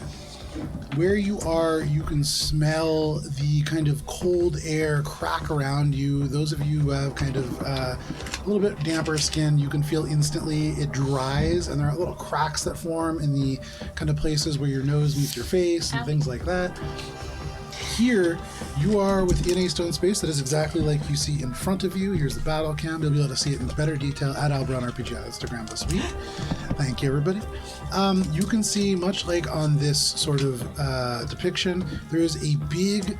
Where you are, you can smell the kind of cold air crack around you. Those of you who have kind of a little bit damper skin, you can feel instantly it dries, and there are little cracks that form in the kind of places where your nose meets your face and things like that. Here, you are within a stone space that is exactly like you see in front of you. Here's the battle cam. You'll be able to see it in better detail at Albron RPG on Instagram this week. Thank you, everybody. You can see, much like on this sort of depiction, there is a big,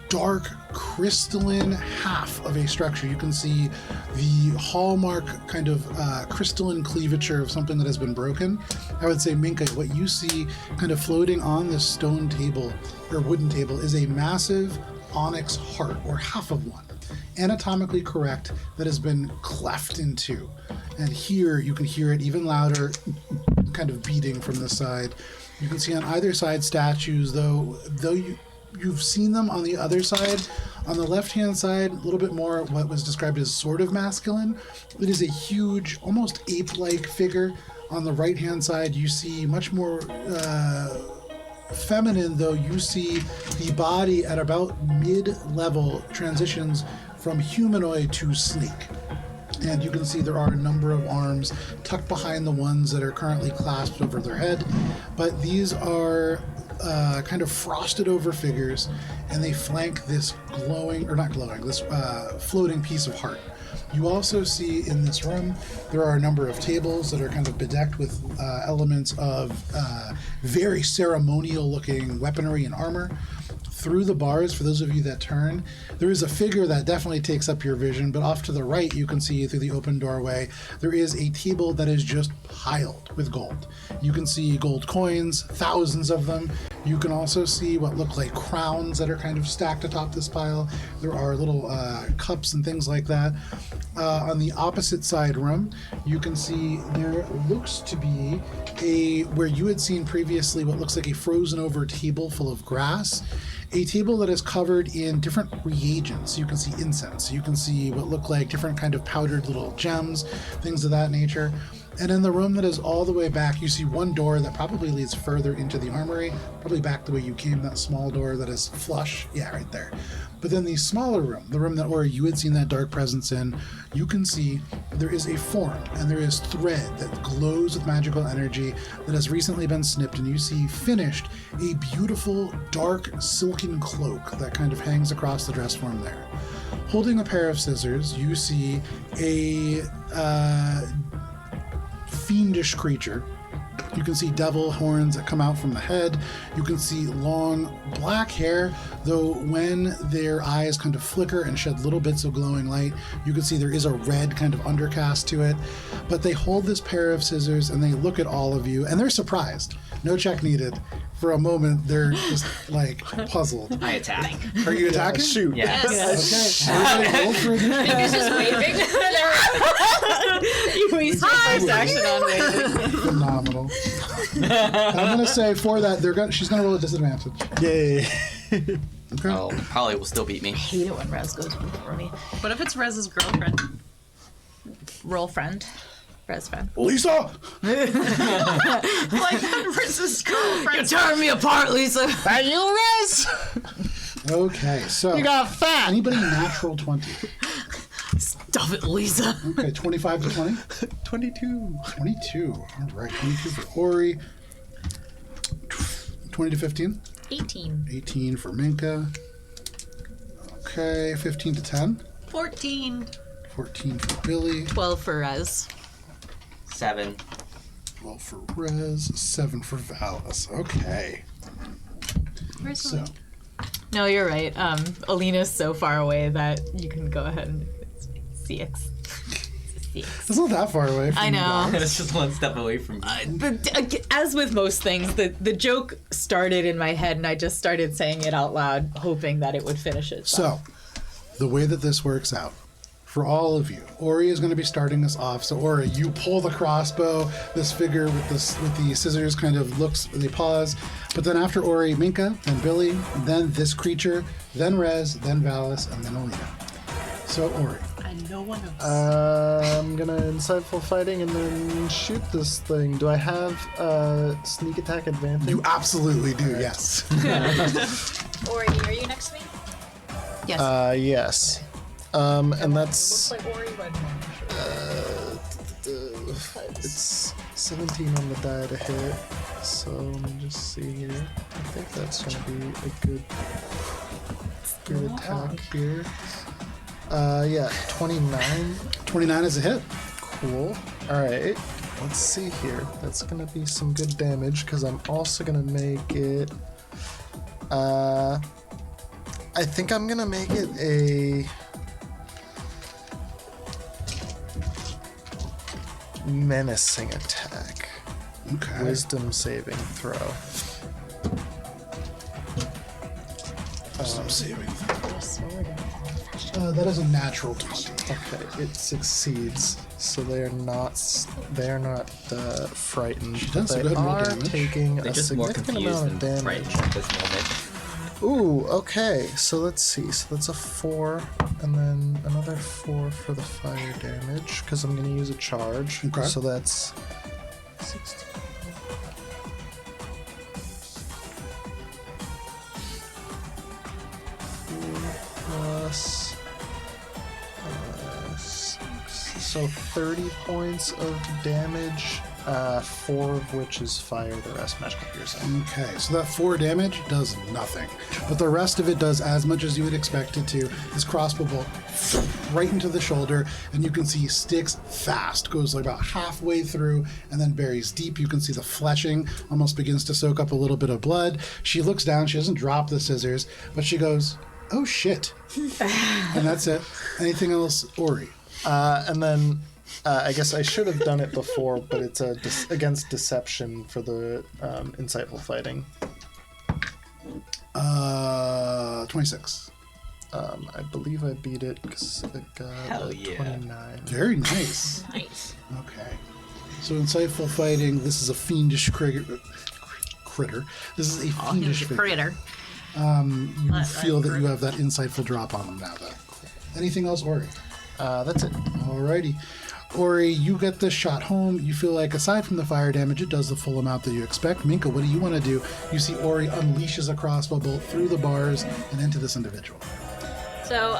dark, crystalline half of a structure. You can see the hallmark kind of crystalline cleavature of something that has been broken. I would say, Minka, what you see kind of floating on this stone table or wooden table is a massive onyx heart, or half of one, anatomically correct, that has been cleft in two. And here you can hear it even louder, kind of beating from the side. You can see on either side statues, though you've seen them on the other side. On the left-hand side, a little bit more what was described as sort of masculine. It is a huge, almost ape-like figure. On the right-hand side, you see much more feminine, though. You see the body at about mid-level transitions from humanoid to snake. And you can see there are a number of arms tucked behind the ones that are currently clasped over their head. But these are kind of frosted over figures, and they flank this floating piece of heart. You also see in this room there are a number of tables that are kind of bedecked with elements of very ceremonial looking weaponry and armor. Through the bars, for those of you that turn, there is a figure that definitely takes up your vision, but off to the right you can see through the open doorway there is a table that is just piled with gold. You can see gold coins, thousands of them. You can also see what look like crowns that are kind of stacked atop this pile. There are little cups and things like that. On the opposite side room, you can see there looks to be where you had seen previously what looks like a frozen over table full of grass. A table that is covered in different reagents. You can see incense. You can see what look like different kind of powdered little gems, things of that nature. And in the room that is all the way back, you see one door that probably leads further into the armory, probably back the way you came, that small door that is flush. Yeah, right there. But then the smaller room, the room that Ori, you had seen that dark presence in, you can see there is a form and there is thread that glows with magical energy that has recently been snipped, and you see finished a beautiful dark silken cloak that kind of hangs across the dress form there. Holding a pair of scissors, you see a fiendish creature. You can see devil horns that come out from the head. You can see long black hair, though when their eyes kind of flicker and shed little bits of glowing light, you can see there is a red kind of undercast to it. But they hold this pair of scissors and they look at all of you, and they're surprised. No check needed. For a moment, they're just like puzzled. I attack. Are you attacking? shoot. Yes. Okay. Everybody roll for initiative. He's just waving. You wasted your first action on waving. Phenomenal. I'm gonna say for that she's gonna roll a disadvantage. Yay. Okay. Oh, probably will still beat me. I hate it when Rez goes before me. What if it's Rez's girlfriend? Roll friend. Rez friend. Lisa. Like Rez's girlfriend. Tearing me apart, Lisa. Are you Rez? Okay, so You got fat. anybody natural 20? Stop it, Lisa. Okay, 25 to 20. 22. 22. All right, 22 for Ori. 20 to 15. 18. 18 for Minka. Okay, 15 to 10. 14. 14 for Billy. 12 for Rez. 7. 12 for Rez. 7 for Valis. Okay. Where's So, No, you're right. Alina's so far away that you can go ahead and CX. It's not that far away from I you know. guys. It's just one step away from me. As with most things, the joke started in my head and I just started saying it out loud, hoping that it would finish it. So, the way that this works out, for all of you, Ori is going to be starting us off. So, Ori, you pull the crossbow. This figure with the scissors kind of looks, they pause. But then after Ori, Minka, then Billy, then this creature, then Rez, then Valis, and then Alina. So, Ori. I know one of I'm gonna insightful fighting and then shoot this thing. Do I have sneak attack advantage? You absolutely do, yes. Ori, are you next to me? Yes. Yes. And that's Looks like Ori, but it's 17 on the die to hit. So let me just see here. I think that's gonna be a good attack here. Yeah, 29. 29 is a hit. Cool. Alright. Let's see here. That's gonna be some good damage because I'm also gonna make it. I think I'm gonna make it a menacing attack. Okay. Wisdom saving throw. Wisdom saving throw. That is a natural 20. Okay, it succeeds. So they are not frightened. She does They a good roll are damage. taking They're a just more significant confused amount of than damage. frightened at this moment. Ooh, okay. So let's see. So that's a 4, and then another 4 for the fire damage, because I'm going to use a charge. Okay. So that's 16. Plus 6. So 30 points of damage, 4 of which is fire, the rest magical piercing. Okay, so that 4 damage does nothing. But the rest of it does as much as you would expect it to. This crossbow bolt right into the shoulder, and you can see sticks fast, goes like about halfway through, and then buries deep. You can see the fleshing almost begins to soak up a little bit of blood. She looks down, she doesn't drop the scissors, but she goes, oh shit. And that's it. Anything else, Ori? And then I guess I should have done it before, but it's against deception for the insightful fighting. 26. I believe I beat it because I got Hell a yeah. 29. Very nice. nice. Okay. So insightful fighting, this is a fiendish critter. This is a fiendish figure. Critter. You feel that you have that insightful drop on them now, though. Anything else, Ori? That's it. Alrighty. Ori, you get this shot home. You feel like, aside from the fire damage, it does the full amount that you expect. Minka, what do you want to do? You see Ori unleashes a crossbow bolt through the bars and into this individual. So,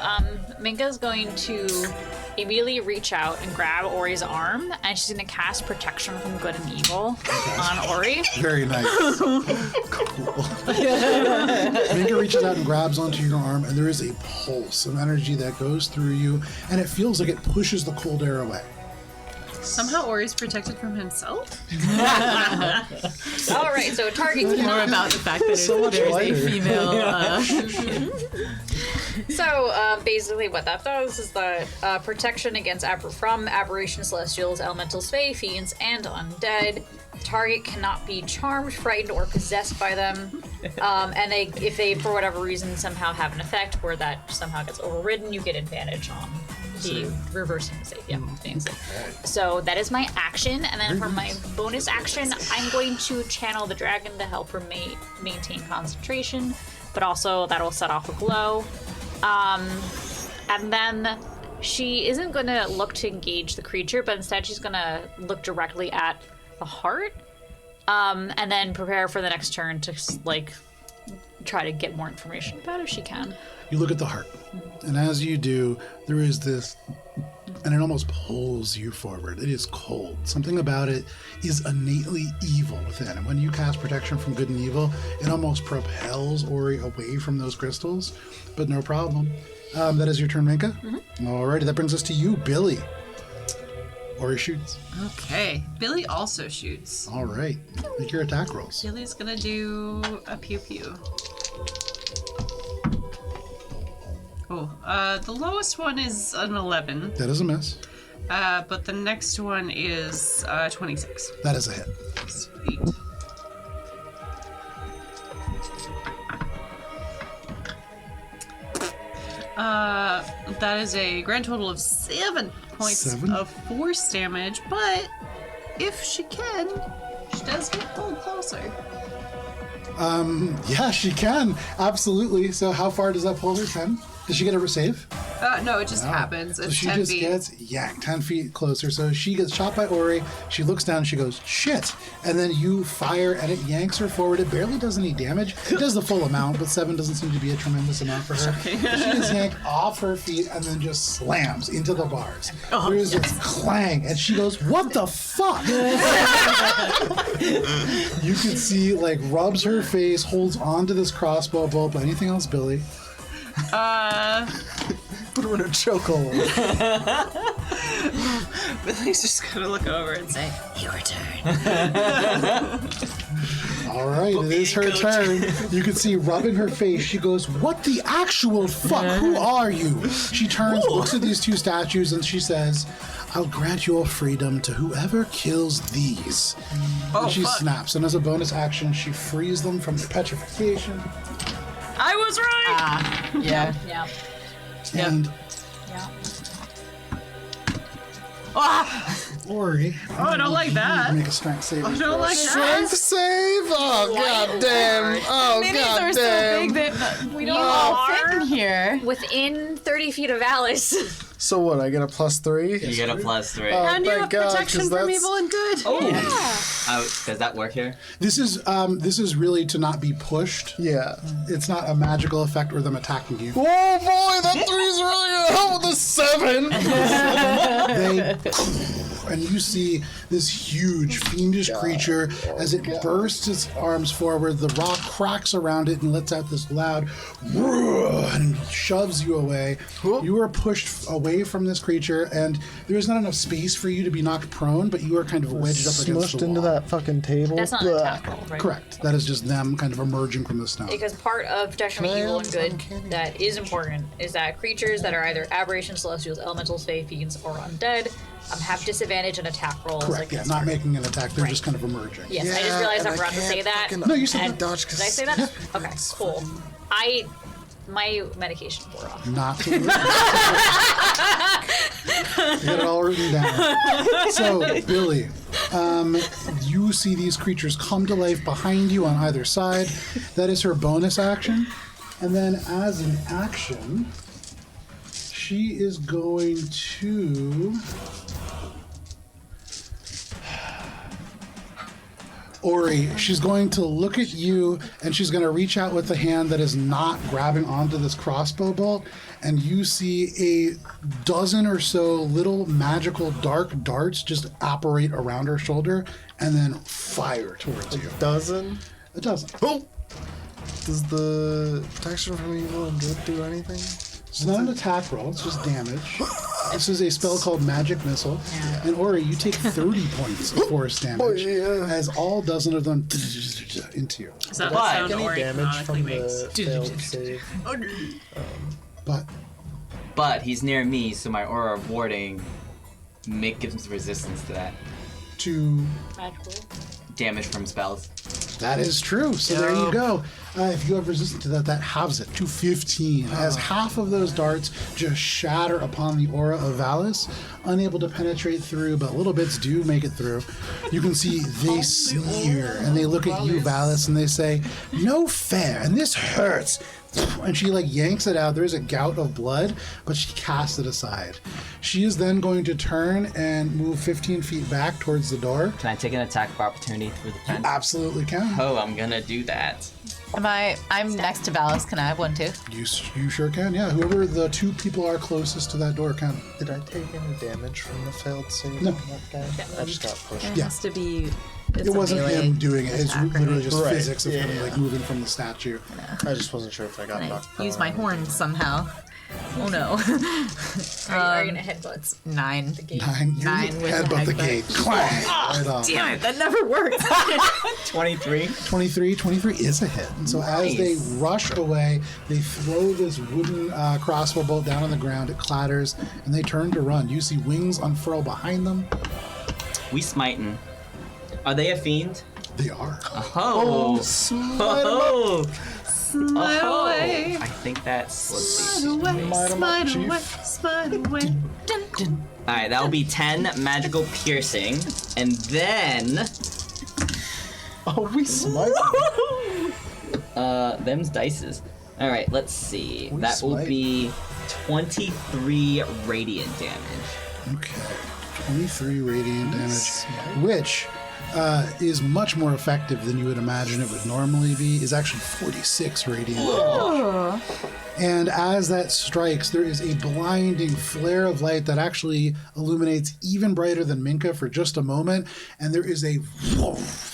Minka's going to immediately reach out and grab Ori's arm, and she's going to cast Protection from Good and Evil on Ori. Very nice. Cool. Minka reaches out and grabs onto your arm, and there is a pulse of energy that goes through you, and it feels like it pushes the cold air away. Somehow Ori's protected from himself? All right, so target More cannot. about the fact that So much there's lighter. a female. So basically, what that does is that protection against from aberrations, celestials, elementals, fae, fiends, and undead. Target cannot be charmed, frightened, or possessed by them. And if they, for whatever reason, somehow have an effect where that somehow gets overridden, you get advantage on the reversing the save. Yeah, things. So that is my action, and then for my bonus action, I'm going to channel the dragon to help her maintain concentration, but also that'll set off a glow. And then she isn't going to look to engage the creature, but instead she's going to look directly at the heart, and then prepare for the next turn to try to get more information about it if she can. You look at the heart, and as you do, there is this, and it almost pulls you forward. It is cold. Something about it is innately evil within. And when you cast Protection from Good and Evil, it almost propels Ori away from those crystals, but no problem. That is your turn, Minka? Mm-hmm. Alrighty, that brings us to you, Billy. Ori shoots. Okay. Billy also shoots. All right, make your attack rolls. Billy's gonna do a pew pew. The lowest one is an 11, That is a miss. but the next one is 26. That is a hit. Sweet. That is a grand total of 7 points 7? of force damage, but if she can, she does get pulled closer. Yeah, she can. Absolutely. So how far does that pull her? 10? Does she get a save? No, it just happens. So It's she 10 just feet. gets yanked 10 feet closer. So she gets shot by Ori. She looks down and she goes, shit. And then you fire and it yanks her forward. It barely does any damage. It does the full amount, but 7 doesn't seem to be a tremendous amount for her. So she gets yanked off her feet and then just slams into the bars. There's this clang and she goes, what the fuck? You can see, like, rubs her face, holds onto this crossbow bolt. But anything else, Billy? Put her in a chokehold. Billy's just gonna look over and say, "Your turn." All right, it is her turn. You can see rubbing her face. She goes, what the actual fuck? Who are you? She turns, looks at these two statues, and she says, I'll grant your freedom to whoever kills these. And she snaps, and as a bonus action, she frees them from the petrification. I was right. Yeah. Yeah. And Yeah. Ori, Oh, I don't like that. make a strength saving I throw. don't like Strength that. save? Oh, goddamn. Oh, Minis are so goddamn. big that We you don't all fit are in here. within 30 feet of Alice. So what, I get a +3? You get a +3. Oh, And you thank have God, protection 'cause from that's- evil and good. Does that work here? This is really to not be pushed. Yeah. It's not a magical effect or them attacking you. Oh boy, that 3's really gonna help with the 7. And you see this huge fiendish creature as it bursts its arms forward. The rock cracks around it and lets out this loud roar and shoves you away. You are pushed away from this creature, and there is not enough space for you to be knocked prone, but you are kind of wedged up against Smushed the into wall. that fucking table. That's not an attack roll, right? Correct. That is just them kind of emerging from the stone. Because part of protection from evil and good that is important is that creatures that are either aberrations, celestials, elementals, fae, fiends, or undead have disadvantage on attack rolls. Correct. Yeah, not making an attack. They're just kind of emerging. Yes, I just realized I forgot to say that. No, you said And- that. dodge. Did I say that? Okay, cool. My medication wore off. Not to I got it all written down. So, Billy, you see these creatures come to life behind you on either side. That is her bonus action. And then as an action, she is going to... Ori, she's going to look at you and she's going to reach out with the hand that is not grabbing onto this crossbow bolt, and you see a dozen or so little magical dark darts just operate around her shoulder and then fire towards you. Dozen? A dozen. Oh! Does the protection from evil and good do anything? It's not an attack roll, it's just damage. This is a spell called Magic Missile. And Ori, you take 30 points of force damage as all dozen of them into you. Is that Why? the sound Any Ori damage canonically from makes? the failed save? But But he's near me, so my aura of warding gives him resistance to that to... Magical. damage from spells. That is true. So there you go. If you have resistance to that, that halves it to 15. As half of those darts just shatter upon the aura of Valis, unable to penetrate through, but little bits do make it through. You can see they sneer and they look at you, Valis, and they say, "No fair, and this hurts." And she like yanks it out. There's a gout of blood, but she casts it aside. She is then going to turn and move 15 feet back towards the door. Can I take an attack of opportunity through the fence? Absolutely can. Oh, I'm gonna do that. I'm next to Valis. Can I have one too? You sure can, yeah. Whoever the two people are closest to that door can. Did I take any damage from the failed save No. on that guy? I just got pushed. It Yeah. has to be It wasn't him doing it. It's attack, literally right? just Right. physics of him Yeah. like moving from the statue. I just wasn't sure if I got I knocked use my prone. horns somehow. Oh no. Are you gonna headbutt 9. the gate? 9. You 9 with headbutt the headbutt. gate. Clang! Right off. Damn it, that never works. 23. 23 is a hit. And so as they Nice. rush away, they throw this wooden crossbow bolt down on the ground. It clatters, and they turn to run. You see wings unfurl behind them. We smiting. Are they a fiend? They are. Oh. Oh. Smite away. I think that's. Let's see. Smite away. Chief. Smite away. All right, that will be 10 magical piercing, and then Oh, we smite. them's dices. All right, let's see. We That will smite. be 23 radiant damage. Okay. 23 radiant damage, which is much more effective than you would imagine it would normally be, is actually 46 radiant damage. And as that strikes, there is a blinding flare of light that actually illuminates even brighter than Minka for just a moment. And there is a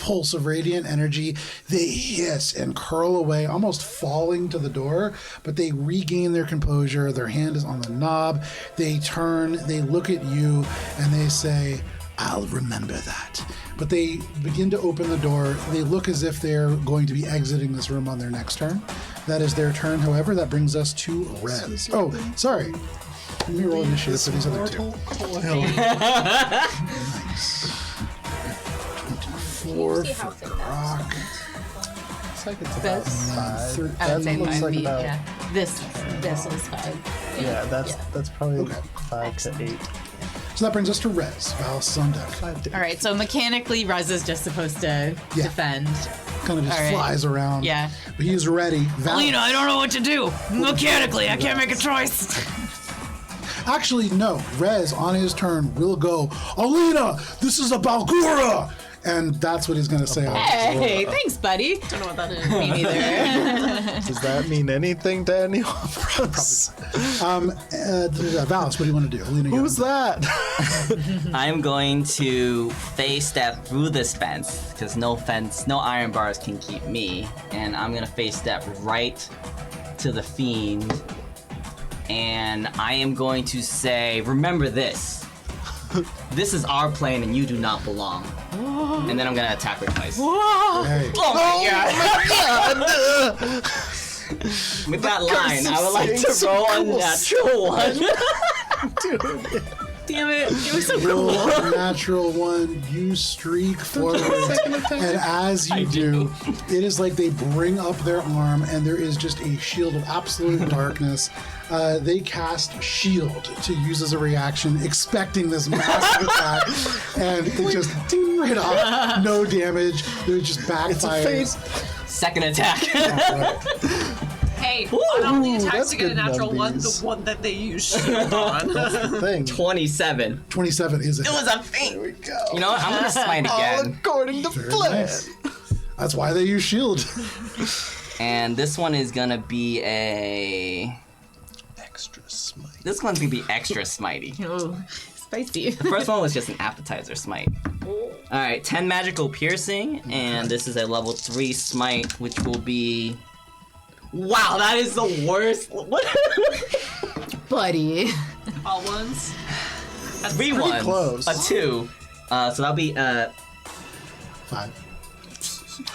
pulse of radiant energy. They hiss and curl away, almost falling to the door, but they regain their composure. Their hand is on the knob. They turn, they look at you, and they say, "I'll remember that." But they begin to open the door. They look as if they're going to be exiting this room on their next turn. That is their turn, however. That brings us to Rez. Oh, sorry. Let me roll initiative for these other two. Nice. 24 See how for thick that Grok. Looks like it's about This? 5. I would say looks 5 like feet, about, yeah. This was 5. yeah, that's probably Okay. 5 to 8. So that brings us to Rez. Valis on deck. 5 to 8. All right, so mechanically, Rez is just supposed to Yeah. defend. Kind of just All right. flies around. Yeah. But he is ready. Valis. I don't know what to do. Mechanically, I can't make a choice. Actually, no. Rez, on his turn, will go, "Alina, this is a Balgura!" And that's what he's going to say. on his Hey, roll. thanks, buddy. Don't know what that is. Me neither. Does that mean anything to anyone of us? Valis, what do you want to do? Alina, Who's that? I'm going to phase step through this fence because no iron bars can keep me, and I'm gonna phase step right to the fiend, and I am going to say, "Remember this. This is our plane, and you do not belong." And then I'm gonna attack her twice. Hey, Oh my god! With that line, I would like to roll a natural one. Damn it. It was so roll cool. a natural one. You streak forward, and as you do, it is like they bring up their arm, and there is just a shield of absolute darkness. They cast shield to use as a reaction, expecting this massive attack, and it just ding right off. No damage. It just backfires. Second attack. Hey, not only attacks that's to get a good natural one, the numbies. one that they use shield on. Thing. 27. 27 is a It was a feint. There we go. You know what? I'm gonna smite All again. according to Very plan. nice. That's why they use shield. And this one is gonna be a. Extra smite. This one's gonna be extra smitey. Ooh, spicy. The first one was just an appetizer smite. Alright, 10 magical piercing, and this is a level 3 smite, which will be. Wow, that is the worst. What? Buddy. All ones. 3 ones. close. A 2. So that'll be 5.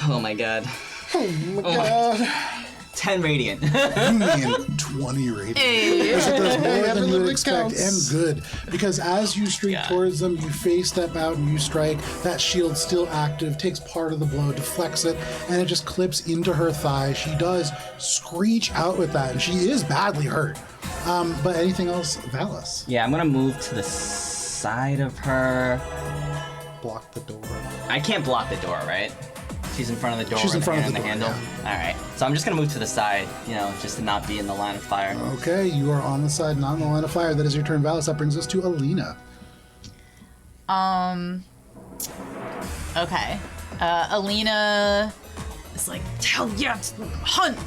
oh my god. Oh my god. 10 radiant. You mean 20 radiant. Hey. Because it does more Every than you little would expect, counts. and good. Because as you streak God. towards them, you face step out and you strike. That shield still active, takes part of the blow, deflects it, and it just clips into her thigh. She does screech out with that, and she is badly hurt. But anything else, Valis? Yeah, I'm gonna move to the side of her. Block the door. I can't block the door, right? She's in front of the door. She's in with front her of the hand door, on the handle. All right. So I'm just gonna move to the side, just to not be in the line of fire. Okay, you are on the side, not in the line of fire. That is your turn, Valis. That brings us to Alina. Okay. Alina is like, hell yes, hunt.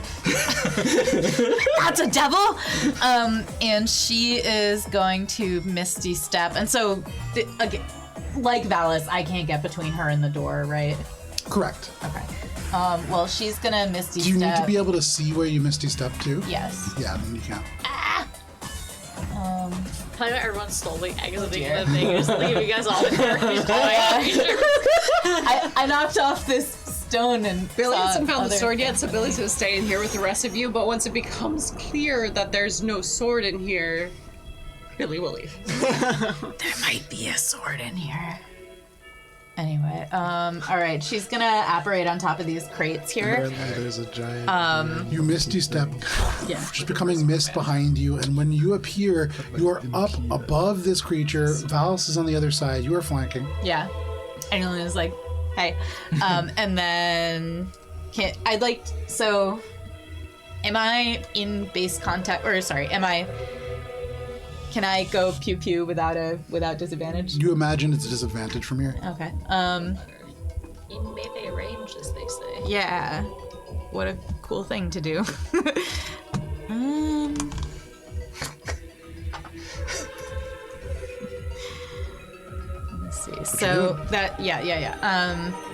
That's a devil. And she is going to Misty Step. And so, again, like Valis, I can't get between her and the door, right? Correct. Okay. Well, she's gonna Misty Do you Step. need to be able to see where you Misty Step to? Yes. Yeah, then you can. Probably everyone's slowly exiting dear. the thing, just leaving us all there. I knocked off this stone and Billy saw hasn't found the other- sword yet, so Billy's gonna stay in here with the rest of you, but once it becomes clear that there's no sword in here, Billy will leave. There might be a sword in here. Anyway, all right, she's gonna apparate on top of these crates here. Apparently there's a giant. You Misty Step, just becoming mist behind you, and when you appear, you are up above this creature. Valis is on the other side. You are flanking. Yeah. And Elena's like, hey. And then am I in base contact, or sorry, can I go pew pew without disadvantage? You imagine it's a disadvantage from here. Okay. In melee range, as they say. Yeah. What a cool thing to do. Let's see. So that yeah.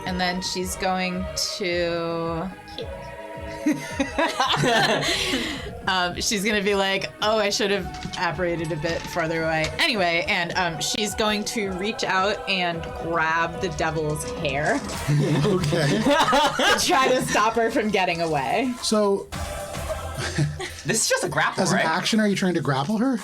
And then she's going to she's gonna be like, oh, I should have apparated a bit farther away. Anyway, and she's going to reach out and grab the devil's hair Okay. to try to stop her from getting away. So, This is just a grapple, as an right? action, are you trying to grapple her?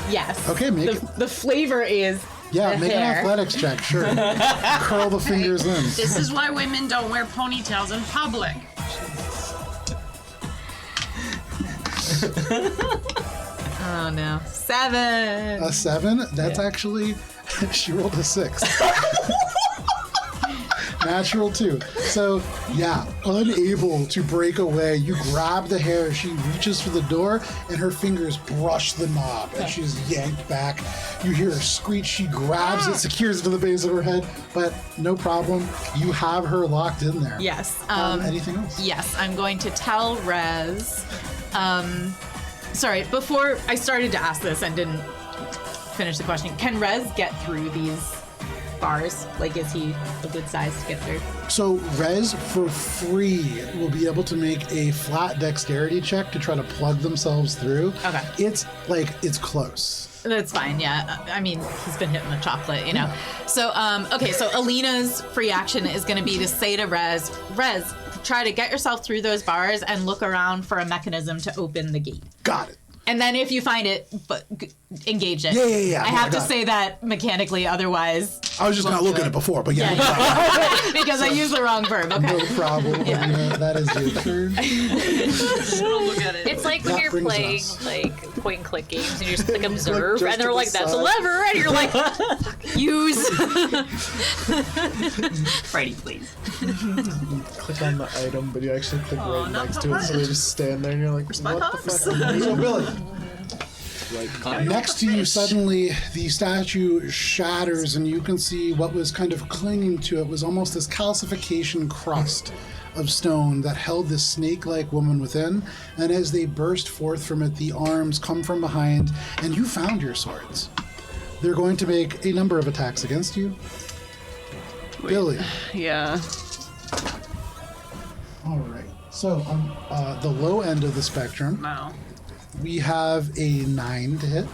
Yes. Okay, make it. The flavor is Yeah, the make hair. an athletics check, sure. Curl the fingers in. This is why women don't wear ponytails in public. Oh no. 7. A 7? That's actually, she rolled a 6. Natural 2. So, yeah, unable to break away, you grab the hair, she reaches for the door, and her fingers brush the knob, and she's yanked back. You hear her screech, she grabs it, secures it to the base of her head, but no problem, you have her locked in there. Yes. Anything else? Yes, I'm going to tell Rez. Sorry, before I started to ask this and didn't finish the question, can Rez get through these bars? Like, is he a good size to get through? So Rez, for free, will be able to make a flat dexterity check to try to plug themselves through. Okay. It's close. That's fine, yeah. I mean, he's been hitting the chocolate, you know. So, okay, so Alina's free action is going to be to say to Rez, try to get yourself through those bars and look around for a mechanism to open the gate. Got it. And then if you find it, engage it. Yeah. I No, have to got say that mechanically, otherwise. I was just not looking at it before, but yeah. Because I used the wrong verb. Okay. No problem. That is your turn. Look at it. It's like when That you're brings playing us- like point and click games and you just click observe just and they're to like, that's a decide. lever, and you're like, Use. Freddy, please. Click on the item, but you actually click right not next to it, so they just stand there and you're like, my what the hops? fuck? So Billy, Right. next to you, suddenly the statue shatters, and you can see what was kind of clinging to it was almost this calcification crust of stone that held this snake-like woman within. And as they burst forth from it, the arms come from behind, and you found your swords. They're going to make a number of attacks against you. Billy. Yeah. All right. So on the low end of the spectrum, Wow. we have a 9 to hit.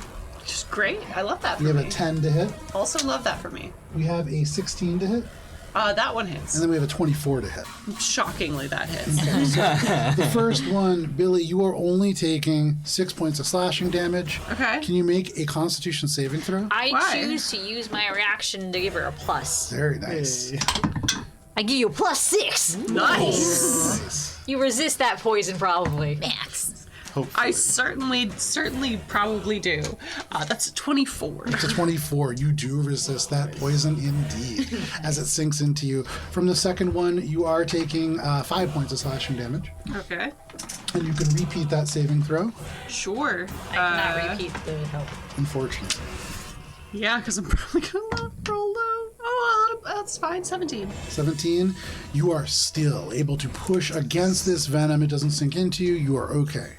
Just great. I love that We for have me. a 10 to hit. Also love that for me. We have a 16 to hit. That one hits. And then we have a 24 to hit. Shockingly, that hits. The first one, Billy, you are only taking 6 points of slashing damage. Okay. Can you make a Constitution saving throw? I Why? choose to use my reaction to give her a plus. Very nice. Hey. I give you a +6. Nice. Nice. You resist that poison probably. Max. I certainly probably do. That's a 24. It's a 24. You do resist that poison indeed as it sinks into you. From the second one, you are taking 5 points of slashing damage. Okay. And you can repeat that saving throw, Sure. I cannot repeat the help. unfortunately. Yeah, because I'm probably gonna roll low. Oh, that's fine. 17. 17, you are still able to push against this venom. It doesn't sink into you. You are okay.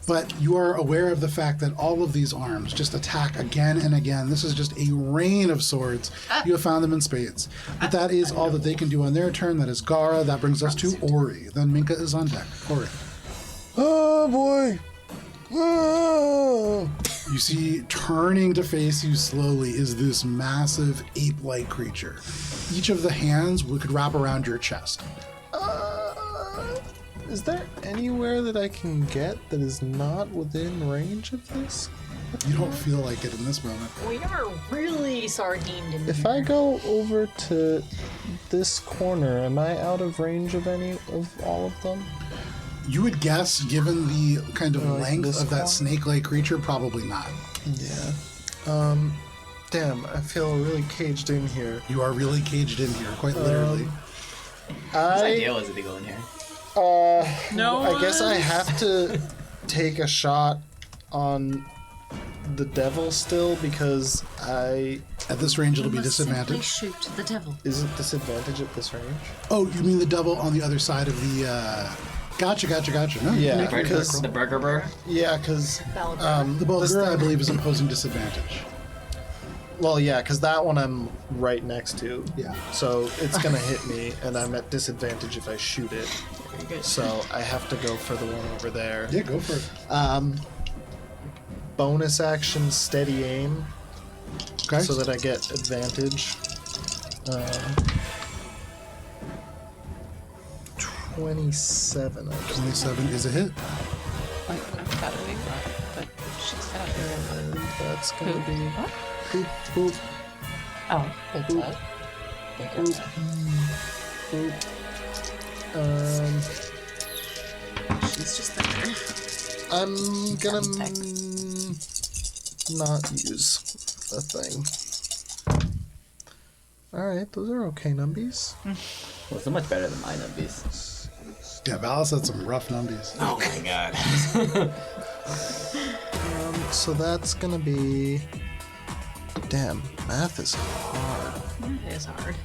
But you are aware of the fact that all of these arms just attack again and again. This is just a rain of swords. You have found them in spades. But that is all that they can do on their turn. That is Gara. That brings us to Ori. Then Minka is on deck. Ori. Oh boy. Oh. You see, turning to face you slowly is this massive ape-like creature. Each of the hands could wrap around your chest. Is there anywhere that I can get that is not within range of this? You don't feel like it in this moment. We are really sardined in If here. I go over to this corner, am I out of range of any of all of them? You would guess, given the kind of Like length this of that one? snake-like creature, probably not. Yeah. Damn, I feel really caged in here. You are really caged in here, quite literally. Whose idea was it to go in here? No. I guess I have to take a shot on the devil still because At this range, it'll be disadvantage. Shoot the devil. is it disadvantage at this range? Oh, you mean the devil on the other side of the... Gotcha. No, you Yeah, can make your because- attack roll. The burger burr? Yeah, because The Bulgur, I believe, is imposing disadvantage. well, yeah, because that one I'm right next to. Yeah. So it's gonna hit me, and I'm at disadvantage if I shoot it. So I have to go for the one over there. Yeah, go for it. Bonus action, steady aim, Okay. so that I get advantage. 27. I guess. 27 is a hit. That's gonna be boop boop Oh, boop boop boop. She's just there. I'm gonna not use a thing. Alright, those are okay numbies. Well, so much better than my numbies. Yeah, Valis had some rough numbies. Oh my god. So that's gonna be. Damn, math is hard. It is hard.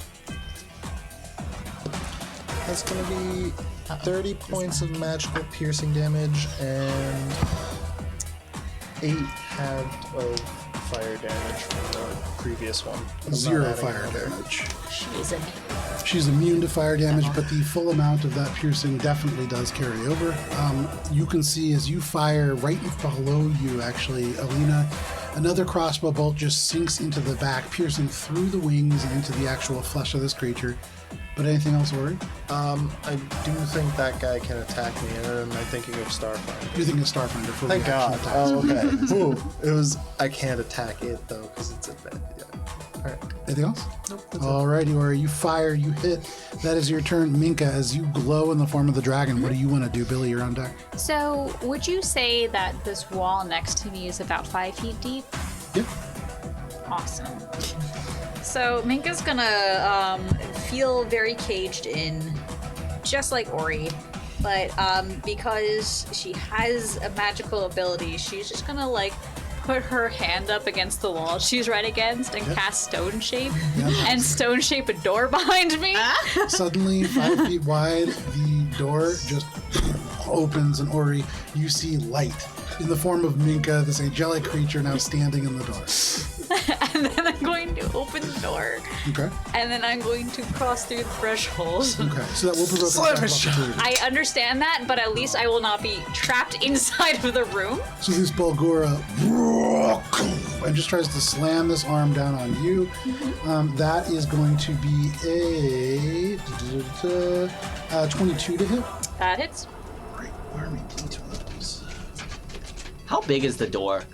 That's gonna be 30 points of magical piercing damage and 8 halved of fire damage from the previous one. I'm not 0 adding fire another. damage. She is a She's immune to fire damage, but the full amount of that piercing definitely does carry over. You can see as you fire right below you, actually, Alina, another crossbow bolt just sinks into the back, piercing through the wings and into the actual flesh of this creature. But anything else, Ori? I do think that guy can attack me, and then I'm thinking of Starfinder. You're thinking of Starfinder for Thank reaction God. attacks. Oh, okay. Ooh, it was. I can't attack it though because it's a bad. Yeah. All right. Anything else? Nope. That's it. Alrighty, Ori, you fire, you hit. That is your turn. Minka, as you glow in the form of the dragon, what do you want to do? Billy, you're on deck. So, would you say that this wall next to me is about 5 feet deep? Yep. Awesome. So Minka's gonna feel very caged in, just like Ori, but because she has a magical ability, she's just gonna like put her hand up against the wall she's right against and cast Stone Shape, and Stone Shape a door behind me. Suddenly, 5 feet wide, the door just opens, and Ori, you see light in the form of Minka, this angelic creature now standing in the door. And then I'm going to open the door, Okay. and then I'm going to cross through the threshold. Okay. So that will provoke an attack of opportunity. I understand that, but at least I will not be trapped inside of the room. So this Bulgura and just tries to slam this arm down on you. That is going to be a 22 to hit. That hits. Great. Where are my d12s? How big is the door?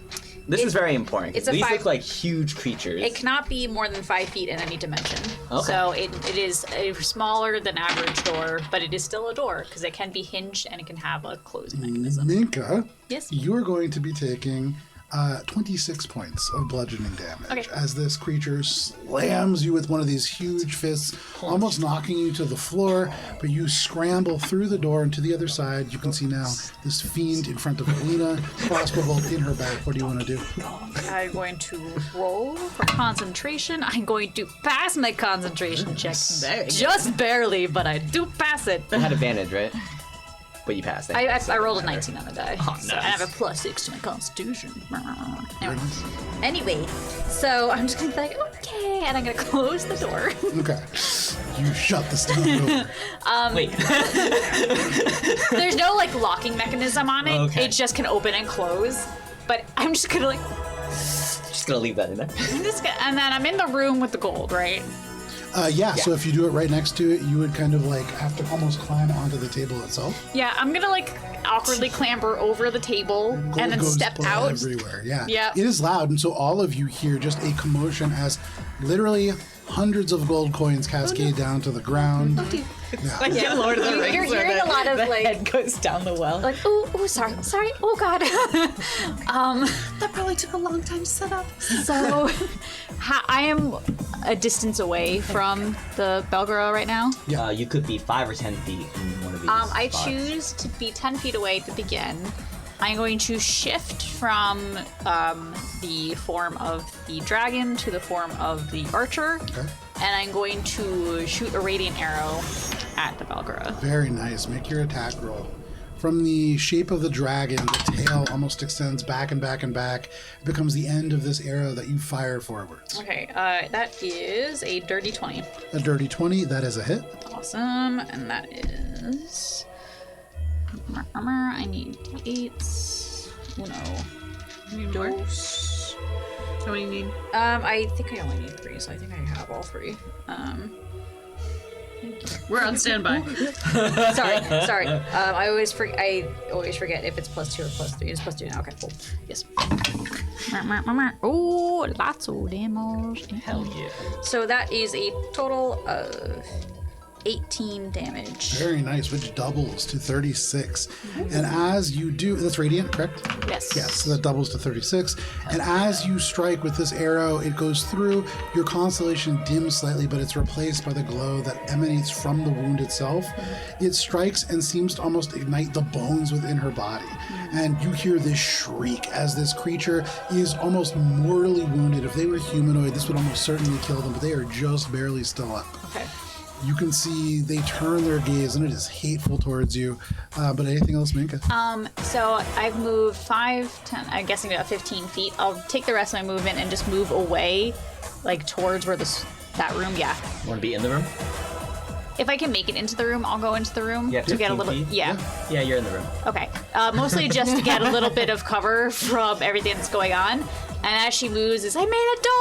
This is very important. 'Cause it's a these 5 look like huge creatures. It cannot be more than 5 feet in any dimension. Okay. So it is a smaller than average door, but it is still a door because it can be hinged and it can have a closing mechanism. Minka, Yes. you're going to be taking 26 points of bludgeoning damage Okay. as this creature slams you with one of these huge fists, almost knocking you to the floor, but you scramble through the door and to the other side. You can see now this fiend in front of Alina, crossbow bolt in her back. What do you want to do? I'm going to roll for concentration. I'm going to pass my concentration check. Yes. Very good. Just barely, but I do pass it. I had advantage, right? But you passed it. I rolled a 19 on the die. Oh, So I nice. have a +6 to my constitution. Anyway, so I'm just gonna be like, okay, and I'm gonna close the door. Okay. You shut the stone door. Wait. There's no like locking mechanism on it. Okay. It just can open and close. But I'm just gonna like, Just gonna leave that in there. and then I'm in the room with the gold, right? Yeah, so if you do it right next to it, you would kind of like have to almost climb onto the table itself. Yeah, I'm gonna like awkwardly clamber over the table Gold and then goes step out. everywhere. Yeah. Yeah. It is loud, and so all of you hear just a commotion as literally hundreds of gold coins cascade down to the ground. Like in Lord of the Rings, You're where hearing the- a lot of, the like- head goes down the well. Like, oh, sorry, oh god. That probably took a long time to set up. So, I am a distance away from the Belgara right now. You could be 5 or 10 feet in one of these. I spots. choose to be 10 feet away to begin. I'm going to shift from the form of the dragon to the form of the archer. Okay. And I'm going to shoot a radiant arrow at the Belgara. Very nice. Make your attack roll. From the shape of the dragon, the tail almost extends back and back and back. It becomes the end of this arrow that you fire forwards. Okay, that is a dirty 20. A dirty 20, that is a hit. Awesome, and that is... I need d8s. Need more? Dos. How many need? I think I only need 3, so I think I have all 3. We're on standby. Sorry. I always forget if it's +2 or +3. It's +2 now. Okay, cool. Yes. Oh, lots of damage. Hell yeah. So that is a total of 18 damage. Very nice, which doubles to 36. And as you do, that's radiant, correct? Yes. Yes, so that doubles to 36. And as you strike with this arrow, it goes through. Your constellation dims slightly, but it's replaced by the glow that emanates from the wound itself. It strikes and seems to almost ignite the bones within her body. And you hear this shriek as this creature is almost mortally wounded. If they were humanoid, this would almost certainly kill them, but they are just barely still up. Okay. You can see they turn their gaze, and it is hateful towards you. But anything else, Minka? So I've moved 5, 10, I'm guessing about 15 feet. I'll take the rest of my movement and just move away, like towards where that room, yeah. Want to be in the room? If I can make it into the room, I'll go into the room Yeah, to get a 15 little, feet? yeah. Yeah, you're in the room. Okay. Mostly just to get a little bit of cover from everything that's going on. And as she moves, I made a door!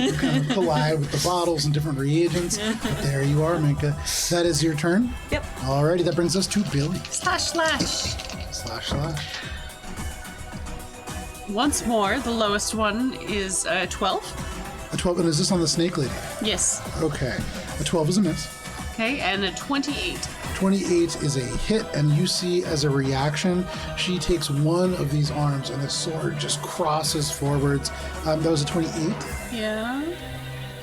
You kind of collide with the bottles and different reagents. But there you are, Minka. That is your turn? Yep. Alrighty, that brings us to Billy. //. // Once more, the lowest one is 12. A 12, and is this on the snake lady? Yes. Okay. A 12 is a miss. Okay, and a 28. 28 is a hit, and you see as a reaction, she takes one of these arms and the sword just crosses forwards. That was a 28. Yeah.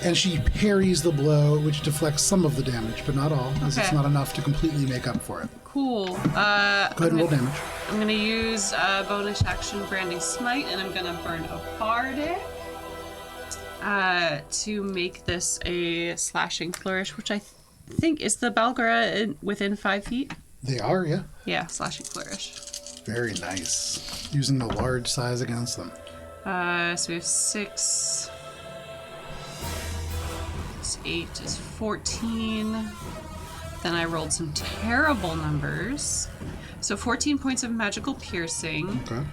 And she parries the blow, which deflects some of the damage, but not all, as it's Okay. not enough to completely make up for it. Cool. Go ahead and roll damage. I'm gonna use bonus action Branding Smite, and I'm gonna burn a bardic to make this a slashing flourish, which I think is the Balgara within 5 feet. They are, yeah. Yeah, slashing flourish. Very nice. Using the large size against them. So we have 6. 8 is 14. Then I rolled some terrible numbers. So 14 points of magical piercing, Okay.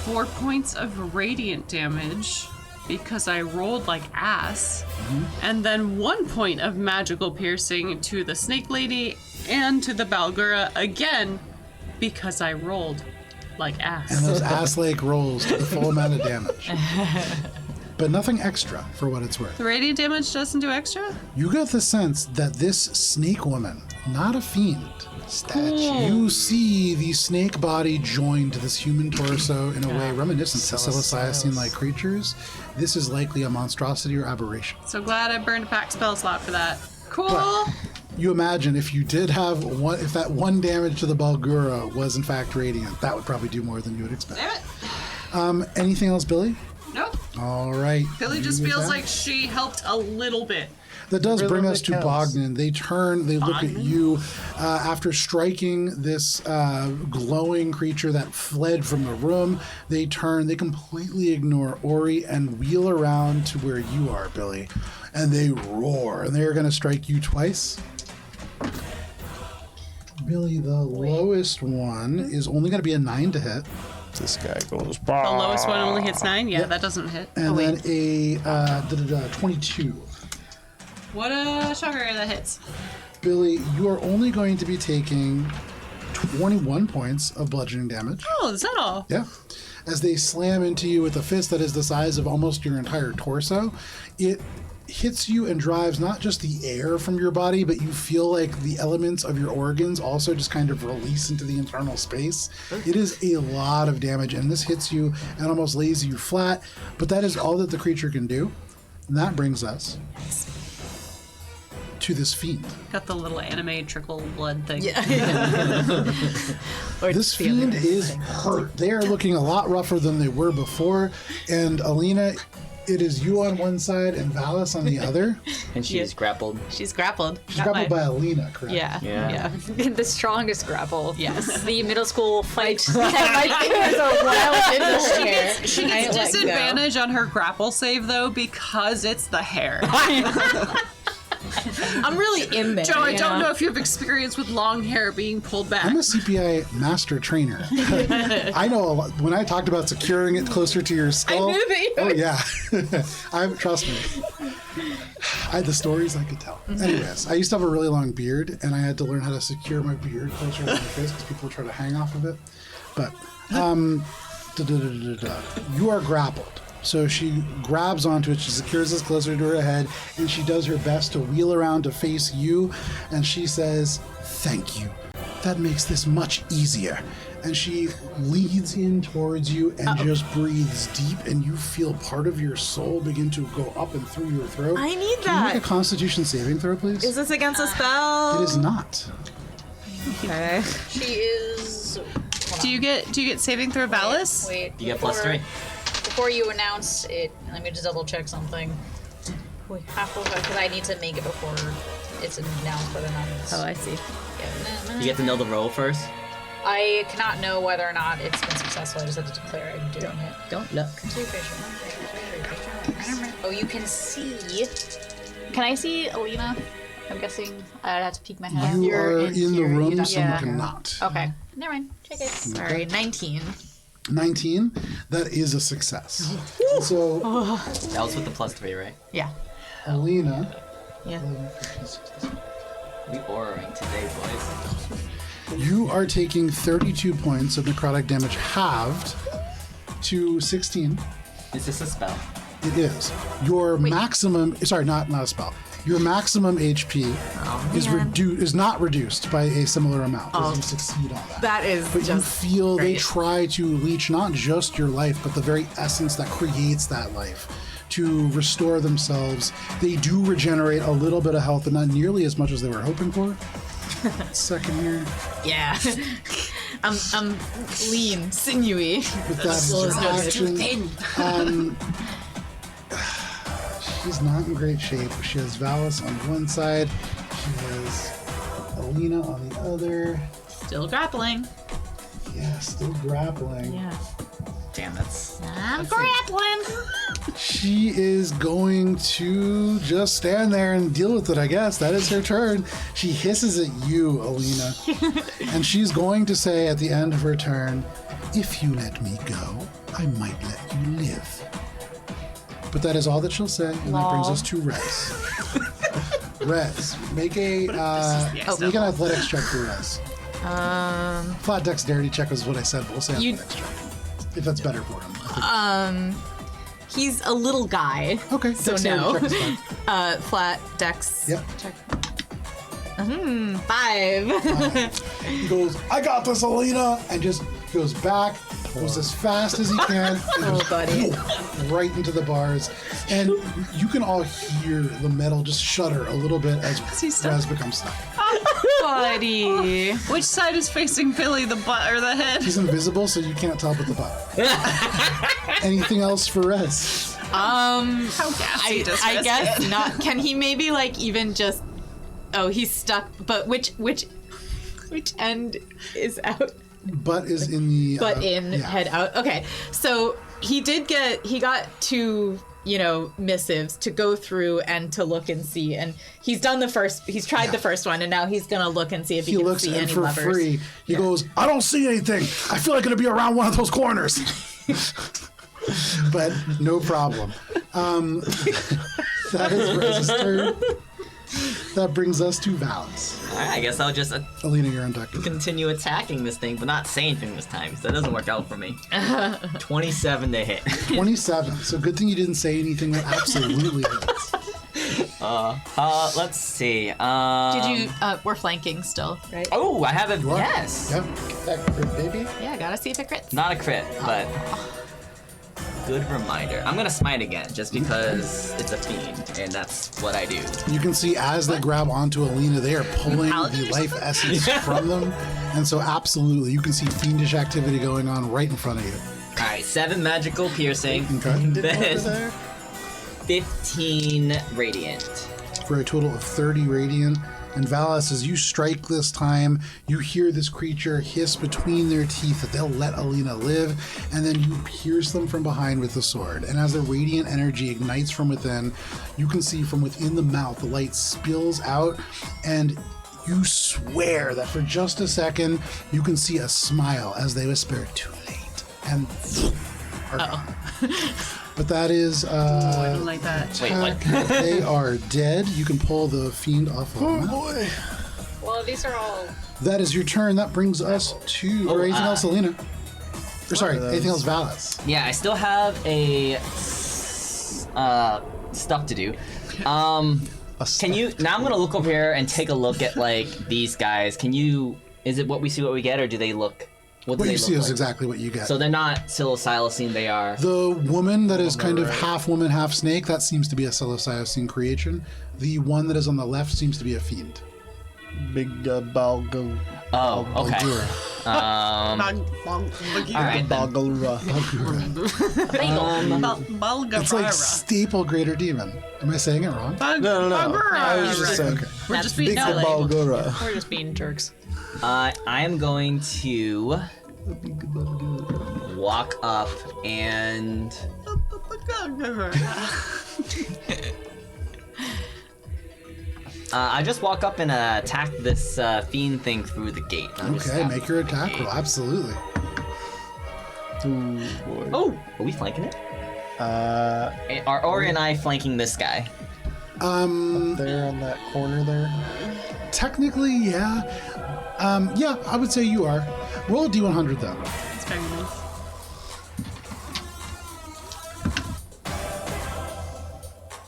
4 points of radiant damage because I rolled like ass, and then 1 point of magical piercing to the snake lady and to the Balgura again because I rolled like ass. And those ass lake rolls to the full amount of damage. But nothing extra for what it's worth. The radiant damage doesn't do extra? You get the sense that this snake woman, not a fiend, you see the snake body joined to this human torso in a way reminiscent to psilocybin-like creatures. This is likely a monstrosity or aberration. So glad I burned a pack spell slot for that. Cool! But you imagine if you did have one, if that one damage to the Balgura was in fact radiant, that would probably do more than you would expect. Damn it! Anything else, Billy? Nope. All right. Billy you just with feels that? like she helped a little bit. That does bring us to counts. Bogdan. They turn, they look at you after striking this glowing creature that fled from the room. They turn, they completely ignore Ori and wheel around to where you are, Billy. And they roar, and they're going to strike you twice. Billy, the lowest one is only going to be a 9 to hit. This guy goes. The lowest one only hits 9? Yeah, that doesn't hit. And then a 22. What a shocker that hits. Billy, you are only going to be taking 21 points of bludgeoning damage. Oh, is that all? Yeah. As they slam into you with a fist that is the size of almost your entire torso, it hits you and drives not just the air from your body, but you feel like the elements of your organs also just kind of release into the internal space. It is a lot of damage, and this hits you and almost lays you flat, but that is all that the creature can do. And that brings us to this fiend. Got the little anime trickle blood thing. Yeah. This fiend is hurt. They are looking a lot rougher than they were before, and Alina, it is you on one side and Valis on the other. And she's grappled. She's grappled. She's grappled by Alina, correct? Yeah. Yeah. The strongest grapple. Yes. The middle school fight. My fingers are wild in this chair. She gets disadvantage on her grapple save, though, because it's the hair. I'm really in there. Joe, I don't know if you have experience with long hair being pulled back. I'm a CPI master trainer. I know a lot. When I talked about securing it closer to your skull. I knew that you Oh, yeah. Trust me. I had the stories I could tell. Anyways, I used to have a really long beard, and I had to learn how to secure my beard closer to my face because people would try to hang off of it. But, you are grappled. So she grabs onto it, she secures this closer to her head, and she does her best to wheel around to face you, and she says, "Thank you. That makes this much easier." And she leads in towards you and just breathes deep, and you feel part of your soul begin to go up and through your throat. I need Can you that. make a Constitution saving throw, please? Is this against a spell? It is not. Okay. She is. Do you get saving throw Valis? Wait. You get +3. Before you announce it, let me just double check something. We have to, because I need to make it before it's announced whether or not it's. Oh, I see. You get to know the roll first. I cannot know whether or not it's been successful. I just have to declare I'm doing it. Don't look. Oh, you can see. Can I see Alina? I'm guessing I'd have to peek my head. You You're are in in the here, you room, don't- so you yeah. cannot. Okay. Never mind. Check it. Sorry, 19. 19, that is a success. So, That was with the +3, right? Yeah. Alina, Yeah. We orating today, boys. you are taking 32 points of necrotic damage halved to 16. Is this a spell? It is. Your maximum, sorry, not a spell. Your maximum HP is not reduced by a similar amount as you succeed on that. That is But you just feel they great. try to leech not just your life, but the very essence that creates that life to restore themselves. They do regenerate a little bit of health, but not nearly as much as they were hoping for. Second here. Yeah. I'm lean, sinewy. With that action, she's not in great shape. She has Valis on one side. She has Alina on the other. Still grappling. Yeah, still grappling. Yeah. Damn, that's. I'm grappling. She is going to just stand there and deal with it, I guess. That is her turn. She hisses at you, Alina. And she's going to say at the end of her turn, "If you let me go, I might let you live." But that is all that she'll say, and that brings us to Rez. Rez, make a make an athletics check for Rez. Flat dexterity check is what I said, but we'll say athletics check. If that's better for him. He's a little guy. Okay, So dexterity no. check is fine. Flat dex. Yep. Check. 5. He goes, "I got this, Alina," and just goes back, goes as fast as he can, and Oh, just buddy. right into the bars. And you can all hear the metal just shudder a little bit as Raz becomes stuck. Buddy. Which side is facing Billy, the butt or the head? He's invisible, so you can't tell but the butt. Anything else for Rez? How gassy does I Rez guess get? not. Can he maybe like even just? Oh, he's stuck. But which end is out? Butt is in the. Head out. Okay, so he got 2, missives to go through and to look and see, and he's tried the first one, and now he's gonna look and see if he can looks see and any for levers. free. He goes, I don't see anything. I feel like I'm gonna be around one of those corners. But no problem. That is Rez's turn. That brings us to Valis. Alright, I guess I'll just Alina, you're untucked. continue attacking this thing, but not say anything this time, because that doesn't work out for me. 27 to hit. 27. So good thing you didn't say anything that absolutely hits. Let's see. Did you? We're flanking still, right? Oh, I have a What? yes. Yep. That crit, baby. Yeah, gotta see if it crits. Not a crit, but good reminder. I'm gonna smite again, just because it's a fiend, and that's what I do. You can see as they grab onto Alina, they are pulling the life essence from them. And so absolutely, you can see fiendish activity going on right in front of you. All right, 7 magical piercing, Okay. then 15 radiant. For a total of 30 radiant. And Valis, as you strike this time, you hear this creature hiss between their teeth that they'll let Alina live, and then you pierce them from behind with the sword. And as the radiant energy ignites from within, you can see from within the mouth, the light spills out, and you swear that for just a second, you can see a smile as they whisper, "Too late," and are gone. But that is I don't like that. Wait, what? they are dead. You can pull the fiend off of them. Well, these are all. That is your turn. That brings us to or anything else, Alina. Or sorry, anything else, Valis. Yeah, I still have a stuff to do. Can you? Now I'm gonna look over here and take a look at like these guys. Can you? Is it what we see, what we get, or do they look? What do What they you see look is like? exactly what you get. So they're not psilocybin, they are. The woman that is kind of half woman, half snake, that seems to be a psilocybin creation. The one that is on the left seems to be a fiend. Big Balgo. Oh, okay. Balgura. Alright. Balgura. It's like staple greater demon. Am I saying it wrong? No. I was just saying. We're just Big being silly. Balgura. We're just being jerks. I am going to walk up and I just walk up and attack this fiend thing through the gate. I'll just Okay, stab make your attack roll. Absolutely. Ooh, boy. Oh, are we flanking it? Are Ori and I flanking this guy? There on that corner there. Technically, yeah. Yeah, I would say you are. Roll a D100 though. It's very nice.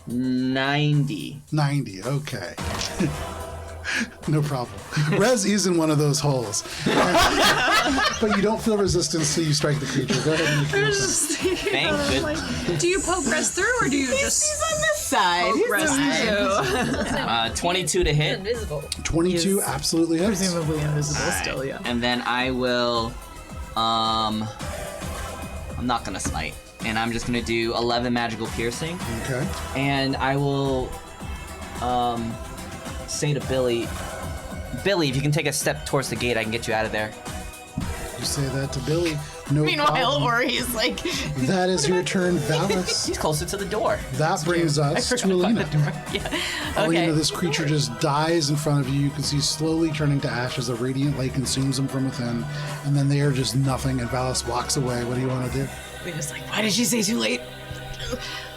$90. 90, okay. No problem. Rez is in one of those holes. But you don't feel resistance till you strike the creature. Go ahead and make your attack. Thank goodness. Do you poke Rez through, or do you just He's on this side. poke Rez through? 22 to hit. Invisible. 22 absolutely hits. Presumably invisible Alright. still, yeah. And then I will, I'm not gonna smite. And I'm just gonna do 11 magical piercing. Okay. And I will, say to Billy, if you can take a step towards the gate, I can get you out of there. You say that to Billy. No Meanwhile, problem. Ori's like, That is your turn, Valis. He's closer to the door. That brings us to forgot about Alina. the door. Yeah. Alina, Okay. this creature just dies in front of you. You can see slowly turning to ash as a radiant light consumes them from within. And then they are just nothing, and Valis walks away. What do you want to do? We're just like, why did she say too late?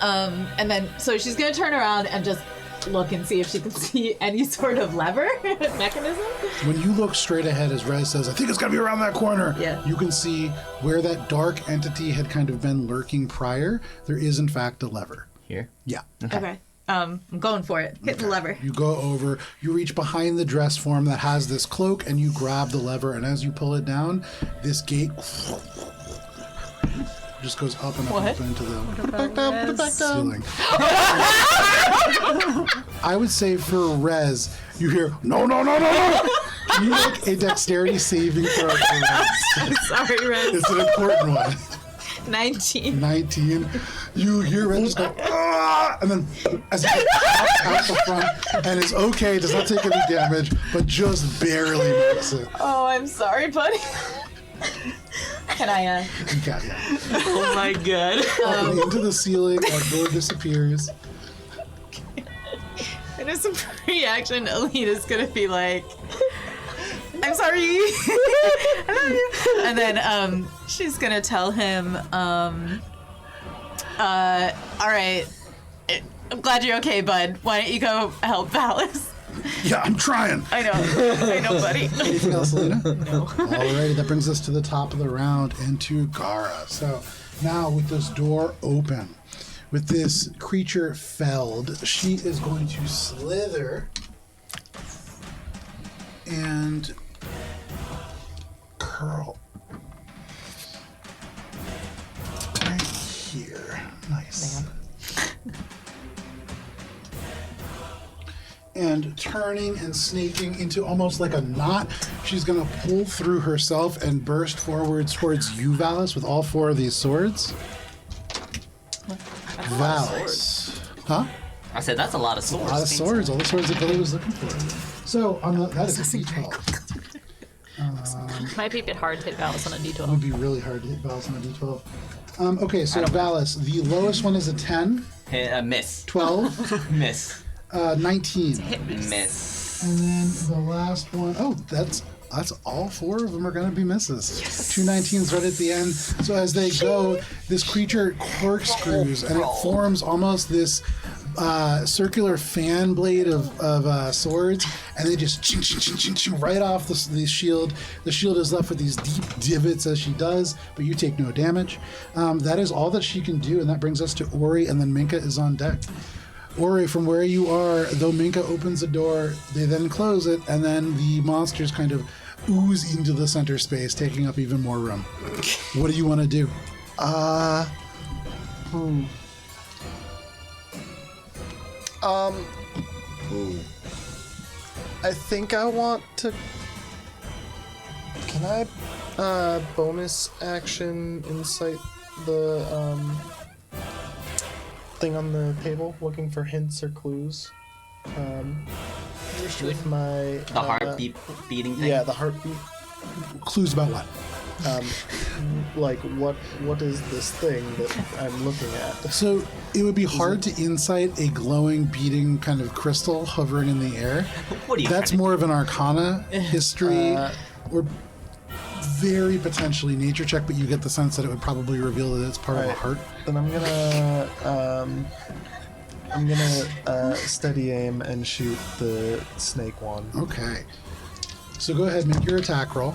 And then, so she's gonna turn around and just look and see if she can see any sort of lever mechanism. When you look straight ahead, as Rez says, I think it's got to be around that corner. Yeah. You can see where that dark entity had kind of been lurking prior. There is, in fact, a lever. Here. Yeah. Okay. I'm going for it. Hit the lever. You go over, you reach behind the dress form that has this cloak, and you grab the lever. And as you pull it down, this gate just goes up and up and up into the ceiling. I would say for Rez, you hear, no. Can you make a dexterity saving throw for Rez? Sorry, Rez. It's an important one. 19. 19. You hear Ren just go, ah! And then as he pops out the front and is okay, does not take any damage, but just barely makes it. Oh, I'm sorry, buddy. Can I, You got it. Oh my god. Up into the ceiling, that door disappears. In his reaction, Alina's gonna be like, I'm sorry. I love you. And then she's gonna tell him, all right, I'm glad you're okay, bud. Why don't you go help Valis? Yeah, I'm trying. I know, buddy. Anything else, Alina? No. Alrighty, that brings us to the top of the round and to Gara. So now with this door open, with this creature felled, she is going to slither and curl right here. Nice. And turning and snaking into almost like a knot, she's going to pull through herself and burst forwards towards you, Valis, with all 4 of these swords. Valis. Huh? I said that's a lot of A swords. lot of swords. All the swords that Billy was looking for. So, on the, that is a D12. Might be a bit hard to hit Valis on a It D12. would be really hard to hit Valis on a D12. Okay, so Valis, the lowest one is a 10, Miss. 12, Miss. 19. Miss. And then the last one, that's all 4 of them are going to be misses. Yes. 2 19s right at the end. So as they go, this creature corkscrews and it forms almost this circular fan blade of swords, and they just ching, ching, ching, ching, ching, right off the shield. The shield is left with these deep divots as she does, but you take no damage. That is all that she can do, and that brings us to Ori, and then Minka is on deck. Ori, from where you are, though Minka opens the door, they then close it, and then the monsters kind of ooze into the center space, taking up even more room. What do you want to do? I think I want to. Can I bonus action insight the thing on the table, looking for hints or clues? With my The heartbeat beating thing. yeah, the heartbeat. Clues about what? Like what is this thing that I'm looking at? So it would be hard to insight a glowing, beating kind of crystal hovering in the air. What are you? That's trying to more of an Arcana history, or very potentially nature check. But you get the sense that it would probably reveal that it's part of a Right. heart. Then I'm gonna steady aim and shoot the snake one. Okay. So go ahead, make your attack roll,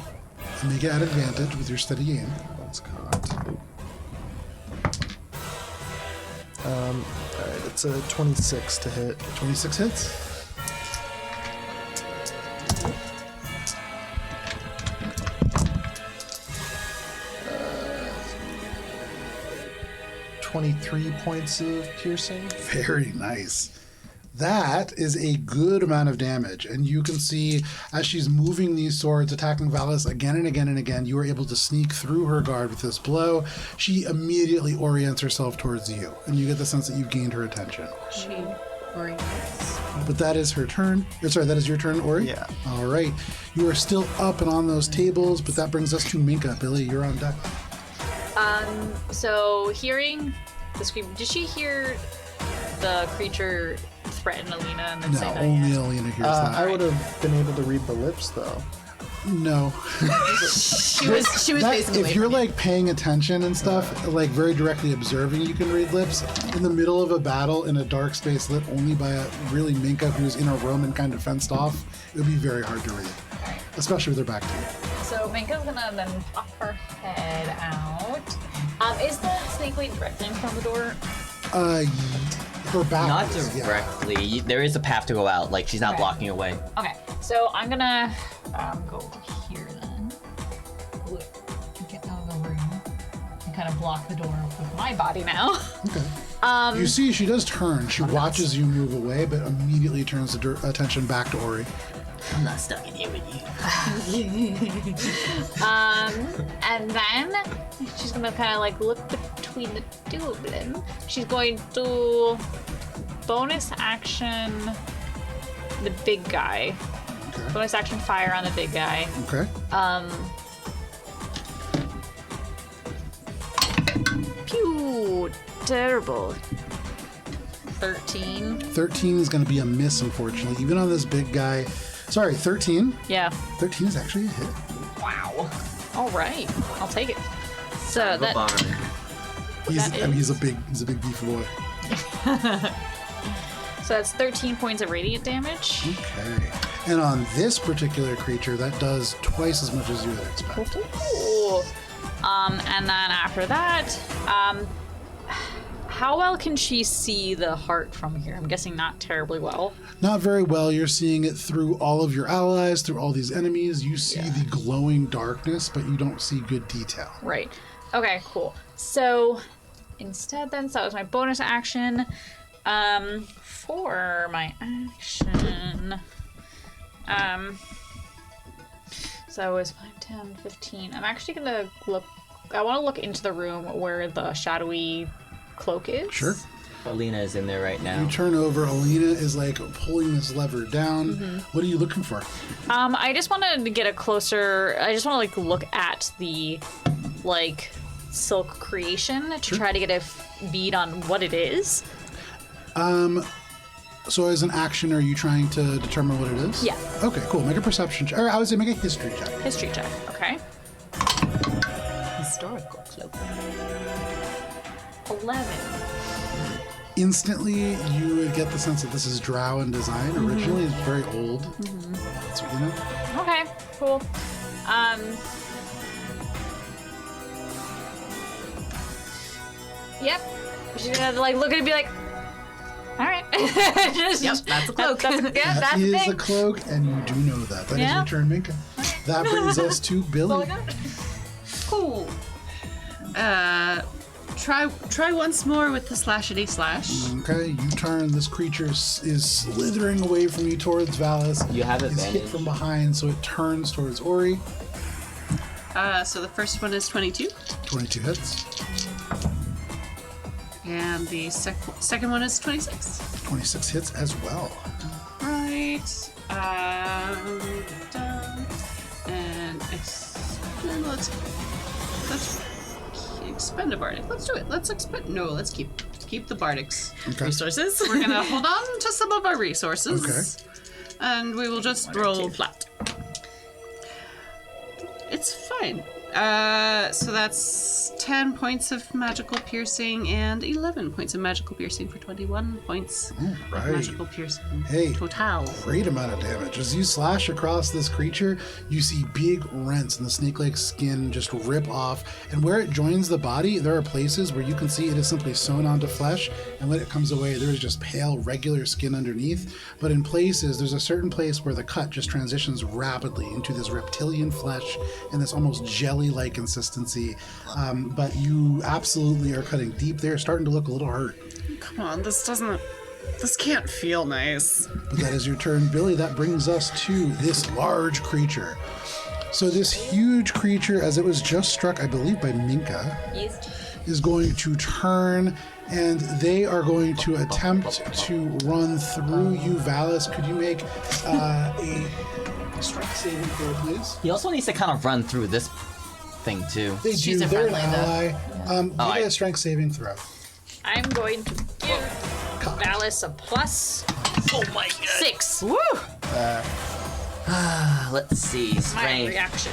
and make it at advantage with your steady aim. That's caught. Alright, it's a 26 to hit. 26 hits. 23 points of piercing. Very nice. That is a good amount of damage, and you can see as she's moving these swords, attacking Valis again and again and again, you are able to sneak through her guard with this blow. She immediately orients herself towards you, and you get the sense that you've gained her attention. She orients. But that is her turn. Sorry, that is your turn, Ori? Yeah. All right. You are still up and on those tables, but that brings us to Minka. Billy, you're on deck. So hearing the scream, did she hear the creature threaten Alina and then No, say that? only Alina hears that. I would have been able to read the lips though. No. She was That- facing away if you're from you. like paying attention and stuff, like very directly observing, you can read lips. In the middle of a battle in a dark space lit only by a really Minka who's in a room and kind of fenced off, it would be very hard to read, especially with her back to you. So Minka's gonna then pop her head out. Is the snake blade directly in front of the door? Her back. Not is, yeah. directly. There is a path to go out. Like she's not Okay. blocking your way. Okay, so I'm gonna go over here then. Get out of the room and kind of block the door with my body now. Okay. You see, she does turn. She watches you move away, but immediately turns the attention back to Ori. I'm not stuck in here with you. And then she's just gonna kind of like look between the two of them. She's going to bonus action the big guy. Okay. Bonus action fire on the big guy. Okay. Pew! Terrible. 13. 13 is going to be a miss, unfortunately. Even on this big guy. Sorry, 13. Yeah. 13 is actually a hit. Wow. All right. I'll take it. So that. He's a big beefy boy. So that's 13 points of radiant damage. Okay. And on this particular creature, that does twice as much as you would expect. Ooh. And then after that, how well can she see the heart from here? I'm guessing not terribly well. Not very well. You're seeing it through all of your allies, through all these enemies. You see the glowing darkness, but you don't see good detail. Right. Okay, cool. So instead then, so that was my bonus action. For my action, so it was 5, 10, 15. I'm actually gonna look, I want to look into the room where the shadowy cloak is. Sure. Alina is in there right now. You turn over. Alina is like pulling this lever down. What are you looking for? I just wanted to get a closer, I just want to like look at the like silk creation to try to get a bead on what it is. So as an action, are you trying to determine what it is? Yeah. Okay, cool. Make a perception check. Or I would say make a history check. History check. Okay. Historical cloak. 11. Instantly, you would get the sense that this is Drow in design. Originally, it's very old. That's what you know. Okay, cool. Yep. She's gonna like look at it and be like, all right. Yep, that's a cloak. That's the That is thing. a cloak, and you do know that. That is Yeah. your turn, Minka. That brings us to Billy. Cool. Try once more with the slashity slash. Okay, you turn. This creature is slithering away from you towards Valis. You have It's hit advantage. from behind, so it turns towards Ori. So the first one is 22, 22 hits. and the second one is 26. 26 hits as well. Right. Done. And let's expend a bardic. Let's do it. Let's keep the bardics. Okay. Resources. We're gonna hold on to some of our resources. Okay. And we will just roll flat. It's fine. So that's 10 points of magical piercing and 11 points of magical piercing for 21 points of Right. magical piercing. Hey. Total. Great amount of damage. As you slash across this creature, you see big rents in the snake-like skin just rip off. And where it joins the body, there are places where you can see it is simply sewn onto flesh. And when it comes away, there is just pale, regular skin underneath. But in places, there's a certain place where the cut just transitions rapidly into this reptilian flesh and this almost jelly-like consistency. But you absolutely are cutting deep there, starting to look a little hurt. Come on, this can't feel nice. But that is your turn, Billy. That brings us to this large creature. So this huge creature, as it was just struck, I believe, by Minka, is going to turn, and they are going to attempt to run through you. Valis, could you make a strength saving throw, please? He also needs to kind of run through this thing too. They She's do. a They're an friendly, ally. Make a strength saving throw. I'm going to give Alice a plus Oh my god. 6. Woo! Let's see. My Strength. reaction.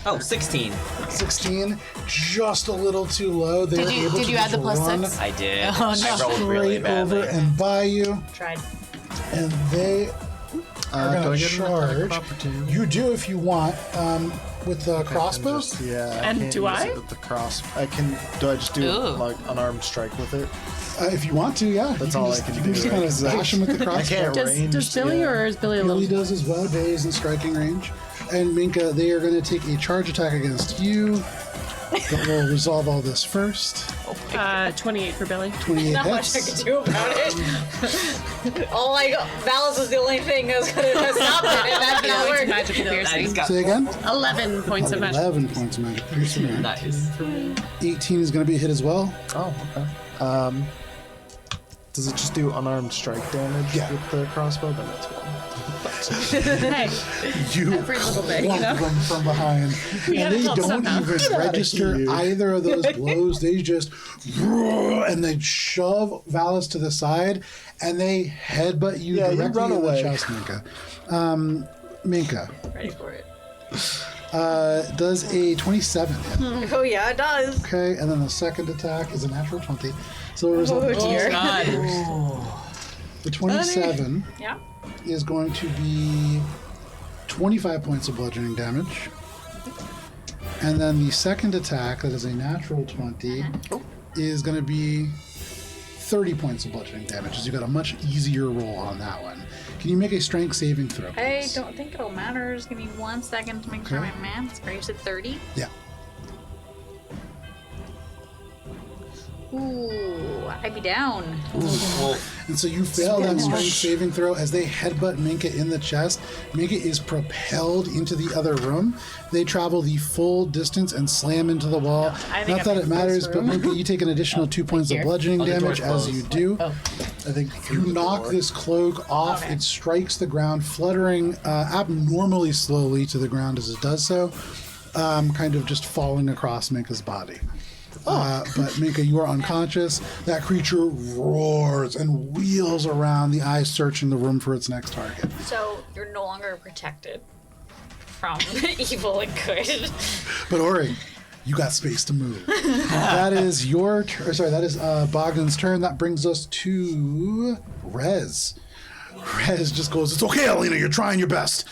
Oh, 16. 16, just a little too low. They're Did you- able did to you add just the plus run 6? I did. Oh, no. I rolled straight really over badly. and by you, Tried. and they are do going I to get an attack of charge. opportunity? You do if you want. With the crossbow? Yeah. And can't do use I? it with the cross. I can. Do I just do Ooh. like unarmed strike with it? If you want to, yeah. That's you all I just, can you do, can just right? kind of slash him with the I crossbow. can't range. Does Billy or is Billy a Billy little? does as well. Billy's in striking range. And Minka, they are going to take a charge attack against you. But we'll resolve all this first. 28 for Billy. 28 Not much I hits. could do about it. Oh my god, Valis was the only thing that was gonna stop it, and that did not Going to work. magical piercing. Say again? 11 points of magic. 11 points of magic piercing. Nice. 18 is going to be a hit as well. Oh, okay. Does it just do unarmed strike damage with the crossbow? Then that's fine. Hey, You every little bit, you clunk know? them from behind, and gotta they help don't somehow. even register either of those blows. They just and they shove Valis to the side, and they headbutt you Yeah, you directly run in away. the chest, Minka. Minka Ready for it. does a 27 hit. Oh yeah, it does. Okay, and then the second attack is a natural 20. So a result Oh of dear. God. the 27 Yeah. is going to be 25 points of bludgeoning damage. And then the second attack, that is a natural 20, is going to be 30 points of bludgeoning damage, as you got a much easier roll on that one. Can you make a strength saving throw, I please? don't think it'll matter. Just give me 1 second to make sure Okay. my math's correct. You said 30? Yeah. Ooh, I'd be down. And so you fail that strength saving throw as they headbutt Minka in the chest. Minka is propelled into the other room. They travel the full distance and slam into the wall. I think Not that I'm it in matters, this but room. Minka, you take an additional 2 points of bludgeoning Oh, the damage door's as closed. you do. Oh. I think you knock this cloak off. It strikes the ground, fluttering abnormally slowly to the ground as it does so, kind of just falling across Minka's body. But Minka, you are unconscious. That creature roars and wheels around, the eyes searching the room for its next target. So you're no longer protected from evil and good. But Ori, you got space to move. That is your turn. Sorry, that is Bogdan's turn. That brings us to Rez. Rez just goes, "It's okay, Alina, you're trying your best."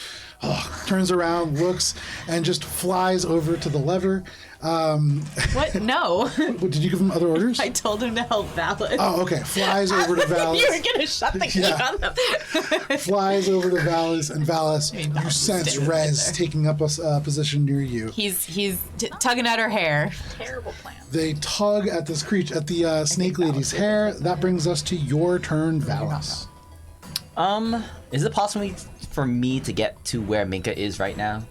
Turns around, looks, and just flies over to the lever. What? No. Did you give him other orders? I told him to help Valis. Oh, okay. Flies over to Valis. You were gonna shut the gate Yeah. on them. Flies over to Valis, and Valis, you Valis is sense standing right Rez there. taking up a position near you. He's tugging at her hair. Terrible plan. They tug at this creature, at the snake lady's hair. That brings us to your turn, Valis. Is it possible for me to get to where Minka is right now?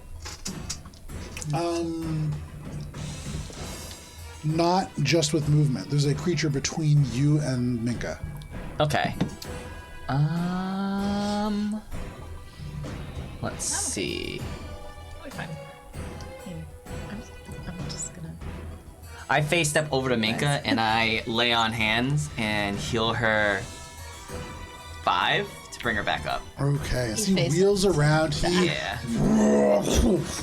Not just with movement. There's a creature between you and Minka. Okay. Let's see. Totally fine. I'm just gonna. I face step over to Minka and I lay on hands and heal her 5 to bring her back up. Okay, as he face wheels around, he Yeah.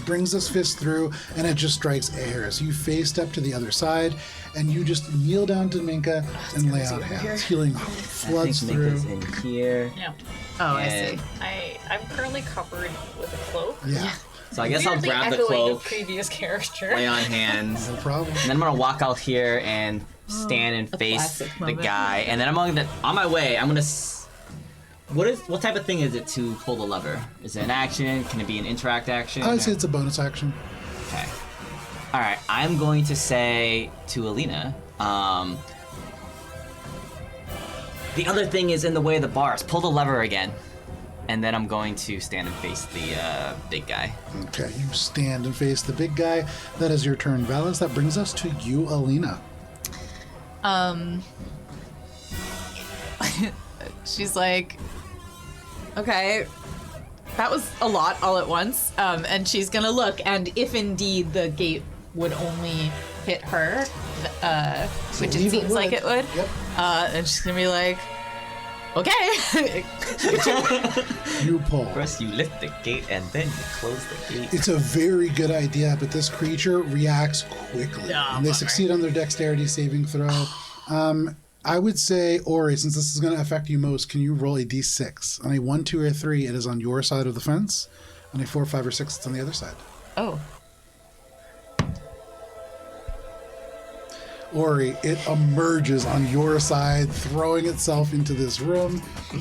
brings his fist through, and it just strikes air. As you face step to the other side, and you just kneel down to Minka and lay on hands. Healing I floods think through. Minka's in here. Yeah. Oh, I And see. I'm currently covered with a cloak. Yeah, so I guess I'll Weirdly grab the echoing cloak, a previous character. lay on hands, no problem. and then I'm gonna walk out here and stand and face classic the moment. guy, and then on my way. I'm gonna. What type of thing is it to pull the lever? Is it an action? Can it be an interact action? I would say it's a bonus action. Okay. All right. I'm going to say to Alina, the other thing is in the way of the bars. Pull the lever again, and then I'm going to stand and face the big guy. Okay, you stand and face the big guy. That is your turn, Valis. That brings us to you, Alina. She's like, okay, that was a lot all at once. And she's gonna look, and if indeed the gate would only hit her, which it believe it seems like would. it would, Yep. and she's gonna be like, okay. You pull. First, you lift the gate, and then you close the gate. It's a very good idea, but this creature reacts quickly. And they succeed on their dexterity saving throw. I would say, Ori, since this is going to affect you most, can you roll a d6? On a 1, 2, or 3, it is on your side of the fence. On a 4, 5, or 6, it's on the other side. Oh. Ori, it emerges on your side, throwing itself into this room.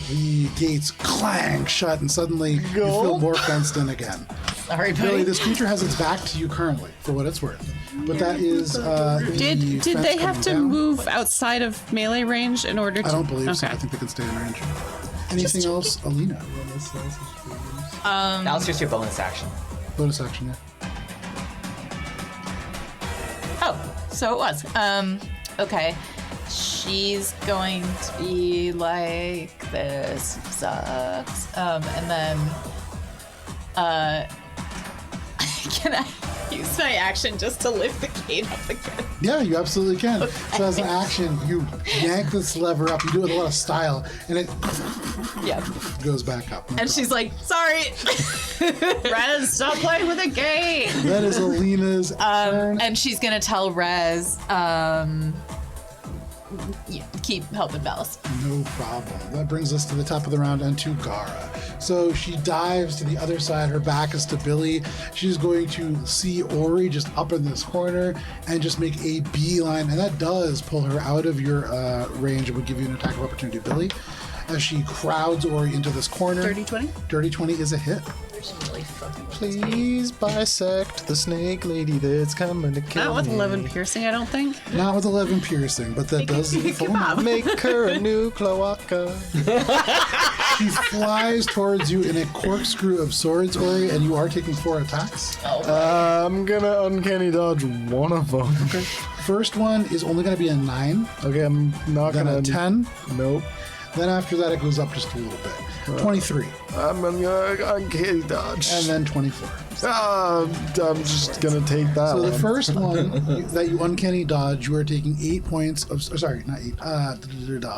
The gates clang shut, and suddenly you feel more fenced in again. Sorry, Billy, buddy. this creature has its back to you currently, for what it's worth. But that is Did the they fence have to coming down. move outside of melee range in order to? I don't believe so. Okay. I think they can stay in range. Anything else, Alina? That was just your bonus action. Bonus action, yeah. Oh, so it was. Okay. She's going to be like, this sucks. And then, can I use my action just to lift the gate up again? Yeah, you absolutely can. So as an action, you yank this lever up. You do it with a lot of style, and it Yeah. goes back up. And she's like, sorry. Rez, stop playing with a game. That is Alina's turn. And she's gonna tell Rez, keep helping Bellis. No problem. That brings us to the top of the round and to Gara. So she dives to the other side. Her back is to Billy. She's going to see Ori just up in this corner and just make a beeline. And that does pull her out of your range and would give you an attack of opportunity, Billy. As she crowds Ori into this corner. Dirty 20? Dirty 20 is a hit. Please bisect the snake lady that's coming to kill Not with me. 11 piercing, I don't think. Not with 11 piercing, but that does Make her a new cloaca. She flies towards you in a corkscrew of swords, Ori, and you are taking 4 attacks. I'm gonna uncanny dodge one of them. Okay. First one is only going to be a 9, Okay, I'm not then gonna. a 10. Nope. Then after that, it goes up just a little bit. 23, I'm gonna uncanny dodge. and then 24. I'm just gonna take that So one. the first one that you uncanny dodge, you are taking 8 points of, sorry, not 8,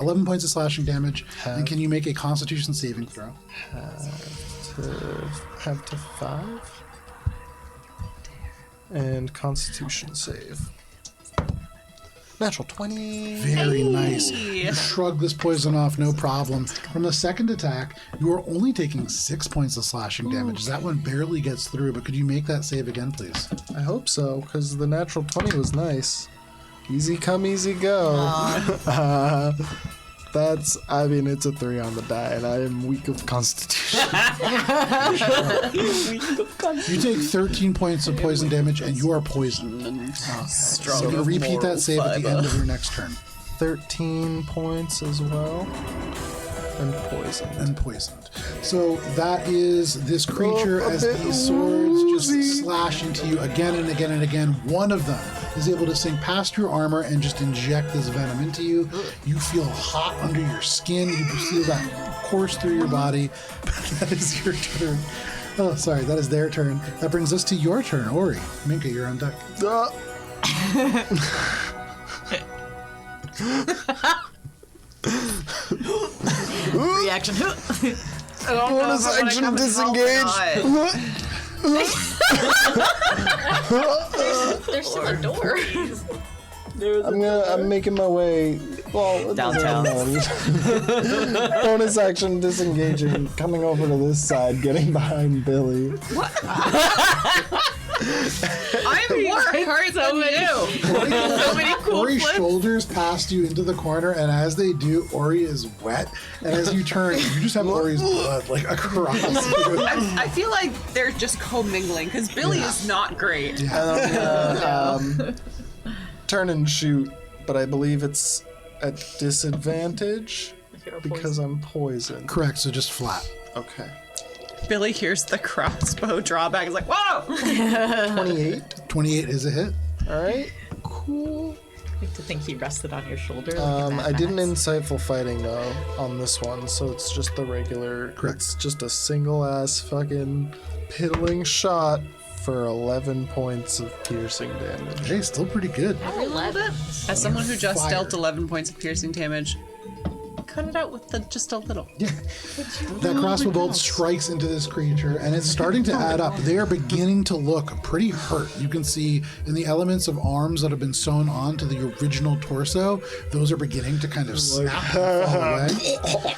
11 points of slashing damage. And can you make a Constitution saving throw? Have to 5. And Constitution save. Natural 20. Very nice. You shrug this poison off, no problem. From the second attack, you are only taking 6 points of slashing damage. That one barely gets through, but could you make that save again, please? I hope so, because the natural 20 was nice. Easy come, easy go. It's a 3 on the die, and I am weak of constitution. You take 13 points of poison damage, and you are poisoned. So you repeat that save at the end of your next turn. 13 points as well. And poison. And poisoned. So that is this creature as these swords just slash into you again and again and again. One of them is able to sink past your armor and just inject this venom into you. You feel hot under your skin. You feel that course through your body. That is your turn. Oh, sorry, that is their turn. That brings us to your turn, Ori. Minka, you're on deck. Reaction. Bonus action disengage. There's still a door. I'm making my way. Well, Downtown. Bonus action disengaging, coming over to this side, getting behind Billy. I'm more hurt than you. So many cool Ori flips. shoulders past you into the corner, and as they do, Ori is wet. And as you turn, you just have Ori's blood like across you. I feel like they're just commingling because Billy is not great. And I'm gonna turn and shoot, but I believe it's at disadvantage because I'm poisoned. Correct, so just flat. Okay. Billy hears the crossbow drawback. Is like, whoa! 28. 28 is a hit. All right. Cool. I like to think he rested on your shoulder. I did an insightful fighting though on this one, so it's just the regular. Correct. It's just a single ass fucking piddling shot for 11 points of piercing damage. Hey, still pretty good. As someone who just Fire. dealt 11 points of piercing damage, cut it out with just a little. That crossbow bolt strikes into this creature, and it's starting to add up. They are beginning to look pretty hurt. You can see in the elements of arms that have been sewn onto the original torso, those are beginning to kind of snap and fall away.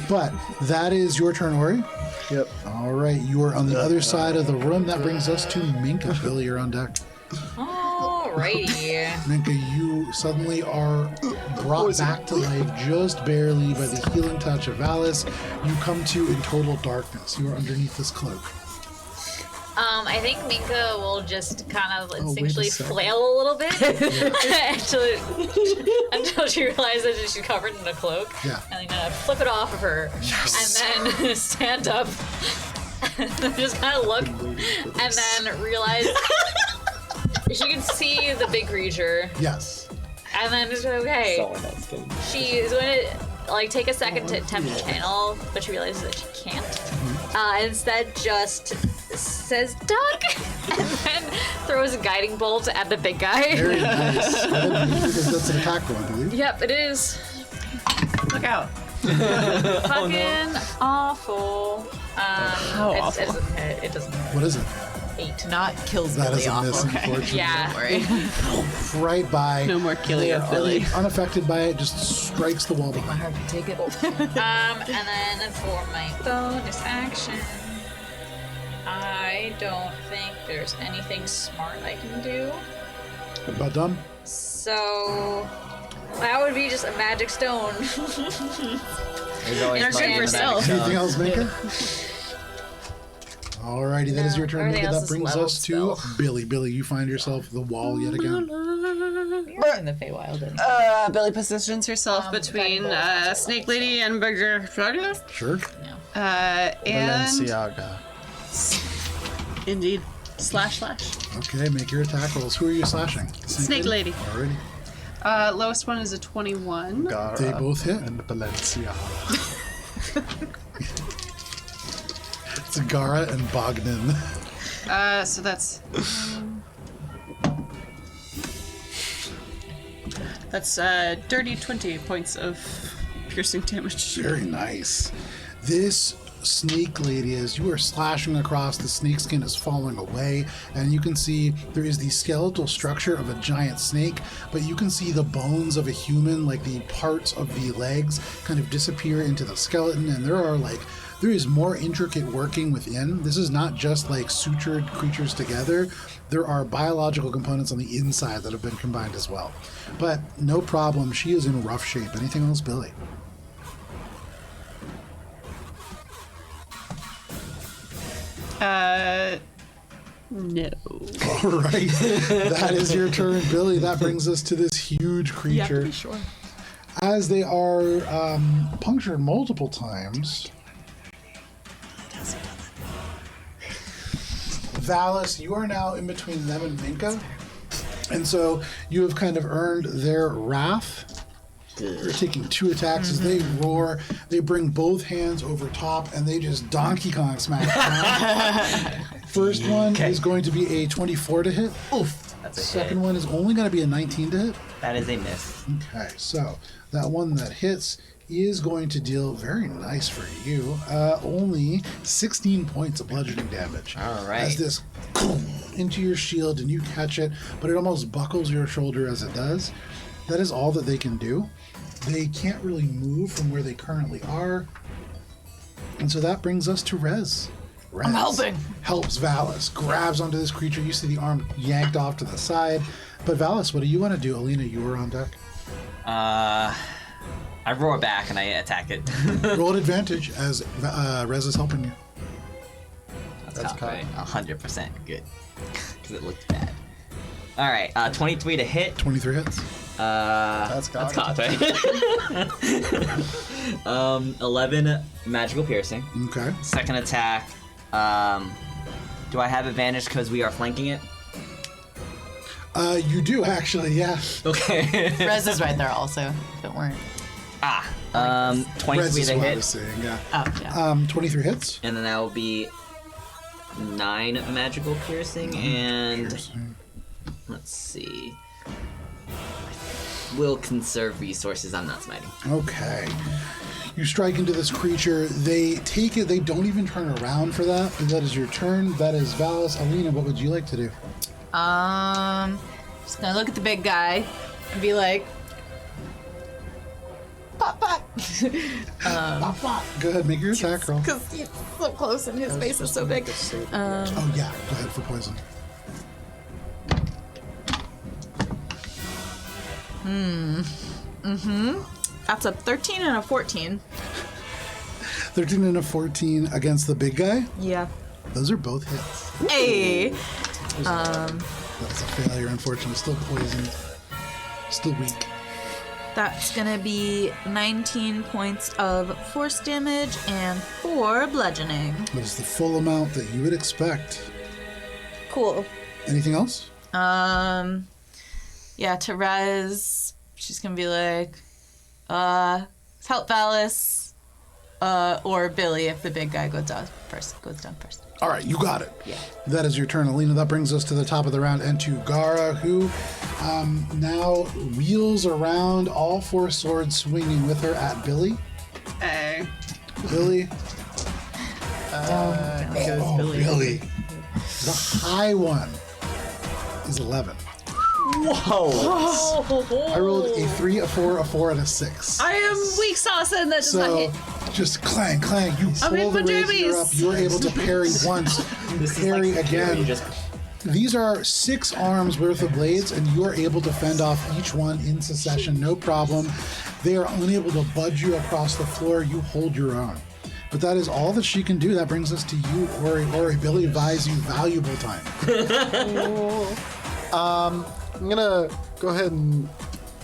But that is your turn, Ori. Yep. All right, you are on the other side of the room. That brings us to Minka. Billy, you're on deck. Alrighty. Minka, you suddenly are brought back to life just barely by the healing touch of Alice. You come to in total darkness. You are underneath this cloak. I think Minka will just kind of wait a instinctually second. flail a little bit until she realizes that she's covered in a cloak. Yeah. And then flip it off of her. Yes. And then stand up. And just kind of look. And then realize she can see the big creature. Yes. And then it's okay. She is going to take a second to attempt to channel, but she realizes that she can't. Instead, just says duck, and then throws a guiding bolt at the big guy. Very nice. Because that's an attack roll, I believe. Yep, it is. Look out. Fucking awful. How It awful? doesn't hit. It doesn't hit. What is it? 8. Not kills That Billy is a awful. miss, unfortunately. Yeah. Right by. No more killing of Billy. Unaffected by it, just strikes the wall behind. Hard to take it. And then for my bonus action, I don't think there's anything smart I can do. About done? So that would be just a magic stone. There's always They're plenty good of for magic stealth. Anything stones. else, Minka? Alrighty, that is your turn, everything Minka. else That is brings leveled us to spell. Billy. Billy, you find yourself the wall yet again. You're in the Feywild. Isn't Billy positions herself between Snake Lady and Burger Frogger. Sure. And Balenciaga. indeed, slash. Okay, make your attack rolls. Who are you slashing? Snake Lady. Alrighty. Lowest one is a 21. Gara They both hit. and Balenciaga. Zagara and Bogdan. So that's dirty 20 points of piercing damage. Very nice. This snake lady, as you are slashing across, the snake skin is falling away, and you can see there is the skeletal structure of a giant snake, but you can see the bones of a human, like the parts of the legs, kind of disappear into the skeleton, and there is more intricate working within. This is not just like sutured creatures together. There are biological components on the inside that have been combined as well. But no problem, she is in rough shape. Anything else, Billy? No. All right, that is your turn, Billy. That brings us to this huge creature. sure. As they are punctured multiple times. Valis, you are now in between them and Minka. And so you have kind of earned their wrath. You're taking 2 attacks as they roar. They bring both hands over top and they just Donkey Kong smash down. First one is going to be a 24 to hit. Oof. That's a Second hit. one is only going to be a 19 to hit. That is a miss. Okay, so that one that hits is going to deal very nice for you. Only 16 points of bludgeoning damage. All right. As this into your shield and you catch it, but it almost buckles your shoulder as it does. That is all that they can do. They can't really move from where they currently are. And so that brings us to Rez. I'm helping. Helps Valis, grabs onto this creature. You see the arm yanked off to the side. But Valis, what do you want to do? Alina, you were on deck. I roar back and I attack it. Roll an advantage as Rez is helping you. That's great. 100% good. Because it looked bad. All right, 23 to hit. 23 hits. That's Cocked, right? 11 magical piercing. Okay. Second attack. Do I have advantage because we are flanking it? You do actually, yeah. Okay. Rez is right there also, if it weren't. 23 Rez is to what I hit. was saying, yeah. Oh, yeah. 23 hits. And then that will be 9 magical piercing and Piercing. let's see. Will conserve resources. I'm not smiting. Okay. You strike into this creature. They take it. They don't even turn around for that. But that is your turn. That is Valis. Alina, what would you like to do? Just gonna look at the big guy and be like, pop, pop. Go ahead, make your attack roll. Because he's so close and his face is so big. Oh, yeah. Go ahead for poison. That's a 13 and a 14. 13 and a 14 against the big guy. Yeah. Those are both hits. Hey. That was a failure, unfortunately. Still poisoned. Still weak. That's gonna be 19 points of force damage and 4 bludgeoning. That is the full amount that you would expect. Cool. Anything else? Yeah, Therese, she's gonna be like, help Valis, or Billy if the big guy goes down first. All right, you got it. Yeah. That is your turn, Alina. That brings us to the top of the round and to Gara, who now wheels around, all 4 swords swinging with her at Billy. Hey. Billy. Billy. Billy. The high one is 11. Whoa! I rolled a 3, a 4, a 4, and a 6. I am weak sauce and that does not So, hit. just clang, clang. You I'm pull the in rapier pajamas. up. You're able to parry once, parry again. These are 6 arms worth of blades, and you are able to fend off each one in succession, no problem. They are unable to budge you across the floor. You hold your own. But that is all that she can do. That brings us to you, Ori. Ori, Billy buys you valuable time. I'm gonna go ahead and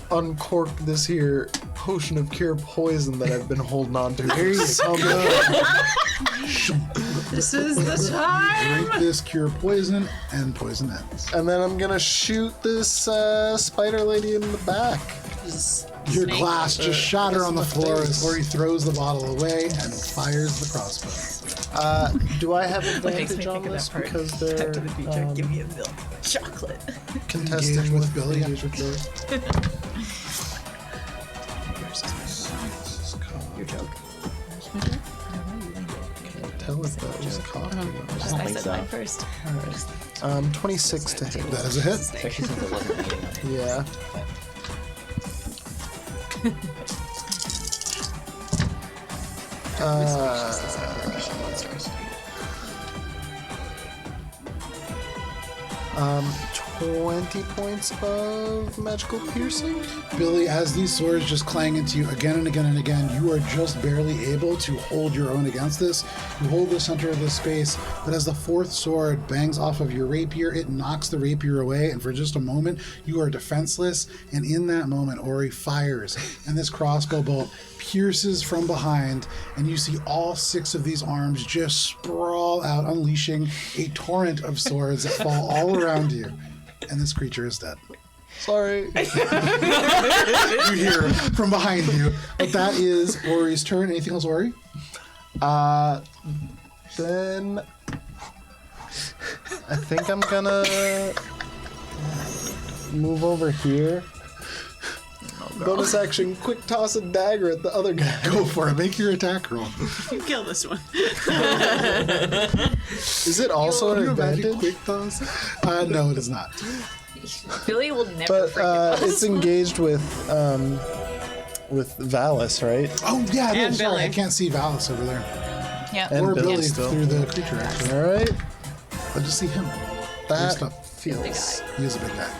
uncork this here potion of cure poison that I've been holding on to. There you go. This is the time. Drink this cure poison, and poison ends. And then I'm gonna shoot this spider lady in the back. Your glass just shatter on the floor face. as Ori throws the bottle away and fires the crossbow. Do I have makes me advantage on think of this that part. because they're Give me a milk chocolate. contesting Engage with Billy. Engage with Billy. Your joke. Can't tell if that was coffee. I said mine first. 26 to hit. That is a hit. Especially since it wasn't eating up. Yeah. Um, 20 points of magical piercing. Billy, as these swords just clang into you again and again and again, you are just barely able to hold your own against this. You hold the center of this space, but as the 4th sword bangs off of your rapier, it knocks the rapier away, and for just a moment, you are defenseless, and in that moment, Ori fires, and this crossbow bolt pierces from behind, and you see all 6 of these arms just sprawl out, unleashing a torrent of swords that fall all around you, and this creature is dead. Sorry. You hear from behind you. But that is Ori's turn. Anything else, Ori? Then I think I'm gonna move over here. Bonus action, quick toss a dagger at the other guy. Go for it. Make your attack roll. You kill this one. Is it also an advantage? Quick toss? No, it is not. Billy will never But freaking it's engaged with Valis, right? Oh, yeah, it And is. Sorry, Billy. I can't see Valis over there. Yeah. And Or Billy Billy still. through the creature, actually. All right. I just see him. That Next up. feels. He is a big guy.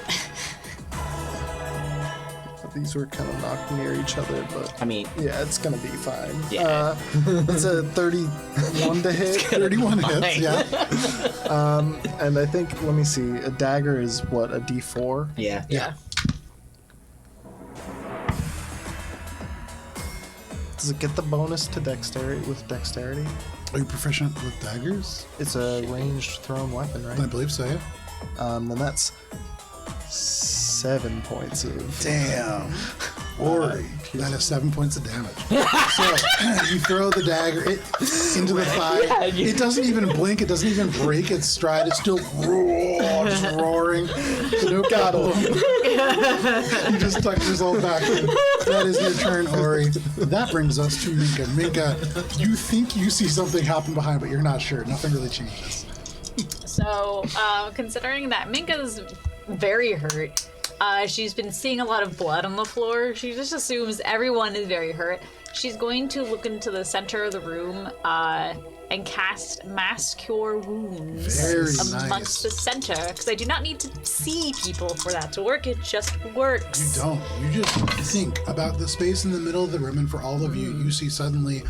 These were kind of knocked near each other, but I mean, yeah, it's gonna be fine. Yeah. It's a 31 to hit. 31 hits, fine. yeah. And I think, let me see, a dagger is what, a d4? yeah. Yeah. Does it get the bonus to dexterity with dexterity? Are you proficient with daggers? It's a ranged thrown weapon, right? I believe so, yeah. Then that's 7 points of. Damn. Ori, that is 7 points of damage. So you throw the dagger into the thigh. It doesn't even blink. It doesn't even break its stride. It's still just roaring. So no problem. You just tuck yourself back. That is your turn, Ori. That brings us to Minka. Minka, you think you see something happen behind, but you're not sure. Nothing really changes. So, considering that Minka's very hurt, she's been seeing a lot of blood on the floor. She just assumes everyone is very hurt. She's going to look into the center of the room and cast Mass Cure Wounds Very amongst nice. the center, because I do not need to see people for that to work. It just works. You don't. You just think about the space in the middle of the room, and for all of you, you see suddenly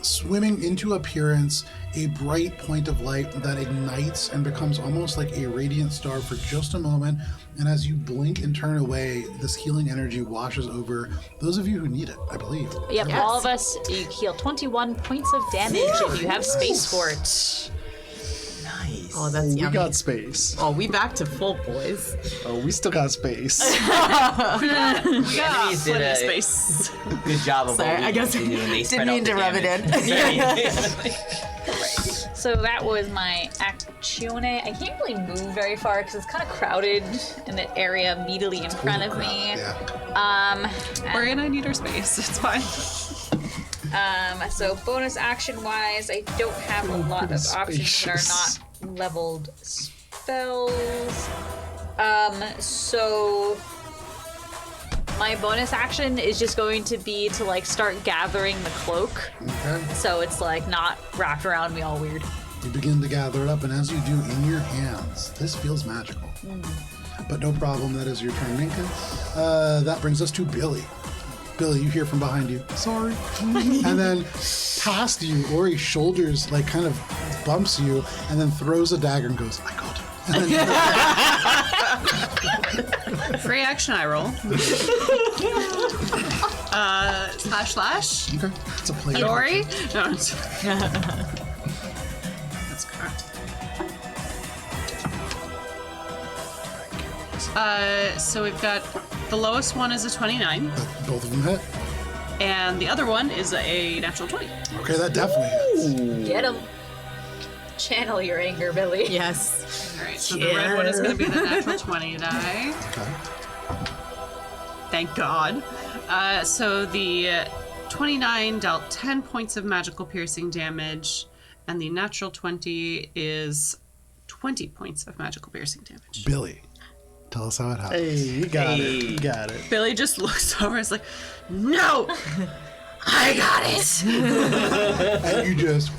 swimming into appearance, a bright point of light that ignites and becomes almost like a radiant star for just a moment. And as you blink and turn away, this healing energy washes over those of you who need it, I believe. Yep, all of us, you heal 21 points of damage if you have space for it. Nice. Oh, that's We yummy. got space. Oh, we back to full, boys. Oh, we still got space. Enemies did Plenty of a space. good job of Sorry, what we I guess usually do, and they spread didn't mean out to the rub it damage. So that was my actione. I can't really move very far because it's kind of crowded in the area immediately in front of me. Yeah. Ori and I need our space. It's fine. So bonus action wise, I don't have a lot of options that spacious. are not leveled spells. So my bonus action is just going to be to like start gathering the cloak, Okay. so it's like not wrapped around me all weird. You begin to gather it up, and as you do in your hands, this feels magical. But no problem, that is your turn, Minka. That brings us to Billy. Billy, you hear from behind you, sorry. And then past you, Ori shoulders, like kind of bumps you, and then throws a dagger and goes, I got it. And then Free action I roll. // okay, it's a play. Ori? No. That's correct. So we've got the lowest one is a 29, Both of them hit. and the other one is a natural 20. Okay, that definitely hits. Get him. Channel your anger, Billy. Yes. All right, so the red one is going to be the natural 20 die. Okay. Thank God. So the 29 dealt 10 points of magical piercing damage, and the natural 20 is 20 points of magical piercing damage. Billy, tell us how it happened. Hey, you got it. You got it. Billy just looks over and is like, no! I got it! And you just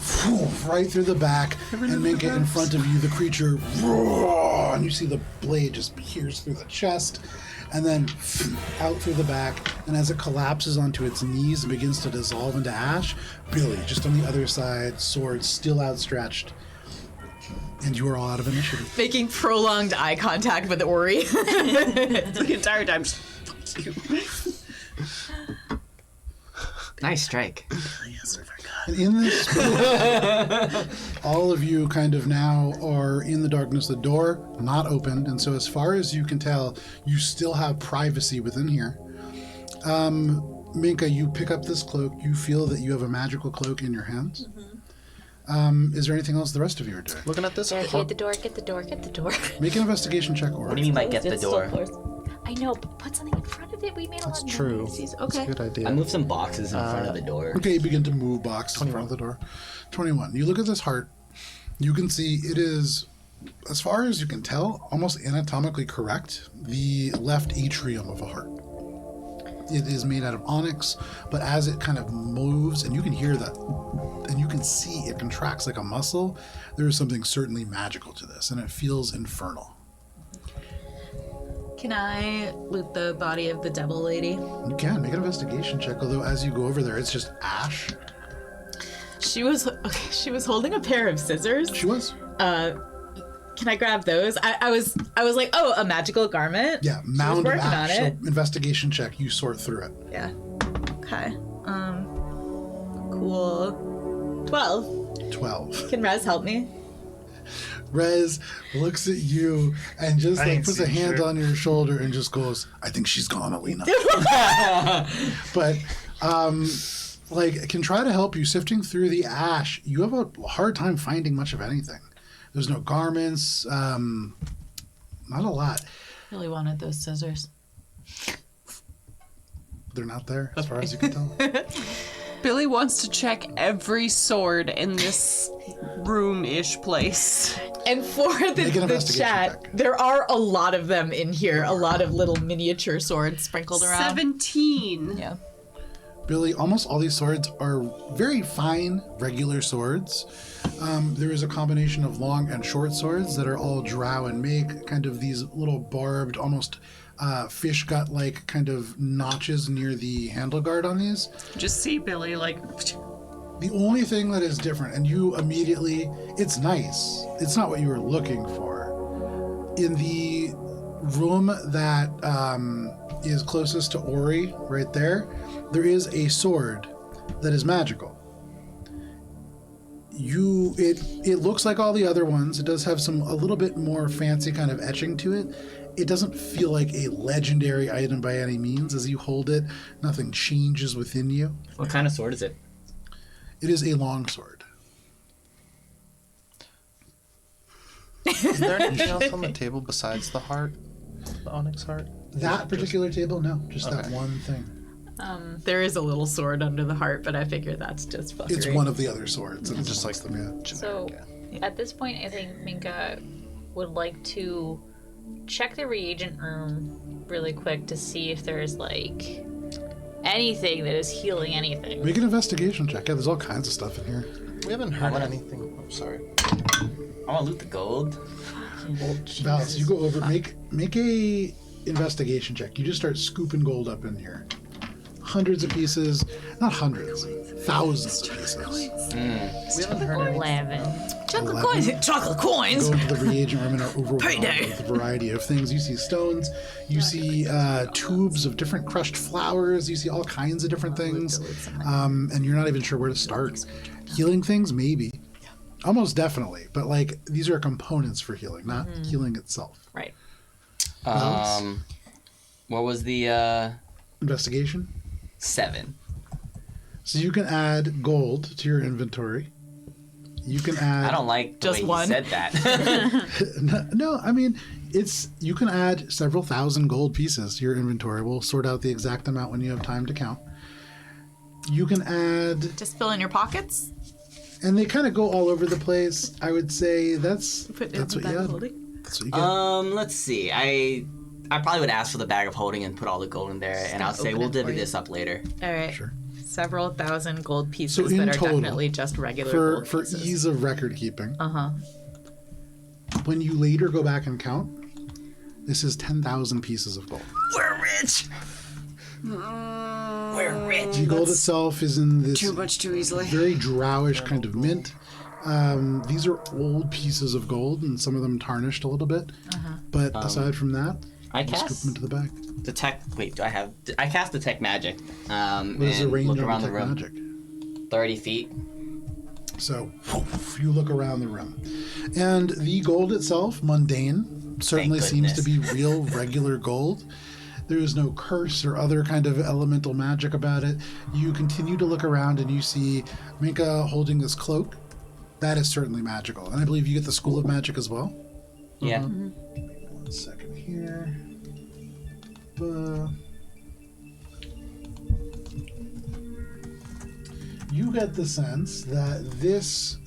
right through the back and make it in front of you. The creature, roar, and you see the blade just pierce through the chest and then out through the back. And as it collapses onto its knees and begins to dissolve into ash, Billy, just on the other side, sword still outstretched. And you are all out of initiative. Making prolonged eye contact with Ori. The entire time, just, fuck you. Nice strike. And in this, all of you kind of now are in the darkness. The door not opened, and so as far as you can tell, you still have privacy within here. Minka, you pick up this cloak. You feel that you have a magical cloak in your hands. Is there anything else the rest of you are doing? Looking at this, Get the door, get the door, get the door. Make an investigation check, or What do you mean by get the door? I know, but put something in front of it. We made a that's lot of true. noises. That's a good idea. I moved some boxes in front of the door. Okay, you begin to move boxes in front of the door. 21. You look at this heart. You can see it is, as far as you can tell, almost anatomically correct. The left atrium of a heart. It is made out of onyx, but as it kind of moves, and you can hear that, and you can see it contracts like a muscle, there is something certainly magical to this, and it feels infernal. Can I loot the body of the devil lady? You can make an investigation check, although as you go over there, it's just ash. She was holding a pair of scissors. She was. Can I grab those? I was like, oh, a magical garment. Yeah, mound of working on ash. it. So investigation check, you sort through it. Yeah. Okay. Cool. 12. 12. Can Rez help me? Rez looks at you and just I like ain't puts a seen hand shit. on your shoulder and just goes, I think she's gone, Alina. But like can try to help you sifting through the ash. You have a hard time finding much of anything. There's no garments, not a lot. Really wanted those scissors. They're not there as far as you can tell. Billy wants to check every sword in this room-ish place. And for Make an the investigation chat, check. there are a lot of them in here. A lot of little miniature swords sprinkled around. 17. Yeah. Billy, almost all these swords are very fine, regular swords. There is a combination of long and short swords that are all drow and make, kind of these little barbed, almost fish gut-like kind of notches near the handle guard on these. Just see Billy like The only thing that is different, and you immediately, it's nice. It's not what you were looking for. In the room that is closest to Ori, right there is a sword that is magical. It looks like all the other ones. It does have a little bit more fancy kind of etching to it. It doesn't feel like a legendary item by any means. As you hold it, nothing changes within you. What kind of sword is it? It is a long sword. Is there anything else on the table besides the heart? The onyx heart? That particular table, no. Just that one thing. There is a little sword under the heart, but I figure that's just fuckery. It's one of the other swords. And it's just like them, yeah. So, at this point, I think Minka would like to check the reagent room really quick to see if there's, like, anything that is healing anything. Make an investigation check. Yeah, there's all kinds of stuff in here. We haven't heard anything. I'm sorry. I want to loot the gold. Valis, you go over. Make a investigation check. You just start scooping gold up in here. Hundreds of pieces. Not hundreds. Thousands of pieces. We haven't heard anything. 11. Chocolate coins. Chocolate coins. Go into the reagent room and are overwhelmed with a variety of things. You see stones. You see tubes of different crushed flowers. You see all kinds of different things. And you're not even sure where to start. Healing things? Maybe. Almost definitely. But, like, these are components for healing, not healing itself. Right. What was the Investigation? 7? So you can add gold to your inventory. You can add... I don't like the Just way one? you said that. No, I mean, you can add several thousand gold pieces to your inventory. We'll sort out the exact amount when you have time to count. You can add... Just fill in your pockets. And they kind of go all over the place. I would say that's what you had. That's what you get. Let's see. I probably would ask for the bag of holding and put all the gold in there, and I'll say we'll divvy this up later. All right. Sure. Several thousand gold pieces So in that are total, definitely just regular gold for pieces. ease of record keeping, Uh-huh. when you later go back and count, this is 10,000 pieces of gold. We're rich. We're rich. The gold itself is in this Too much too easily. very drowish kind of mint. These are old pieces of gold, and some of them tarnished a little bit. But aside from that, I you scoop cast them into the bag. detect. Wait, do I have? I cast detect magic. What is the and range look of around the detect room. magic? 30 feet. So you look around the room, and the gold itself, mundane, certainly seems to be real, regular gold. There is no curse or other kind of elemental magic about it. You continue to look around, and you see Minka holding this cloak. That is certainly magical, and I believe you get the School of Magic as well. Yeah. 1 second here. You get the sense that this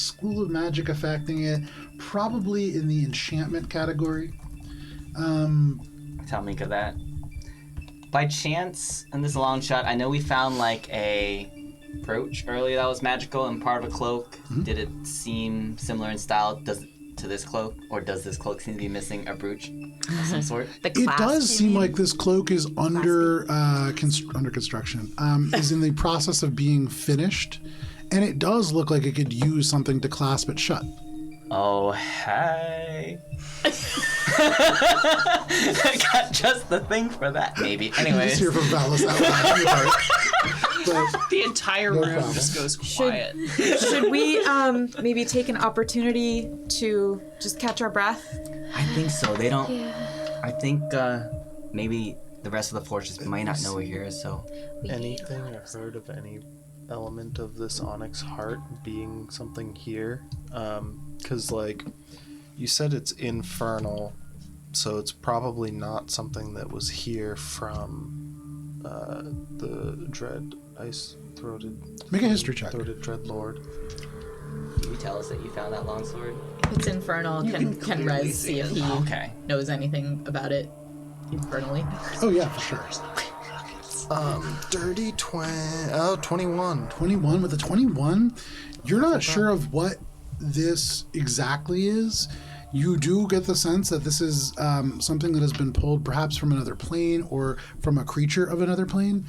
School of Magic affecting it, probably in the enchantment category. Tell Mika that. By chance, in this long shot, I know we found like a brooch earlier that was magical and part of a cloak. Did it seem similar in style to this cloak, or does this cloak seem to be missing a brooch of some sort? The It clasp, does you seem mean? like this cloak is under construction, is in the process of being finished, and it does look like it could use something to clasp it shut. Oh, hey. I got just the thing for that, maybe. You just Anyways. hear from Valis out loud in your heart. But The entire No room problem. just goes quiet. Should we maybe take an opportunity to just catch our breath? I think so. They don't. I think maybe the rest of the forces might not know we're here, so. Anything or heard of any element of this onyx heart being something here? Because, like, you said it's infernal, so it's probably not something that was here from the dread ice-throated... make a history check. Throated dread lord. Can you tell us that you found that longsword? If it's infernal, can Rez see if he Okay. knows anything about it infernally? Oh yeah, for sure. Dirty 21. 21 with a 21. You're not sure of what this exactly is. You do get the sense that this is something that has been pulled perhaps from another plane or from a creature of another plane.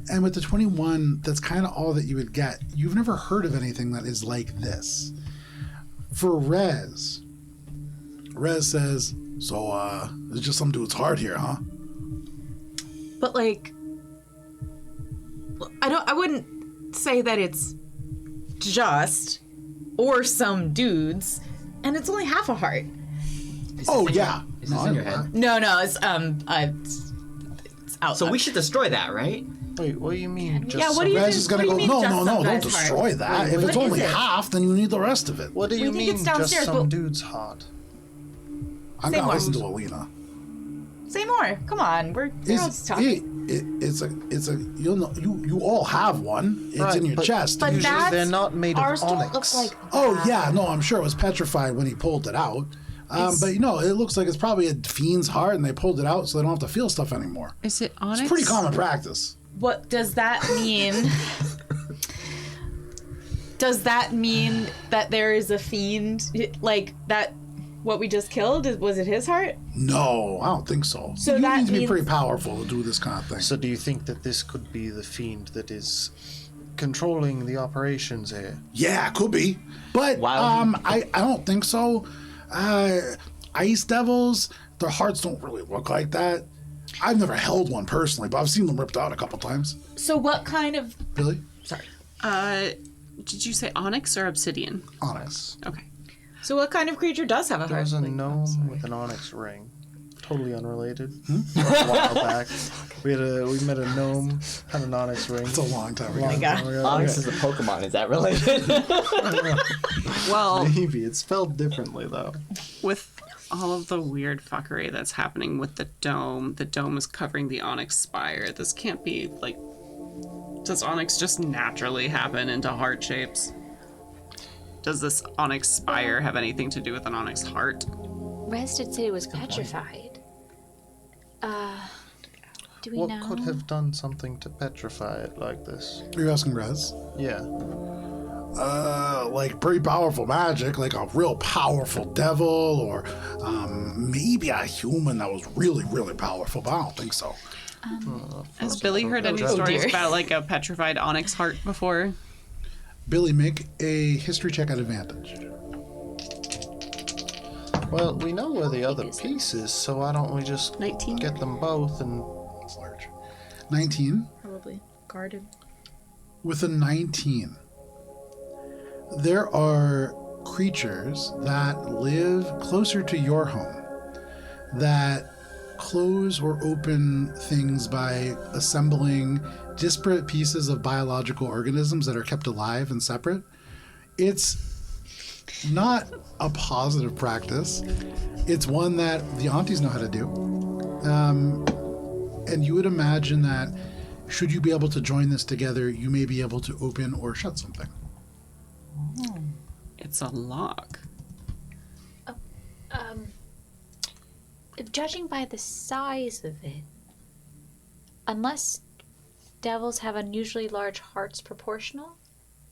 And with the 21, that's kind of all that you would get. You've never heard of anything that is like this. For Rez says, so, it's just some dude's heart here, huh? But like, I wouldn't say that it's just or some dudes, and it's only half a heart. Oh, yeah. Is this in your head? No, it's out. So we should destroy that, right? Wait, what do you mean? Just Yeah, what do you Rez think? is going to what go, do you mean no, just some don't guy's heart? destroy that. If What it's is only it? half, then you need the rest of it. What do you think mean? it's Just downstairs, some but- dude's heart. I'm Say going to more. listen to Alina. Say more. Come on, we're all just talking. It's a you all have one. It's Right, in your but- chest. But Usually that's, they're not made of ours don't onyx. look like Oh that. yeah, no, I'm sure it was petrified when he pulled it out. But it looks like it's probably a fiend's heart, and they pulled it out so they don't have to feel stuff anymore. Is it onyx? It's pretty common practice. What does that mean? Does that mean that there is a fiend like that? What we just killed, was it his heart? No, I don't think so. So you that need to be means- pretty powerful to do this kind of thing. So do you think that this could be the fiend that is controlling the operations here? Yeah, could be, but Wow. I don't think so. Ice devils, their hearts don't really look like that. I've never held one personally, but I've seen them ripped out a couple times. So what kind of? Really? Sorry. Did you say onyx or obsidian? Honest. Okay. So what kind of creature does have a There heart? was a Like, gnome with an onyx ring. Totally unrelated. A while back, we met a gnome, had an onyx ring. It's a long time ago. Long God. time ago. Onyx is a Pokemon. Is that related? Well, Maybe it's spelled differently though. with all of the weird fuckery that's happening with the dome is covering the onyx spire. This can't be like. Does onyx just naturally happen into heart shapes? Does this onyx spire have anything to do with an onyx heart? Rez did say it was petrified. Do we What know? could have done something to petrify it like this? Are you asking Rez? Yeah. Like pretty powerful magic, like a real powerful devil, or maybe a human that was really, really powerful, but I don't think so. Has Billy heard any stories about like a petrified onyx heart before? Billy, make a history check at advantage. Well, we know where the other piece is, so why don't we just 19. get them both and It's large. 19. Probably guarded. With a 19, there are creatures that live closer to your home that close or open things by assembling disparate pieces of biological organisms that are kept alive and separate. It's not a positive practice. It's one that the aunties know how to do. And you would imagine that should you be able to join this together, you may be able to open or shut something. It's a lock. Judging by the size of it, unless devils have unusually large hearts proportional,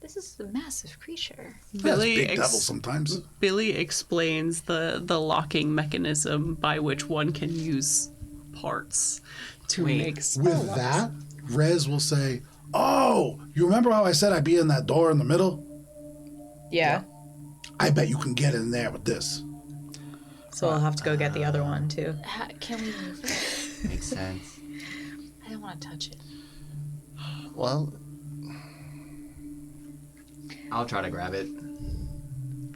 this is a massive creature. Billy, Big devil sometimes. Billy explains the locking mechanism by which one can use parts to make With that, Rez will say, "Oh, you remember how I said I'd be in that door in the middle? Yeah. I bet you can get in there with this." So I'll have to go get the other one too. Can we move it? Makes sense. I don't want to touch it. well, I'll try to grab it.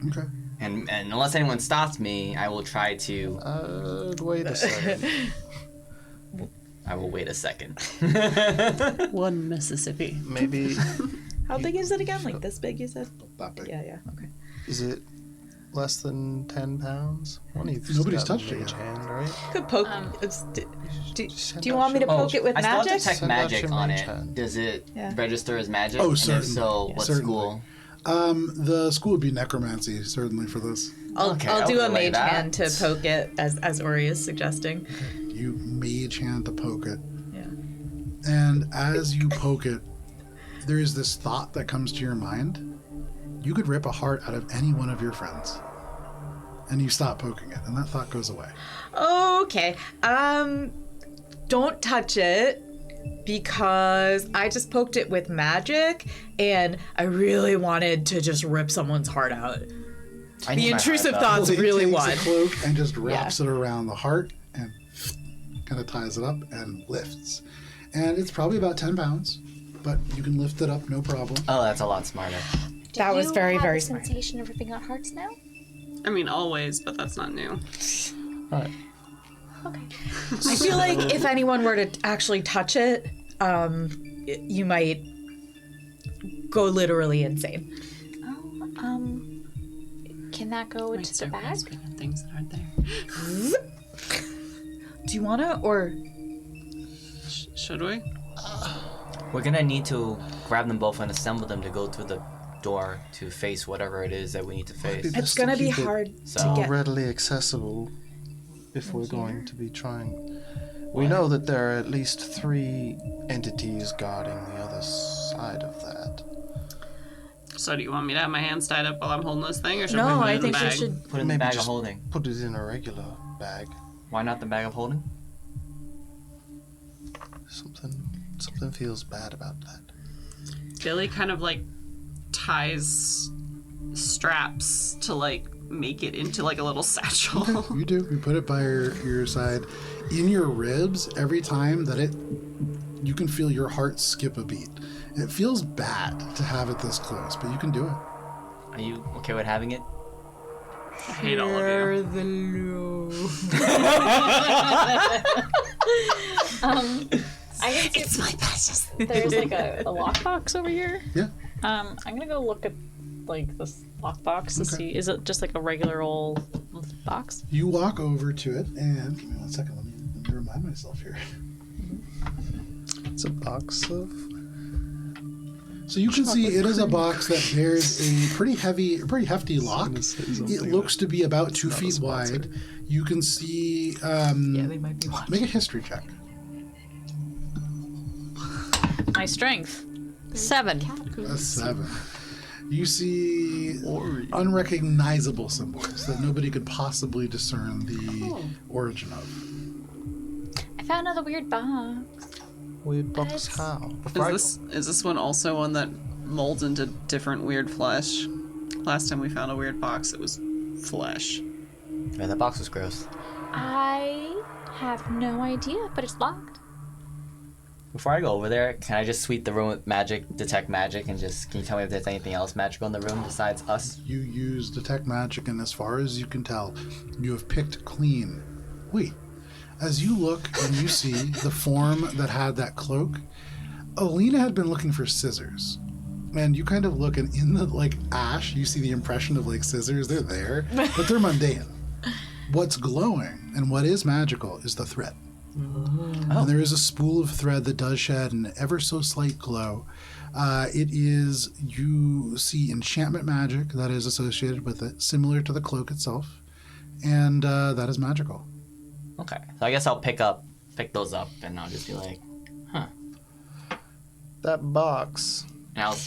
Okay. And unless anyone stops me, I will try to. wait a second. I will wait a second. one Mississippi. Maybe How big is it again? Like this big, you said? That big. Yeah. Okay. is it less than 10 pounds? One of you's Nobody's got a touched it mage yet. hand, right? Could poke. Do Send you out want me to your- poke it with I still have magic? to check Send out magic your on mage it. hand. Does it Yeah. register as magic? Oh, And if certainly. so, what Certainly. school? The school would be necromancy, certainly, for this. I'll Okay, I'll I'll do a relay mage that. hand to poke it, as Ori is suggesting. You mage hand to poke it. Yeah. And as you poke it, there is this thought that comes to your mind. You could rip a heart out of any one of your friends. And you stop poking it, and that thought goes away. Okay. Don't touch it. Because I just poked it with magic, and I really wanted to just rip someone's heart out. The intrusive thoughts He really takes won. a cloak and just wraps it around the heart and kind of ties it up and lifts. And it's probably about 10 pounds, but you can lift it up, no problem. Oh, that's a lot smarter. That was very, Do you very have the smart. sensation of ripping out hearts now? I mean, always, but that's not new. All right. Okay. I feel like if anyone were to actually touch it, you might go literally insane. Oh, can that go Might into the start bag? grasping at things that aren't there. Do you wanna, or Should we? We're gonna need to grab them both and assemble them to go through the door to face whatever it is that we need to face. It's it's gonna be keep it hard So- to More get. readily accessible if we're going to be trying. We know that there are at least 3 entities guarding the other side of that. So do you want me to have my hands tied up while I'm holding this thing, or should we No, put it I in think the you bag? should. Put it in the Maybe bag of just- holding. Put it in a regular bag. Why not the bag of holding? Something feels bad about that. Billy kind of like ties straps to like make it into like a little satchel. You do. You put it by your side. In your ribs, every time that you can feel your heart skip a beat. It feels bad to have it this close, but you can do it. Are you okay with having it? I hate all of you. I can see It's my precious. There's like a lockbox over here. Yeah. I'm gonna go look at like this lockbox to see. Is it just like a regular old box? You walk over to it, and give me 1 second. Let me remind myself here. It's a box of. So you can see it is a box that bears a pretty hefty lock. It looks to be about 2 feet wide. You can see. Yeah, they might be watching. Make a history check. My strength. 7. A 7. You see unrecognizable symbols that nobody could possibly discern the origin of. I found another weird box. Weird box how? Is this one also one that molds into different weird flesh? Last time we found a weird box, it was flesh. Yeah, that box was gross. I have no idea, but it's locked. Before I go over there, can I just sweep the room with magic, detect magic, and just can you tell me if there's anything else magical in the room besides us? You use detect magic, and as far as you can tell, you have picked clean. Wait. As you look and you see the form that had that cloak, Alina had been looking for scissors. And you kind of look, and in the ash, you see the impression of scissors. They're there, but they're mundane. What's glowing and what is magical is the thread. And there is a spool of thread that does shed an ever so slight glow. You see enchantment magic that is associated with it, similar to the cloak itself, and that is magical. Okay, so I guess I'll pick those up, and I'll just be like, That box. and I'll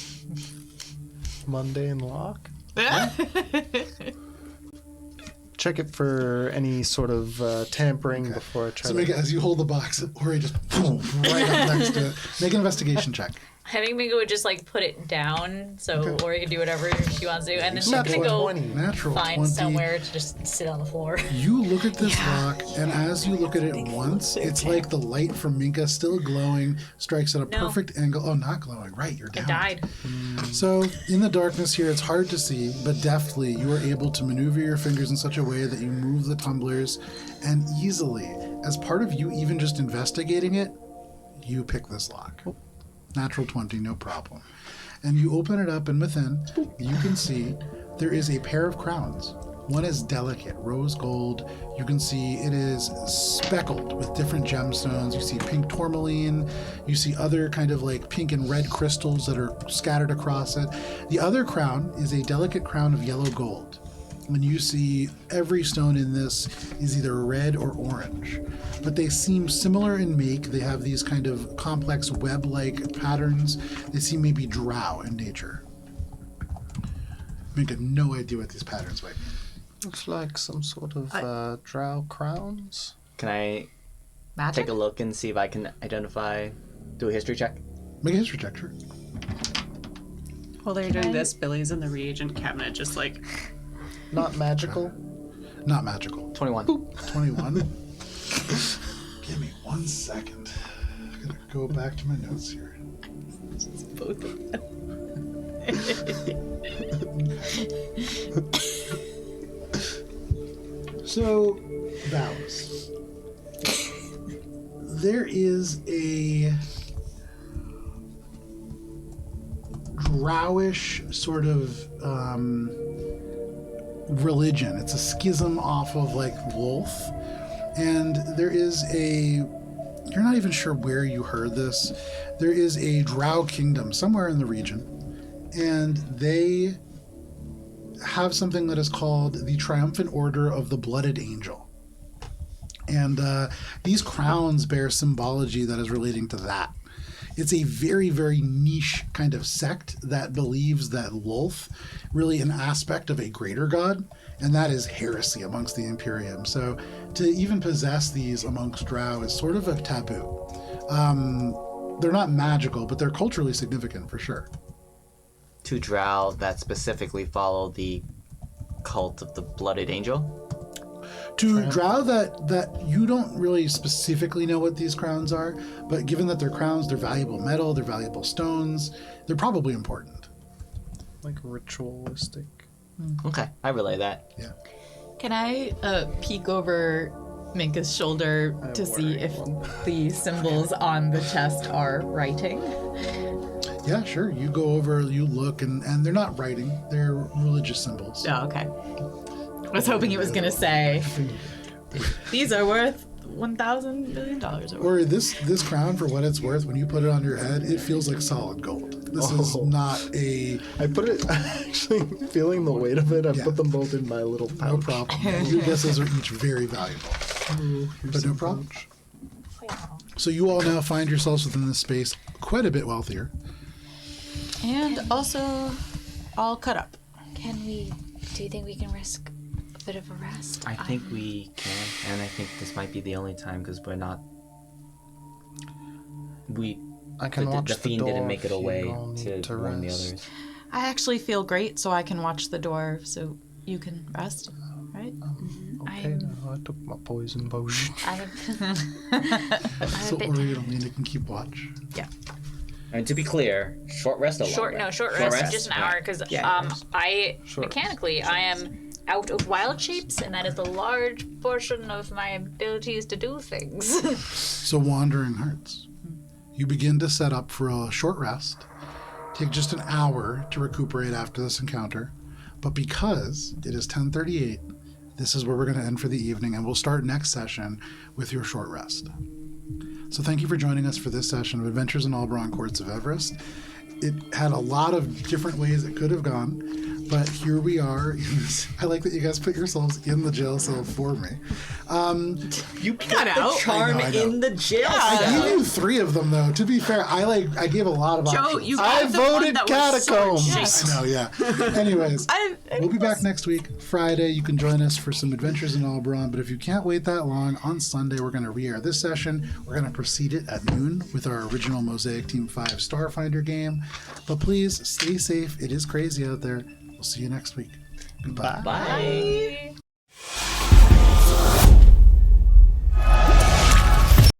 Mundane lock? Check it for any sort of tampering before I try So to... as you hold the box, Ori just boom, right up next to it. Make an investigation check. I think Mingo would just put it down so Ori can do whatever she wants to do, and then she's Natural gonna go 20. Natural find 20. somewhere to just sit on the floor. You look at this rock, and as you look at it once, it's like the light from Minka still glowing, strikes at a perfect angle. Oh, not glowing. Right, you're down. It died. So, in the darkness here, it's hard to see, but deftly, you are able to maneuver your fingers in such a way that you move the tumblers, and easily, as part of you even just investigating it, you pick this lock. Natural 20, no problem. And you open it up, and within, you can see there is a pair of crowns. One is delicate, rose gold. You can see it is speckled with different gemstones. You see pink tourmaline. You see other kind of pink and red crystals that are scattered across it. The other crown is a delicate crown of yellow gold. And you see every stone in this is either red or orange. But they seem similar in make. They have these kind of complex web-like patterns. They seem maybe drow in nature. I have no idea what these patterns might mean. Looks like some sort of drow crowns. can I Magic? take a look and see if I can identify Do a history check. Make a history check, sure. While they're doing this, Billy's in the reagent cabinet, just like Not magical. Not magical. 21. 21. Give me 1 second. I'm gonna go back to my notes here. Both of them. So, Valis. There is a drowish sort of religion. It's a schism off of like Wolf. And there is a, you're not even sure where you heard this. There is a drow kingdom somewhere in the region. And they have something that is called the Triumphant Order of the Blooded Angel. And these crowns bear symbology that is relating to that. It's a very, very niche kind of sect that believes that Lolth really an aspect of a greater god, and that is heresy amongst the Imperium. So to even possess these amongst Drow is sort of a taboo. They're not magical, but they're culturally significant for sure. Two drow that specifically follow the cult of the Blooded Angel. To Drow that you don't really specifically know what these crowns are, but given that they're crowns, they're valuable metal, they're valuable stones, they're probably important. Like ritualistic. Okay, I relay that. Yeah. Can I peek over Minka's shoulder to see if the symbols on the chest are writing? Yeah, sure. You go over, you look, and they're not writing, they're religious symbols. Oh, okay. I was hoping it was going to say, these are worth $1,000 billion. Or this crown, for what it's worth, when you put it on your head, it feels like solid gold. This is not a... I put it, actually, feeling the weight of it, I Yeah. put them both in my little pouch. No problem. Your guesses are each very valuable. But no problem. So you all now find yourselves within this space quite a bit wealthier. And also all cut up. Do you think we can risk a bit of a rest? I think we can, and I think this might be the only time because we're not. I can the watch the fiend door didn't make it if you away all need to warn the rest. others. I actually feel great, so I can watch the door so you can rest, right? Okay, now I took my poison potion. So Ori and Alina can keep watch. Yeah. And to be clear, short rest or long Short rest? rest, just an hour, because Yeah. mechanically I am out of wild shapes, and that is a large portion of my abilities to do things. So Wandering Hearts. You begin to set up for a short rest. Take just an hour to recuperate after this encounter. But because it is 10:38, this is where we're going to end for the evening, and we'll start next session with your short rest. So thank you for joining us for this session of Adventures in Alberon Courts of Everest. It had a lot of different ways it could have gone, but here we are. I like that you guys put yourselves in the jail cell for me. You got out. charm I know. in the jail I cell. gave you 3 of them, though. To be fair, I gave a lot of Joe, options. you I got the one voted that was catacombs. sword-shaped. I know, yeah. Anyways, we'll be back next week, Friday. You can join us for some Adventures in Alberon, but if you can't wait that long, on Sunday we're going to re-air this session. We're going to proceed it at noon with our original Mosaic Team 5 Starfinder game. But please, stay safe. It is crazy out there. We'll see you next week. Goodbye. Bye.